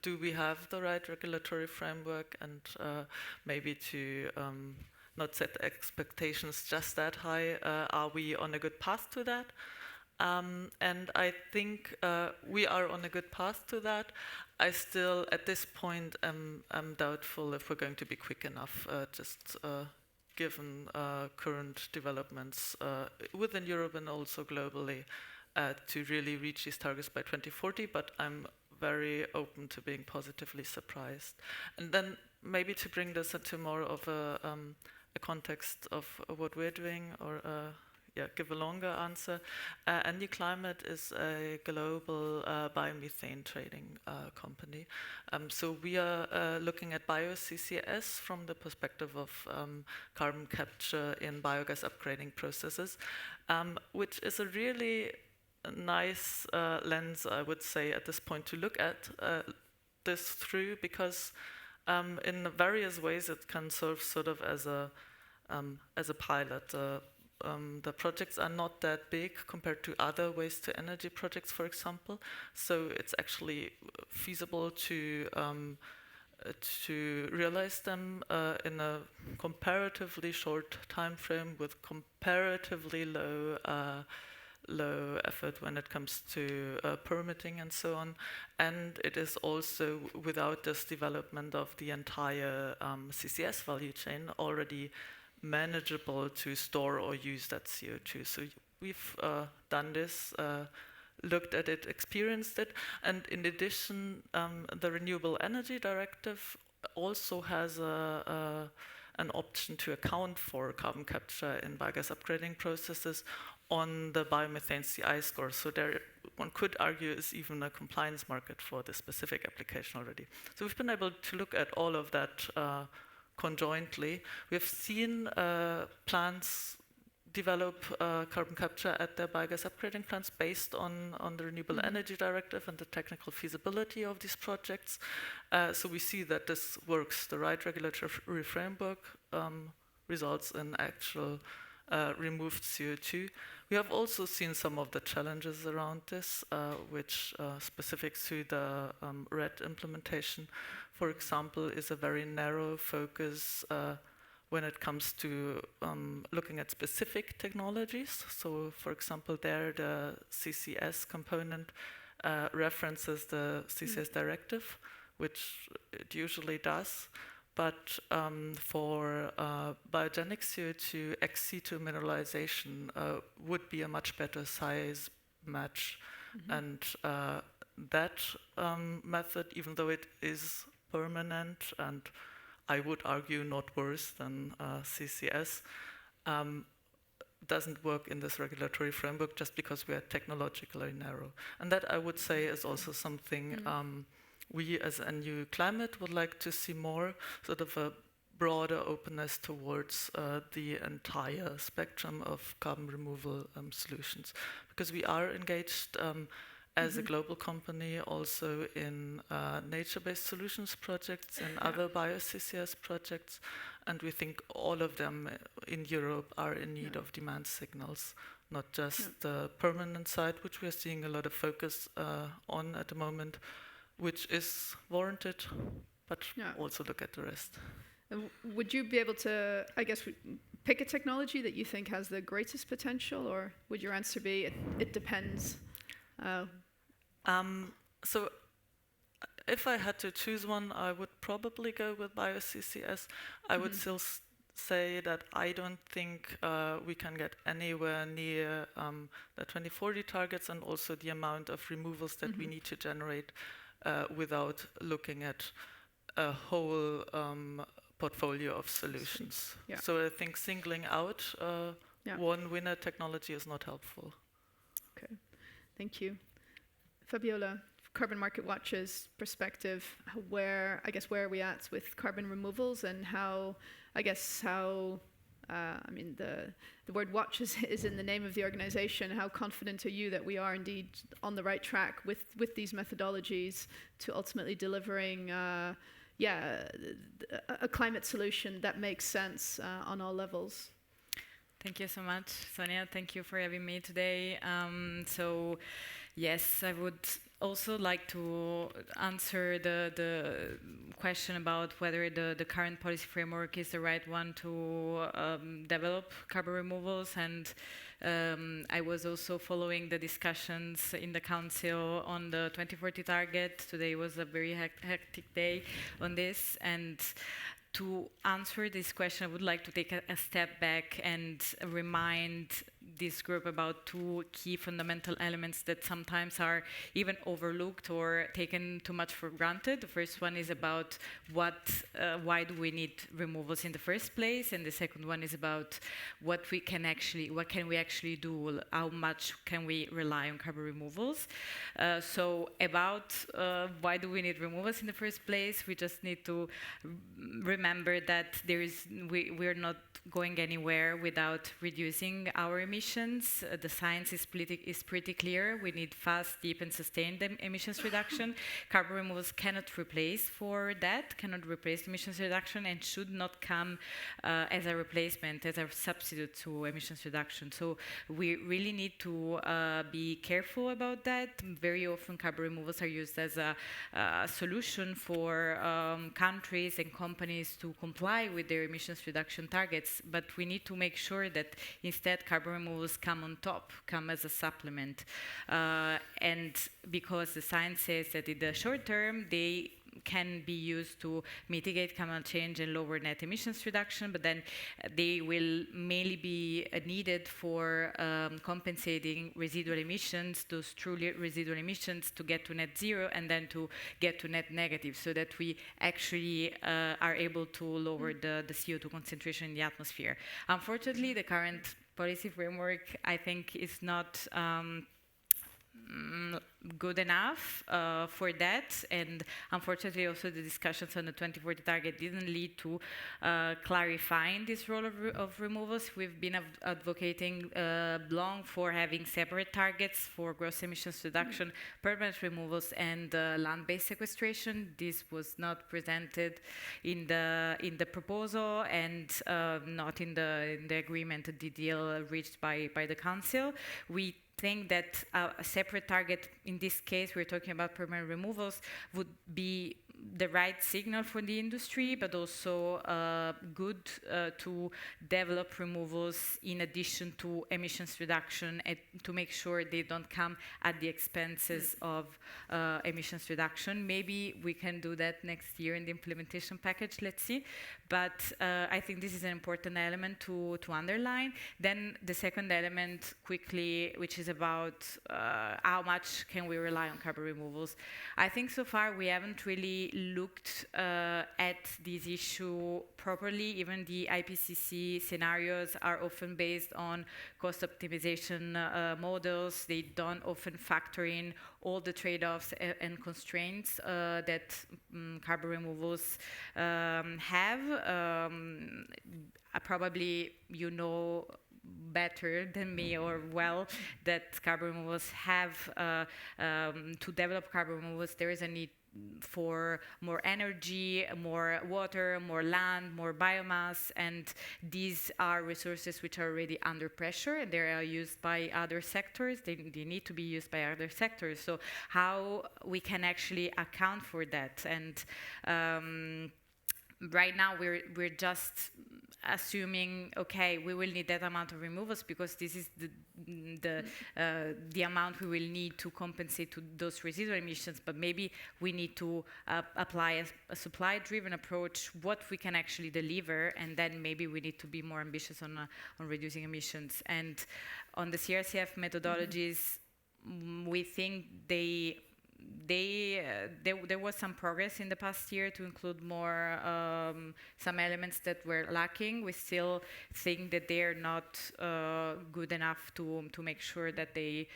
[SPEAKER 14] do we have the right regulatory framework, and maybe to not set expectations just that high, are we on a good path to that? And I think we are on a good path to that. I still, at this point, am doubtful if we're going to be quick enough, given current developments within Europe and also globally, to really reach these targets by 2040, but I'm very open to being positively surprised. And then maybe to bring this into more of a context of what we're doing, or give a longer answer. Climate is a global biomethane trading company. So we are looking at bio-CCS from the perspective of carbon capture in biogas upgrading processes, which is a really nice lens, I would say, at this point to look at this through, because in various ways it can serve sort of as a pilot. The projects are not that big compared to other waste-to-energy projects, for example. So it's actually feasible to realize them in a comparatively short time frame with comparatively low effort when it comes to permitting and so on. And it is also, without this development of the entire CCS value chain, already manageable to store or use that CO2. So we've done this, looked at it, experienced it, and in addition, the Renewable Energy Directive also has an option to account for carbon capture in biogas upgrading processes on the biomethane CI score. So there, one could argue, is even a compliance market for this specific application already. So we've been able to look at all of that conjointly. We've seen plants develop carbon capture at their biogas upgrading plants based on the Renewable Energy Directive and the technical feasibility of these projects. So we see that this works. The right regulatory framework results in actual removed CO2. We have also seen some of the challenges around this, which specific to the RED implementation, for example, is a very narrow focus when it comes to looking at specific technologies. So, for example, there the CCS component references the CCS directive, which it usually does. But for biogenic CO2, ex situ mineralization would be a much better size match. And that method, even though it is permanent and I would argue not worse than CCS, doesn't work in this regulatory framework just because we are technologically narrow. And that, I would say, is also something we as NU Climate would like to see more, sort of a broader openness towards the entire spectrum of carbon removal solutions. Because we are engaged as a global company also in nature-based solutions projects and other bio-CCS projects, and we think all of them in Europe are in need of demand signals, not just the permanent side, which we are seeing a lot of focus on at the moment, which is warranted, but also look at the rest.
[SPEAKER 1] Would you be able to, I guess, pick a technology that you think has the greatest potential, or would your answer be it depends?
[SPEAKER 14] So if I had to choose one, I would probably go with bio-CCS. I would still say that I don't think we can get anywhere near the 2040 targets and also the amount of removals that we need to generate without looking at a whole portfolio of solutions.
[SPEAKER 1] Yeah.
[SPEAKER 14] So I think singling out one winner technology is not helpful.
[SPEAKER 1] Okay, thank you. Fabiola, Carbon Market Watch's perspective, where are we at with carbon removals, and how, I mean, the word watch is in the name of the organization. How confident are you that we are indeed on the right track with these methodologies to ultimately delivering a climate solution that makes sense on all levels?
[SPEAKER 16] Thank you so much, Sonia. Thank you for having me today. So, yes, I would also like to answer the question about whether the current policy framework is the right one to develop carbon removals. And I was also following the discussions in the Council on the 2040 target. Today was a very hectic day on this. And to answer this question, I would like to take a step back and remind this group about two key fundamental elements that sometimes are even overlooked or taken too much for granted. The first one is about why do we need removals in the first place, and the second one is about what can we actually do, how much can we rely on carbon removals. So about why do we need removals in the first place, we just need to remember that we're not going anywhere without reducing our emissions. The science is pretty clear. We need fast, deep, and sustained emissions reduction. Carbon removals cannot replace emissions reduction, and should not come as a replacement, as a substitute to emissions reduction. So we really need to be careful about that. Very often carbon removals are used as a solution for countries and companies to comply with their emissions reduction targets, but we need to make sure that instead carbon removals come on top, come as a supplement. And because the science says that in the short term, they can be used to mitigate climate change and lower net emissions reduction, but then they will mainly be needed for compensating residual emissions, those truly residual emissions, to get to net zero and then to get to net negative, so that we actually are able to lower the CO2 concentration in the atmosphere. Unfortunately, the current policy framework, I think, is not good enough for that, and unfortunately also the discussions on the 2040 target didn't lead to clarifying this role of removals. We've been advocating long for having separate targets for gross emissions reduction, permanent removals, and land-based sequestration. This was not presented in the proposal and not in the agreement, the deal reached by the Council. We think that a separate target, in this case we're talking about permanent removals, would be the right signal for the industry, but also good to develop removals in addition to emissions reduction, and to make sure they don't come at the expenses of emissions reduction. Maybe we can do that next year in the implementation package, let's see. But I think this is an important element to underline. Then the second element, quickly, which is about how much can we rely on carbon removals. I think so far we haven't really looked at this issue properly. Even the IPCC scenarios are often based on cost optimization models. They don't often factor in all the trade-offs and constraints that carbon removals have. Probably you know better than me, or well, that carbon removals have, to develop carbon removals, there is a need for more energy, more water, more land, more biomass, and these are resources which are already under pressure, and they are used by other sectors. They need to be used by other sectors. So how we can actually account for that? And right now we're just assuming, okay, we will need that amount of removals because this is the amount we will need to compensate to those residual emissions, but maybe we need to apply a supply-driven approach, what we can actually deliver, and then maybe we need to be more ambitious on reducing emissions. And on the CRCF methodologies, we think there was some progress in the past year to include more some elements that were lacking. We still think that they are not good enough to make sure that they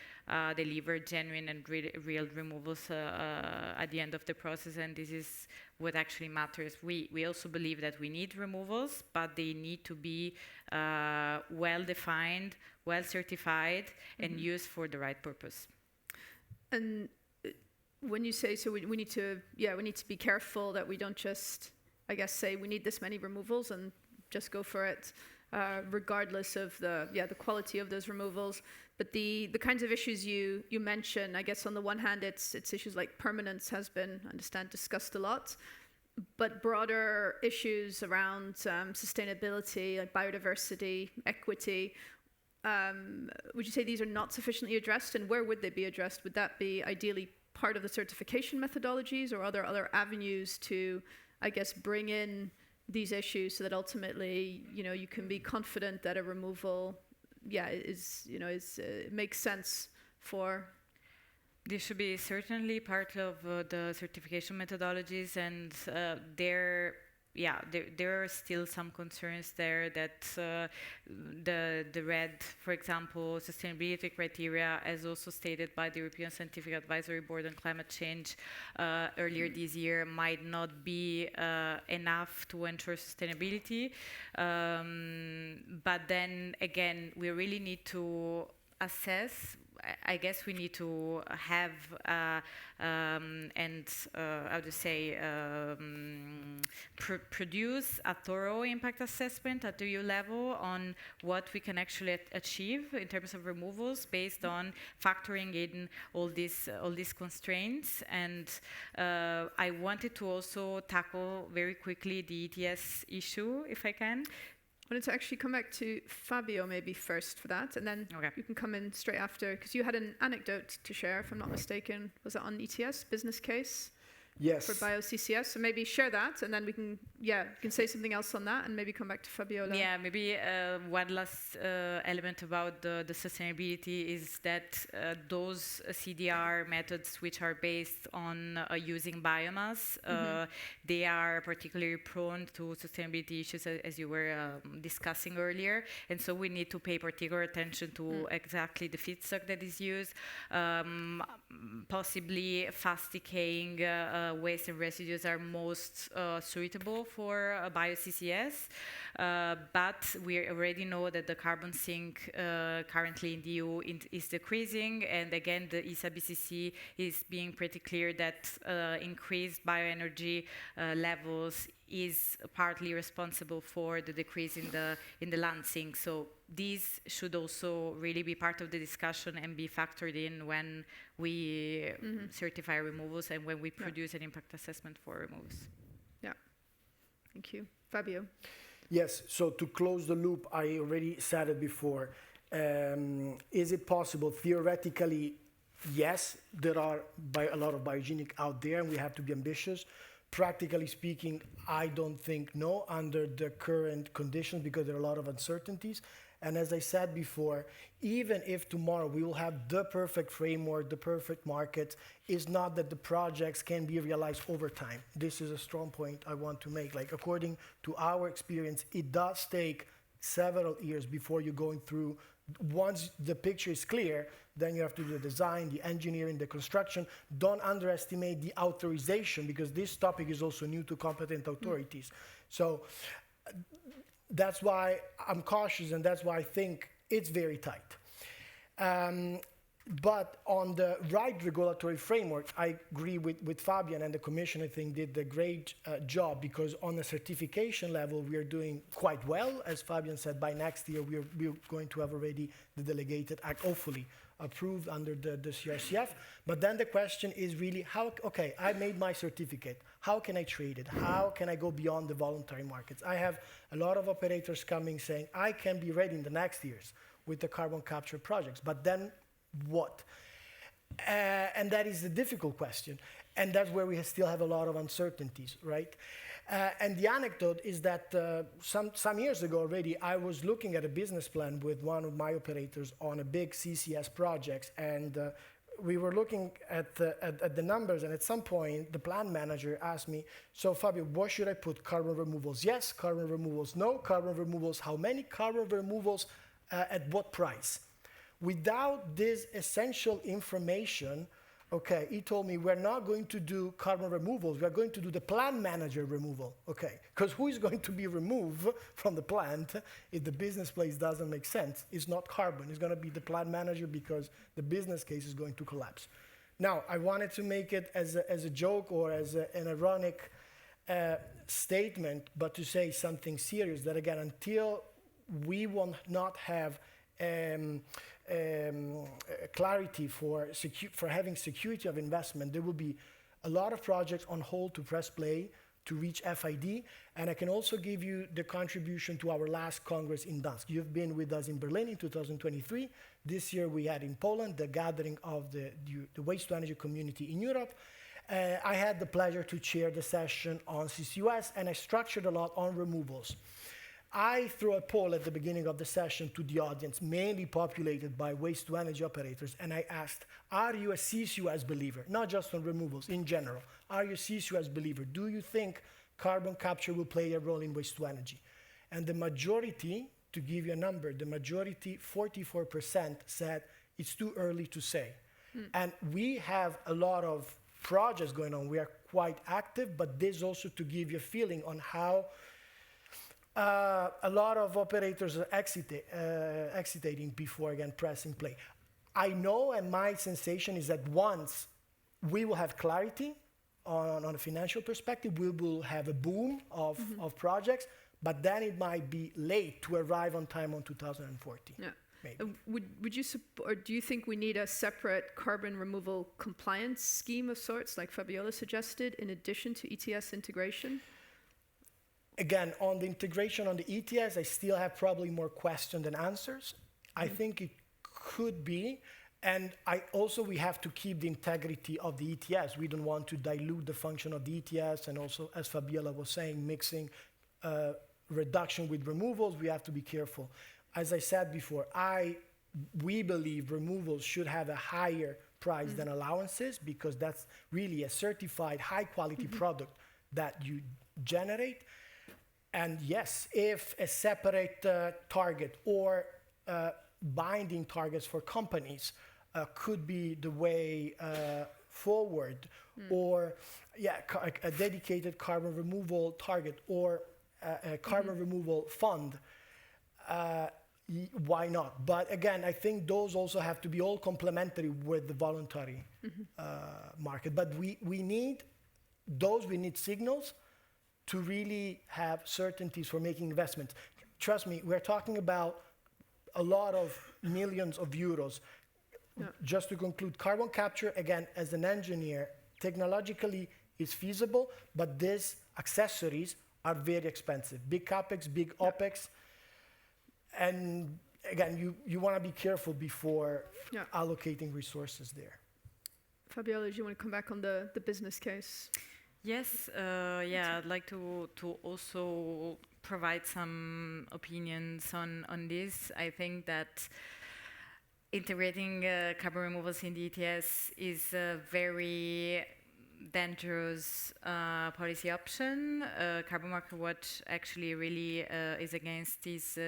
[SPEAKER 16] deliver genuine and real removals at the end of the process, and this is what actually matters. We also believe that we need removals, but they need to be well defined, well certified, and used for the right purpose.
[SPEAKER 1] And when you say, so we need to be careful that we don't just, I guess, say we need this many removals and just go for it, regardless of the quality of those removals. But the kinds of issues you mention, I guess on the one hand, it's issues like permanence has been, I understand, discussed a lot, but broader issues around sustainability, like biodiversity, equity, would you say these are not sufficiently addressed, and where would they be addressed? Would that be ideally part of the certification methodologies, or are there other avenues to, I guess, bring in these issues so that ultimately, you can be confident that a removal, makes sense for?
[SPEAKER 16] This should be certainly part of the certification methodologies, and there are still some concerns there that the RED, for example, sustainability criteria, as also stated by the European Scientific Advisory Board on Climate Change earlier this year, might not be enough to ensure sustainability. But then again, we really need to assess. I guess we need to have produce a thorough impact assessment at the EU level on what we can actually achieve in terms of removals based on factoring in all these constraints. And I wanted to also tackle very quickly the ETS issue, if I can.
[SPEAKER 1] I wanted to actually come back to Fabio maybe first for that, and then you can come in straight after, because you had an anecdote to share, if I'm not mistaken. Was it on ETS, business case?
[SPEAKER 13] Yes.
[SPEAKER 1] For bio-CCS, so maybe share that, and then we can say something else on that, and maybe come back to Fabiola.
[SPEAKER 16] Yeah, maybe one last element about the sustainability is that those CDR methods which are based on using biomass, they are particularly prone to sustainability issues, as you were discussing earlier, and so we need to pay particular attention to exactly the feedstock that is used, possibly fast decaying waste and residues are most suitable for bio-CCS, but we already know that the carbon sink currently in the EU is decreasing, and again the ESA-BCC is being pretty clear that increased bioenergy levels is partly responsible for the decrease in the land sink. So these should also really be part of the discussion and be factored in when we certify removals and when we produce an impact assessment for removals.
[SPEAKER 1] Yeah, thank you. Fabio?
[SPEAKER 13] Yes, so to close the loop, I already said it before. Is it possible? Theoretically, yes, there are a lot of biogenic out there, and we have to be ambitious. Practically speaking, I don't think no, under the current conditions, because there are a lot of uncertainties. And as I said before, even if tomorrow we will have the perfect framework, the perfect market, it's not that the projects can be realized over time. This is a strong point I want to make. Like, according to our experience, it does take several years before you're going through. Once the picture is clear, then you have to do the design, the engineering, the construction. Don't underestimate the authorization, because this topic is also new to competent authorities. So that's why I'm cautious, and that's why I think it's very tight. But on the right regulatory framework, I agree with Fabian, and the Commission, I think, did a great job, because on the certification level, we are doing quite well. As Fabian said, by next year, we're going to have already the delegated act, hopefully, approved under the CRCF. But then the question is really how, okay, I made my certificate. How can I trade it? How can I go beyond the voluntary markets? I have a lot of operators coming saying, I can be ready in the next years with the carbon capture projects, but then what? And that is the difficult question. And that's where we still have a lot of uncertainties, right? And the anecdote is that some years ago already, I was looking at a business plan with one of my operators on a big CCS project, and we were looking at the numbers, and at some point, the plan manager asked me, so Fabio, what should I put? Carbon removals, yes. Carbon removals, no. Carbon removals, how many? Carbon removals, at what price? Without this essential information, okay, he told me we're not going to do carbon removals, we're going to do the plant manager removal, okay? Because who is going to be removed from the plant if the business place doesn't make sense? It's not carbon, it's gonna be the plant manager because the business case is going to collapse. Now, I wanted to make it as a joke or as an ironic statement, but to say something serious, that again, until we will not have clarity for having security of investment, there will be a lot of projects on hold to press play to reach FID. And I can also give you the contribution to our last Congress in Dansk. You've been with us in Berlin in 2023. This year we had in Poland the gathering of the waste to energy community in Europe. I had the pleasure to chair the session on CCUS, and I structured a lot on removals. I threw a poll at the beginning of the session to the audience, mainly populated by waste to energy operators, and I asked, are you a CCUS believer? Not just on removals, in general. Are you a CCUS believer? Do you think carbon capture will play a role in waste to energy? And the majority, to give you a number, the majority, 44%, said it's too early to say. And we have a lot of projects going on. We are quite active, but this also to give you a feeling on how a lot of operators are exiting before, again, pressing play. I know, and my sensation is that once we will have clarity on a financial perspective, we will have a boom of projects, but then it might be late to arrive on time on 2040.
[SPEAKER 1] Yeah.
[SPEAKER 13] Maybe.
[SPEAKER 1] Would you or do you think we need a separate carbon removal compliance scheme of sorts, like Fabiola suggested, in addition to ETS integration?
[SPEAKER 13] Again, on the integration on the ETS, I still have probably more questions than answers. I think it could be, and we have to keep the integrity of the ETS. We don't want to dilute the function of the ETS, and also, as Fabiola was saying, mixing reduction with removals, we have to be careful. As I said before, we believe removals should have a higher price than allowances, because that's really a certified high-quality product that you generate. And yes, if a separate target or binding targets for companies could be the way forward, or a dedicated carbon removal target or a carbon removal fund, why not? But again, I think those also have to be all complementary with the voluntary market. But we need signals to really have certainties for making investments. Trust me, we're talking about a lot of millions of euros. Yeah. Just to conclude, carbon capture, again, as an engineer, technologically is feasible, but these accessories are very expensive. Big CapEx, big OpEx. And again, you want to be careful before allocating resources there.
[SPEAKER 1] Fabiola, do you want to come back on the business case?
[SPEAKER 16] Yes, I'd like to also provide some opinions on this. I think that integrating carbon removals in the ETS is a very dangerous policy option. Carbon Market Watch actually really is against this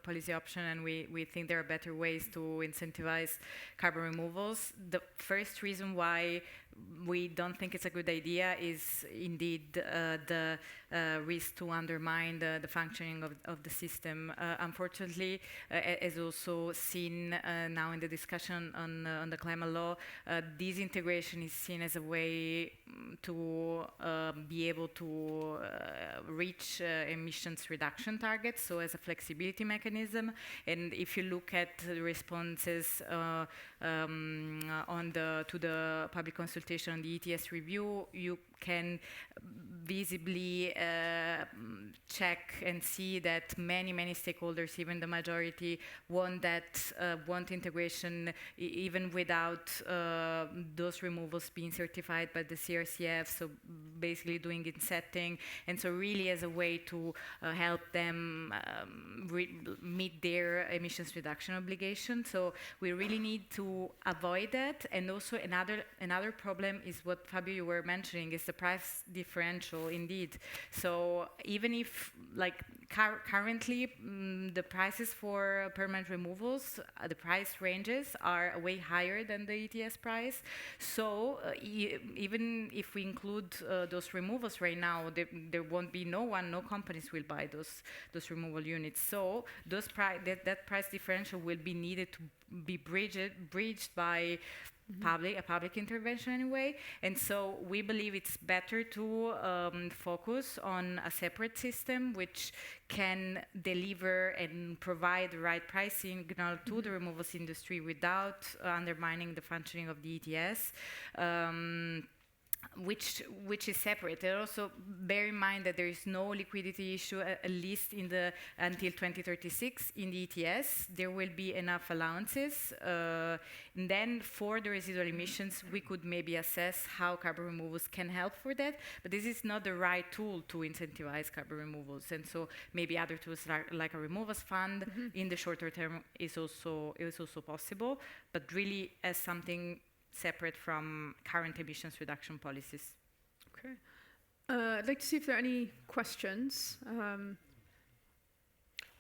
[SPEAKER 16] policy option, and we think there are better ways to incentivize carbon removals. The first reason why we don't think it's a good idea is indeed the risk to undermine the functioning of the system. Unfortunately, as also seen now in the discussion on the climate law, this integration is seen as a way to be able to reach emissions reduction targets, so as a flexibility mechanism. And if you look at the responses to the public consultation on the ETS review, you can visibly check and see that many stakeholders, even the majority, want integration even without those removals being certified by the CRCF, so basically doing in setting, and so really as a way to help them meet their emissions reduction obligation. So we really need to avoid that. And also another problem is what Fabio, you were mentioning, is the price differential indeed. So even if currently the prices for permanent removals, the price ranges are way higher than the ETS price. So even if we include those removals right now, there won't be no companies will buy those removal units. So that price differential will be needed to be bridged by a public intervention anyway. And so we believe it's better to focus on a separate system which can deliver and provide the right price signal to the removals industry without undermining the functioning of the ETS. Which is separate. And also bear in mind that there is no liquidity issue, at least until 2036 in the ETS. There will be enough allowances. And then for the residual emissions, we could maybe assess how carbon removals can help for that. But this is not the right tool to incentivize carbon removals. And so maybe other tools like a removals fund in the shorter term is also possible, but really as something separate from current emissions reduction policies.
[SPEAKER 1] Okay. I'd like to see if there are any questions.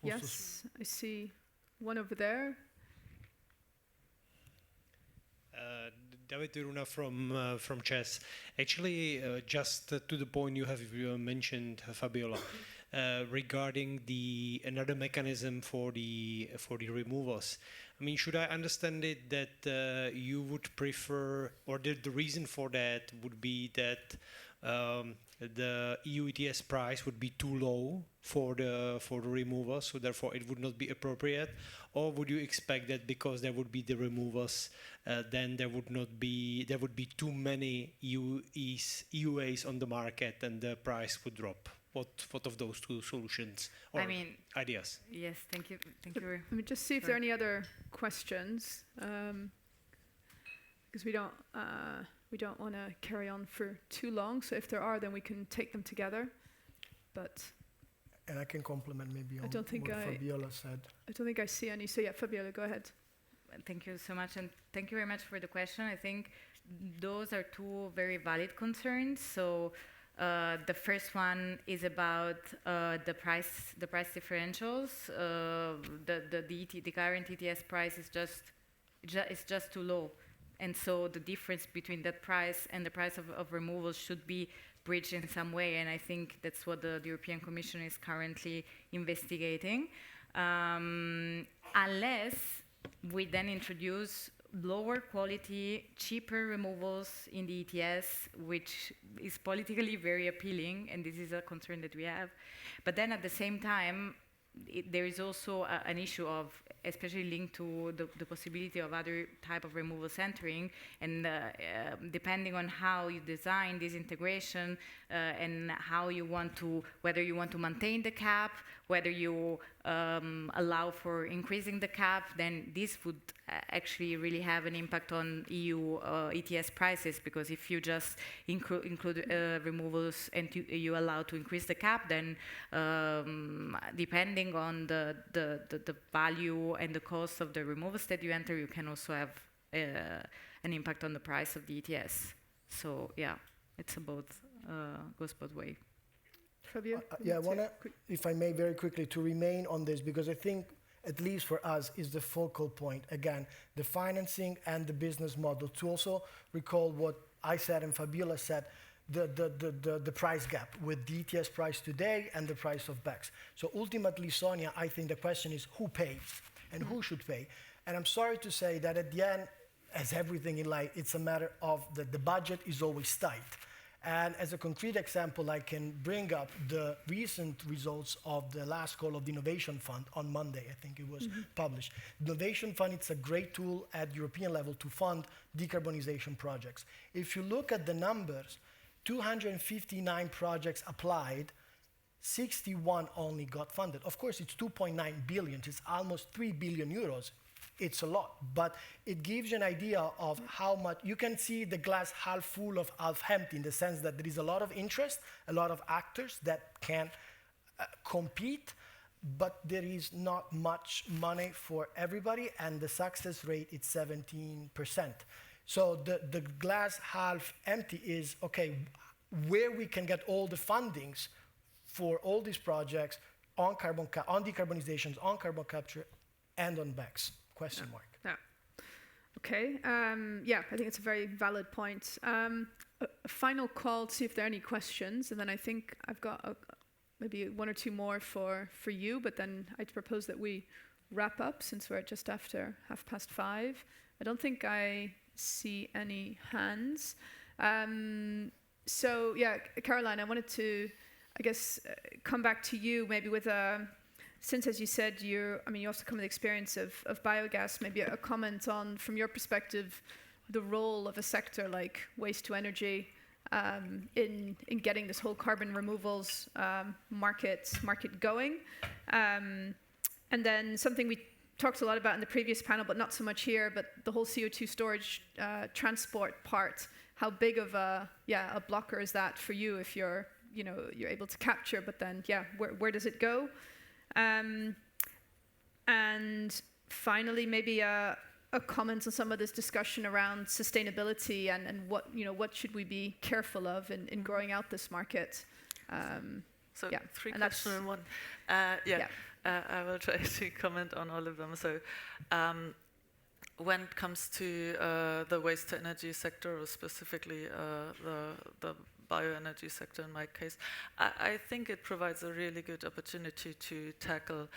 [SPEAKER 1] Yes, I see one over there.
[SPEAKER 10] David Veruna from CES. Actually, just to the point you have mentioned, Fabiola, regarding another mechanism for the removals. I mean, should I understand it that you would prefer, or the reason for that would be that the EU ETS price would be too low for the removal, so therefore it would not be appropriate, or would you expect that because there would be the removals, then there would be too many EUAs on the market and the price would drop? What of those two solutions or ideas?
[SPEAKER 16] Yes, thank you.
[SPEAKER 1] Let me just see if there are any other questions, because we don't want to carry on for too long. So if there are, then we can take them together.
[SPEAKER 13] And I can complement maybe on what Fabiola said.
[SPEAKER 1] I don't think I see any. So yeah, Fabiola, go ahead.
[SPEAKER 16] Thank you so much, and thank you very much for the question. I think those are two very valid concerns. So. The first one is about the price differentials. The current ETS price is just too low, and so the difference between that price and the price of removals should be bridged in some way. And I think that's what the European Commission is currently investigating, unless we then introduce lower quality, cheaper removals in the ETS, which is politically very appealing, and this is a concern that we have. But then at the same time, there is also an issue of, especially linked to the possibility of other type of removals entering, and depending on how you design this integration and how you want to, whether you want to maintain the cap, whether you allow for increasing the cap, then this would actually really have an impact on EU ETS prices, because if you just include removals and you allow to increase the cap, then depending on the value and the cost of the removals that you enter, you can also have an impact on the price of the ETS. So yeah, it's both, goes both ways.
[SPEAKER 1] Fabio?
[SPEAKER 13] Yeah, I want to, if I may, very quickly to remain on this, because I think, at least for us, is the focal point. Again, the financing and the business model. To also recall what I said and Fabiola said, the price gap with the ETS price today and the price of BECCS. So ultimately, Sonia, I think the question is who pays and who should pay. And I'm sorry to say that at the end, as everything in life, it's a matter of the budget is always tight. And as a concrete example, I can bring up the recent results of the last call of the Innovation Fund on Monday. I think it was published. The Innovation Fund, it's a great tool at European level to fund decarbonization projects. If you look at the numbers, 259 projects applied, 61 only got funded. Of course, it's 2.9 billion, it's almost 3 billion euros. It's a lot, but it gives you an idea of how much. You can see the glass half full of half empty, in the sense that there is a lot of interest, a lot of actors that can compete, but there is not much money for everybody, and the success rate is 17%. So the glass half empty is, okay, where we can get all the fundings for all these projects on on decarbonizations, on carbon capture, and on BECCS. Question mark.
[SPEAKER 1] Yeah. Okay. Yeah, I think it's a very valid point. A final call to see if there are any questions, and then I think I've got maybe one or two more for you, but then I'd propose that we wrap up since we're just after 5:30. I don't think I see any hands. So yeah, Caroline, I wanted to, I guess, come back to you maybe with a, since as you said, you also come with experience of biogas, maybe a comment on, from your perspective, the role of a sector like waste to energy in getting this whole carbon removals market going. And then something we talked a lot about in the previous panel, but not so much here, but the whole CO2 storage transport part. How big of a blocker is that for you if you're able to capture, but then where does it go? And finally, maybe a comment on some of this discussion around sustainability and what should we be careful of in growing out this market.
[SPEAKER 14] So 3 questions in one. I will try to comment on all of them. So when it comes to the waste to energy sector, or specifically the bioenergy sector in my case, I think it provides a really good opportunity to tackle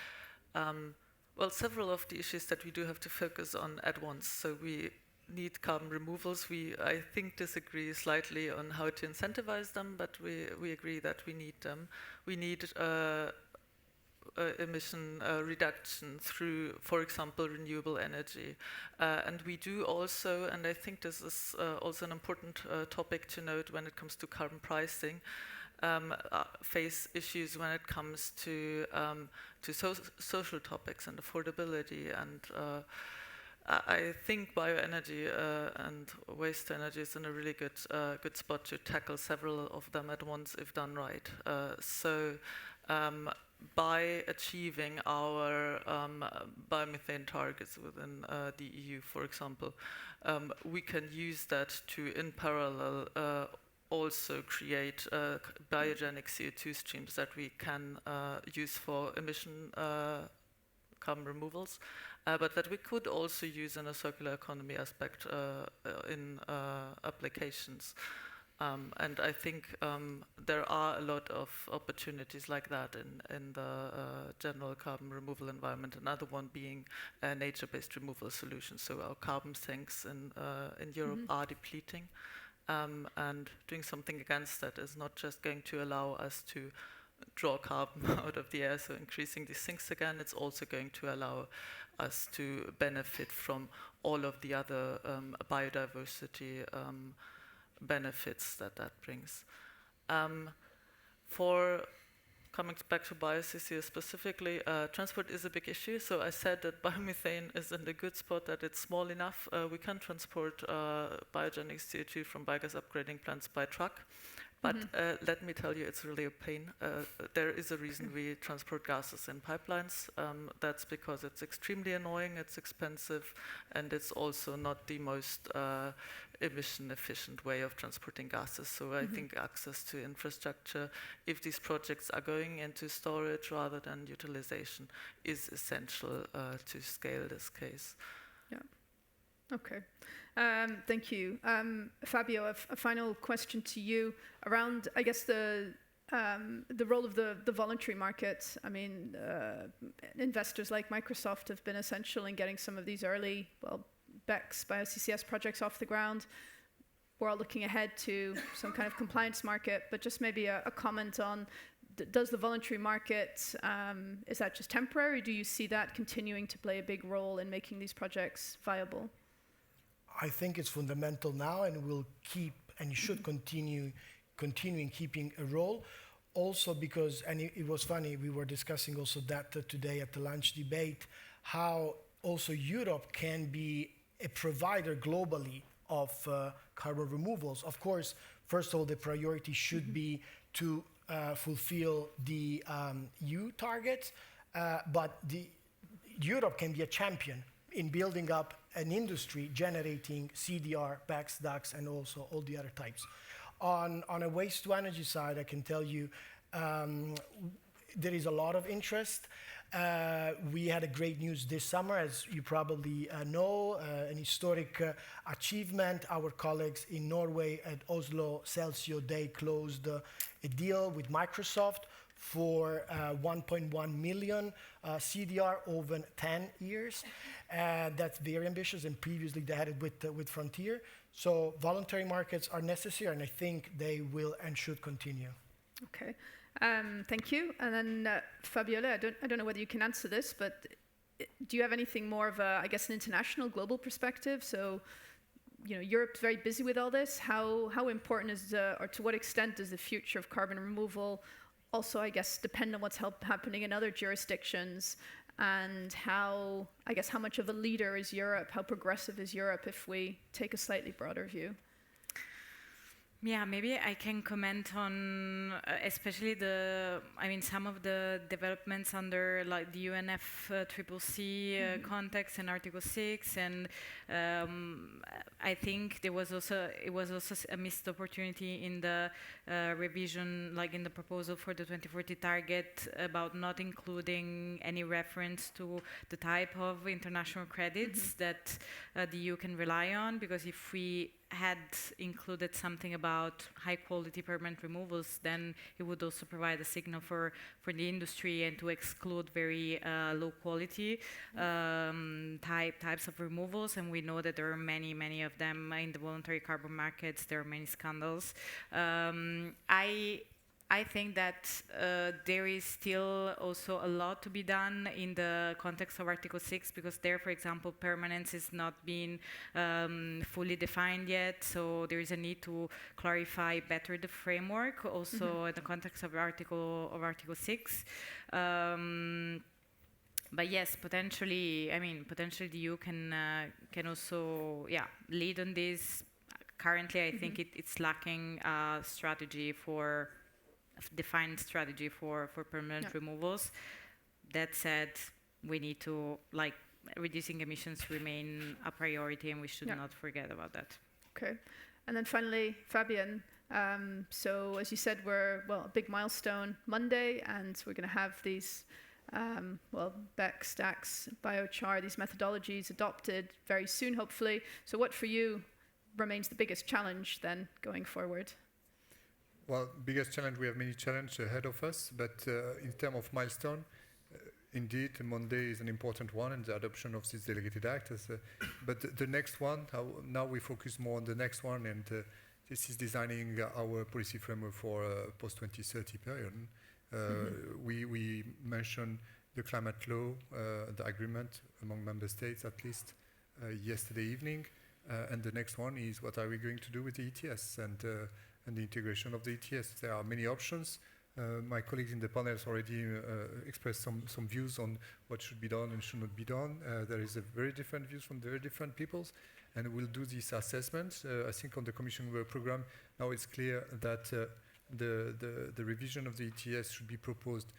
[SPEAKER 14] several of the issues that we do have to focus on at once. So we need carbon removals. We, I think, disagree slightly on how to incentivize them, but we agree that we need them. We need emission reduction through, for example, renewable energy. And we do also, and I think this is also an important topic to note when it comes to carbon pricing, face issues when it comes to social topics and affordability. And I think bioenergy and waste energy is in a really good spot to tackle several of them at once if done right. By achieving our biomethane targets within the EU, for example, we can use that to, in parallel, also create biogenic CO2 streams that we can use for emission carbon removals, but that we could also use in a circular economy aspect in applications. And I think there are a lot of opportunities like that in the general carbon removal environment. Another one being nature-based removal solutions. So our carbon sinks in Europe are depleting, and doing something against that is not just going to allow us to draw carbon out of the air, so increasing these sinks again. It's also going to allow us to benefit from all of the other biodiversity benefits that brings. For coming back to bio-CCS specifically, transport is a big issue. So I said that biomethane is in the good spot, that it's small enough. We can transport biogenic CO2 from biogas upgrading plants by truck. But let me tell you, it's really a pain. There is a reason we transport gases in pipelines. That's because it's extremely annoying, it's expensive, and it's also not the most emission-efficient way of transporting gases. So I think access to infrastructure, if these projects are going into storage rather than utilization, is essential to scale this case.
[SPEAKER 1] Yeah. Okay. Thank you. Fabio, a final question to you around, I guess, the role of the voluntary market. I mean, investors like Microsoft have been essential in getting some of these early, BECCS, bio-CCS projects off the ground. we're all looking ahead to some kind of compliance market, but just maybe a comment on, does the voluntary market, is that just temporary? Do you see that continuing to play a big role in making these projects viable?
[SPEAKER 13] I think it's fundamental now and will keep and should continuing keeping a role. Also because, and it was funny, we were discussing also that today at the lunch debate, how also Europe can be a provider globally of carbon removals. Of course, first of all, the priority should be to fulfill the EU targets, but Europe can be a champion in building up an industry generating CDR, BECCS, DACCS, and also all the other types. On a waste to energy side, I can tell you there is a lot of interest. We had a great news this summer, as you probably know, an historic achievement. Our colleagues in Norway at Oslo Celsio, they closed a deal with Microsoft for 1.1 million CDR over 10 years. That's very ambitious, and previously they had it with Frontier. So voluntary markets are necessary, and I think they will and should continue.
[SPEAKER 1] Okay. Thank you. And then Fabiola, I don't know whether you can answer this, but do you have anything more of a, I guess, an international, global perspective? So, you know, Europe's very busy with all this. How important is, or to what extent does the future of carbon removal also, I guess, depend on what's happening in other jurisdictions? And how, I guess, how much of a leader is Europe? How progressive is Europe if we take a slightly broader view?
[SPEAKER 16] Yeah, maybe I can comment on especially some of the developments under like the UNFCCC context and Article 6, and I think it was also a missed opportunity in the revision, like in the proposal for the 2040 target, about not including any reference to the type of international credits that the EU can rely on, because if we had included something about high quality permanent removals, then it would also provide a signal for the industry and to exclude very low quality types of removals. And we know that there are many of them in the voluntary carbon markets. There are many scandals. I think that there is still also a lot to be done in the context of Article 6, because there, for example, permanence is not being fully defined yet. So there is a need to clarify better the framework, also in the context of Article 6. But yes, potentially the EU can also lead on this. Currently, I think it's lacking a strategy for defined strategy for permanent removals. That said, we need to, like, reducing emissions remain a priority, and we should not forget about that.
[SPEAKER 1] Okay. And then finally, Fabian, so as you said, we're, a big milestone Monday, and we're going to have these BECCS, DACCS, biochar, these methodologies adopted very soon, hopefully. So what for you remains the biggest challenge then going forward?
[SPEAKER 15] Well, biggest challenge, we have many challenges ahead of us, but in terms of milestone, indeed, Monday is an important one, and the adoption of this delegated act. But the next one, now we focus more on the next one, and this is designing our policy framework for post-2030 period. We mentioned the climate law, the agreement among member states, at least yesterday evening, and the next one is what are we going to do with the ETS and the integration of the ETS. There are many options. My colleagues in the panels already expressed some views on what should be done and should not be done. There is a very different views from very different peoples, and we'll do this assessment. I think on the Commission work program, now it's clear that the revision of the ETS should be proposed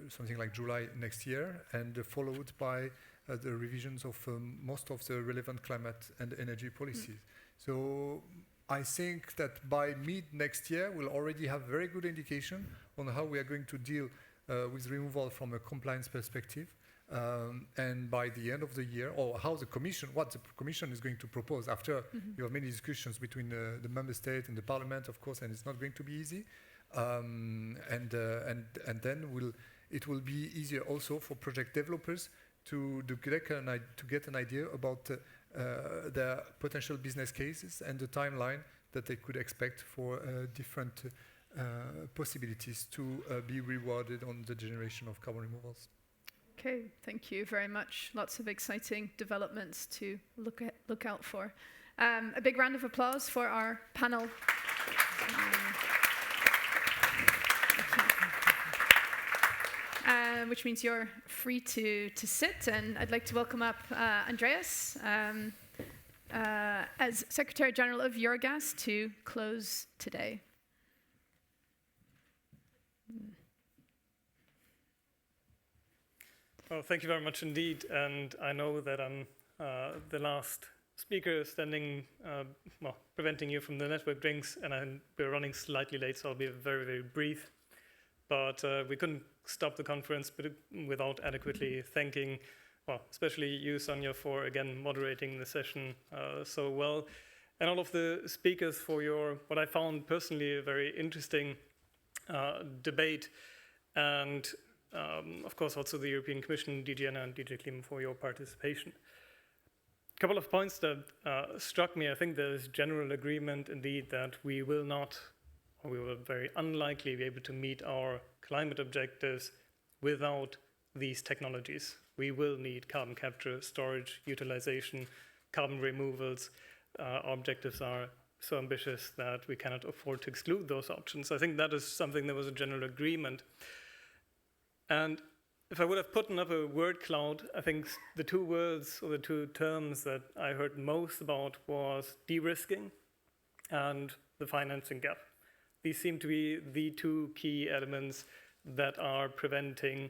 [SPEAKER 15] something like July next year, and followed by the revisions of most of the relevant climate and energy policies. So I think that by mid next year, we'll already have very good indication on how we are going to deal with removal from a compliance perspective. And by the end of the year, or what the Commission is going to propose after you have many discussions between the Member State and the Parliament, of course, and it's not going to be easy. And then it will be easier also for project developers to get an idea about their potential business cases and the timeline that they could expect for different possibilities to be rewarded on the generation of carbon removals.
[SPEAKER 1] Okay, thank you very much. Lots of exciting developments to look out for. A big round of applause for our panel. Which means you're free to sit, and I'd like to welcome up Andreas as Secretary General of Eurogas to close today.
[SPEAKER 17] Well, thank you very much indeed, and I know that I'm the last speaker standing, preventing you from the network drinks, and we're running slightly late, so I'll be very, very brief. But we couldn't stop the conference without adequately thanking, especially you, Sonia, for again moderating the session so well, and all of the speakers for what I found personally a very interesting debate, and of course also the European Commission, DG Enna and DG Klima for your participation. A couple of points that struck me. I think there's general agreement indeed that we will very unlikely be able to meet our climate objectives without these technologies. We will need carbon capture, storage, utilization, carbon removals. Our objectives are so ambitious that we cannot afford to exclude those options. I think that is something that was a general agreement. And if I would have put up a word cloud, I think the two words or the two terms that I heard most about was de-risking and the financing gap. These seem to be the two key elements that are preventing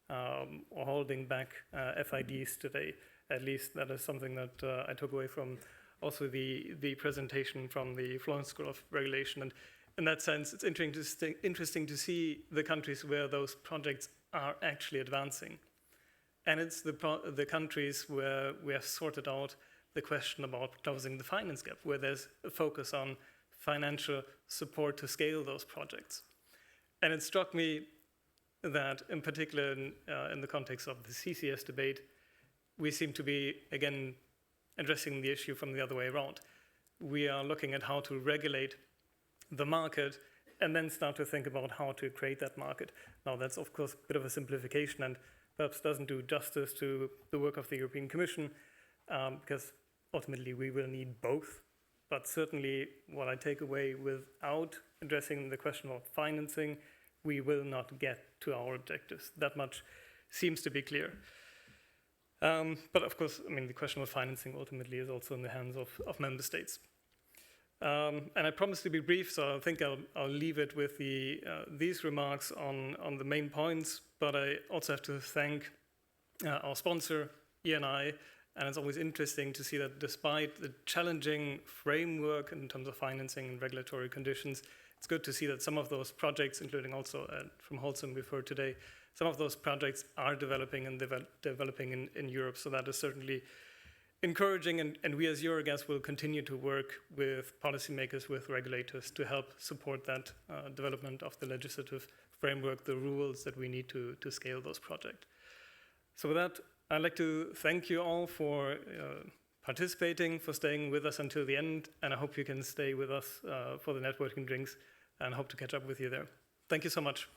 [SPEAKER 17] or holding back FIDs today. At least that is something that I took away from also the presentation from the Florence School of Regulation. And in that sense, it's interesting to see the countries where those projects are actually advancing. And it's the countries where we have sorted out the question about closing the finance gap, where there's a focus on financial support to scale those projects. And it struck me that, in particular, in the context of the CCS debate, we seem to be, again, addressing the issue from the other way around. We are looking at how to regulate the market and then start to think about how to create that market. Now, that's, of course, a bit of a simplification and perhaps doesn't do justice to the work of the European Commission, because ultimately we will need both. But certainly what I take away, without addressing the question of financing, we will not get to our objectives. That much seems to be clear. But of course, the question of financing ultimately is also in the hands of member states. And I promised to be brief, so I think I'll leave it with these remarks on the main points. But I also have to thank our sponsor, ENI. And it's always interesting to see that despite the challenging framework in terms of financing and regulatory conditions, it's good to see that some of those projects, including also from Holcim we've heard today, some of those projects are developing and developing in Europe. So that is certainly encouraging. And we as Eurogas will continue to work with policymakers, with regulators to help support that development of the legislative framework, the rules that we need to scale those projects. So with that, I'd like to thank you all for participating, for staying with us until the end, and I hope you can stay with us for the networking drinks, and hope to catch up with you there. Thank you so much.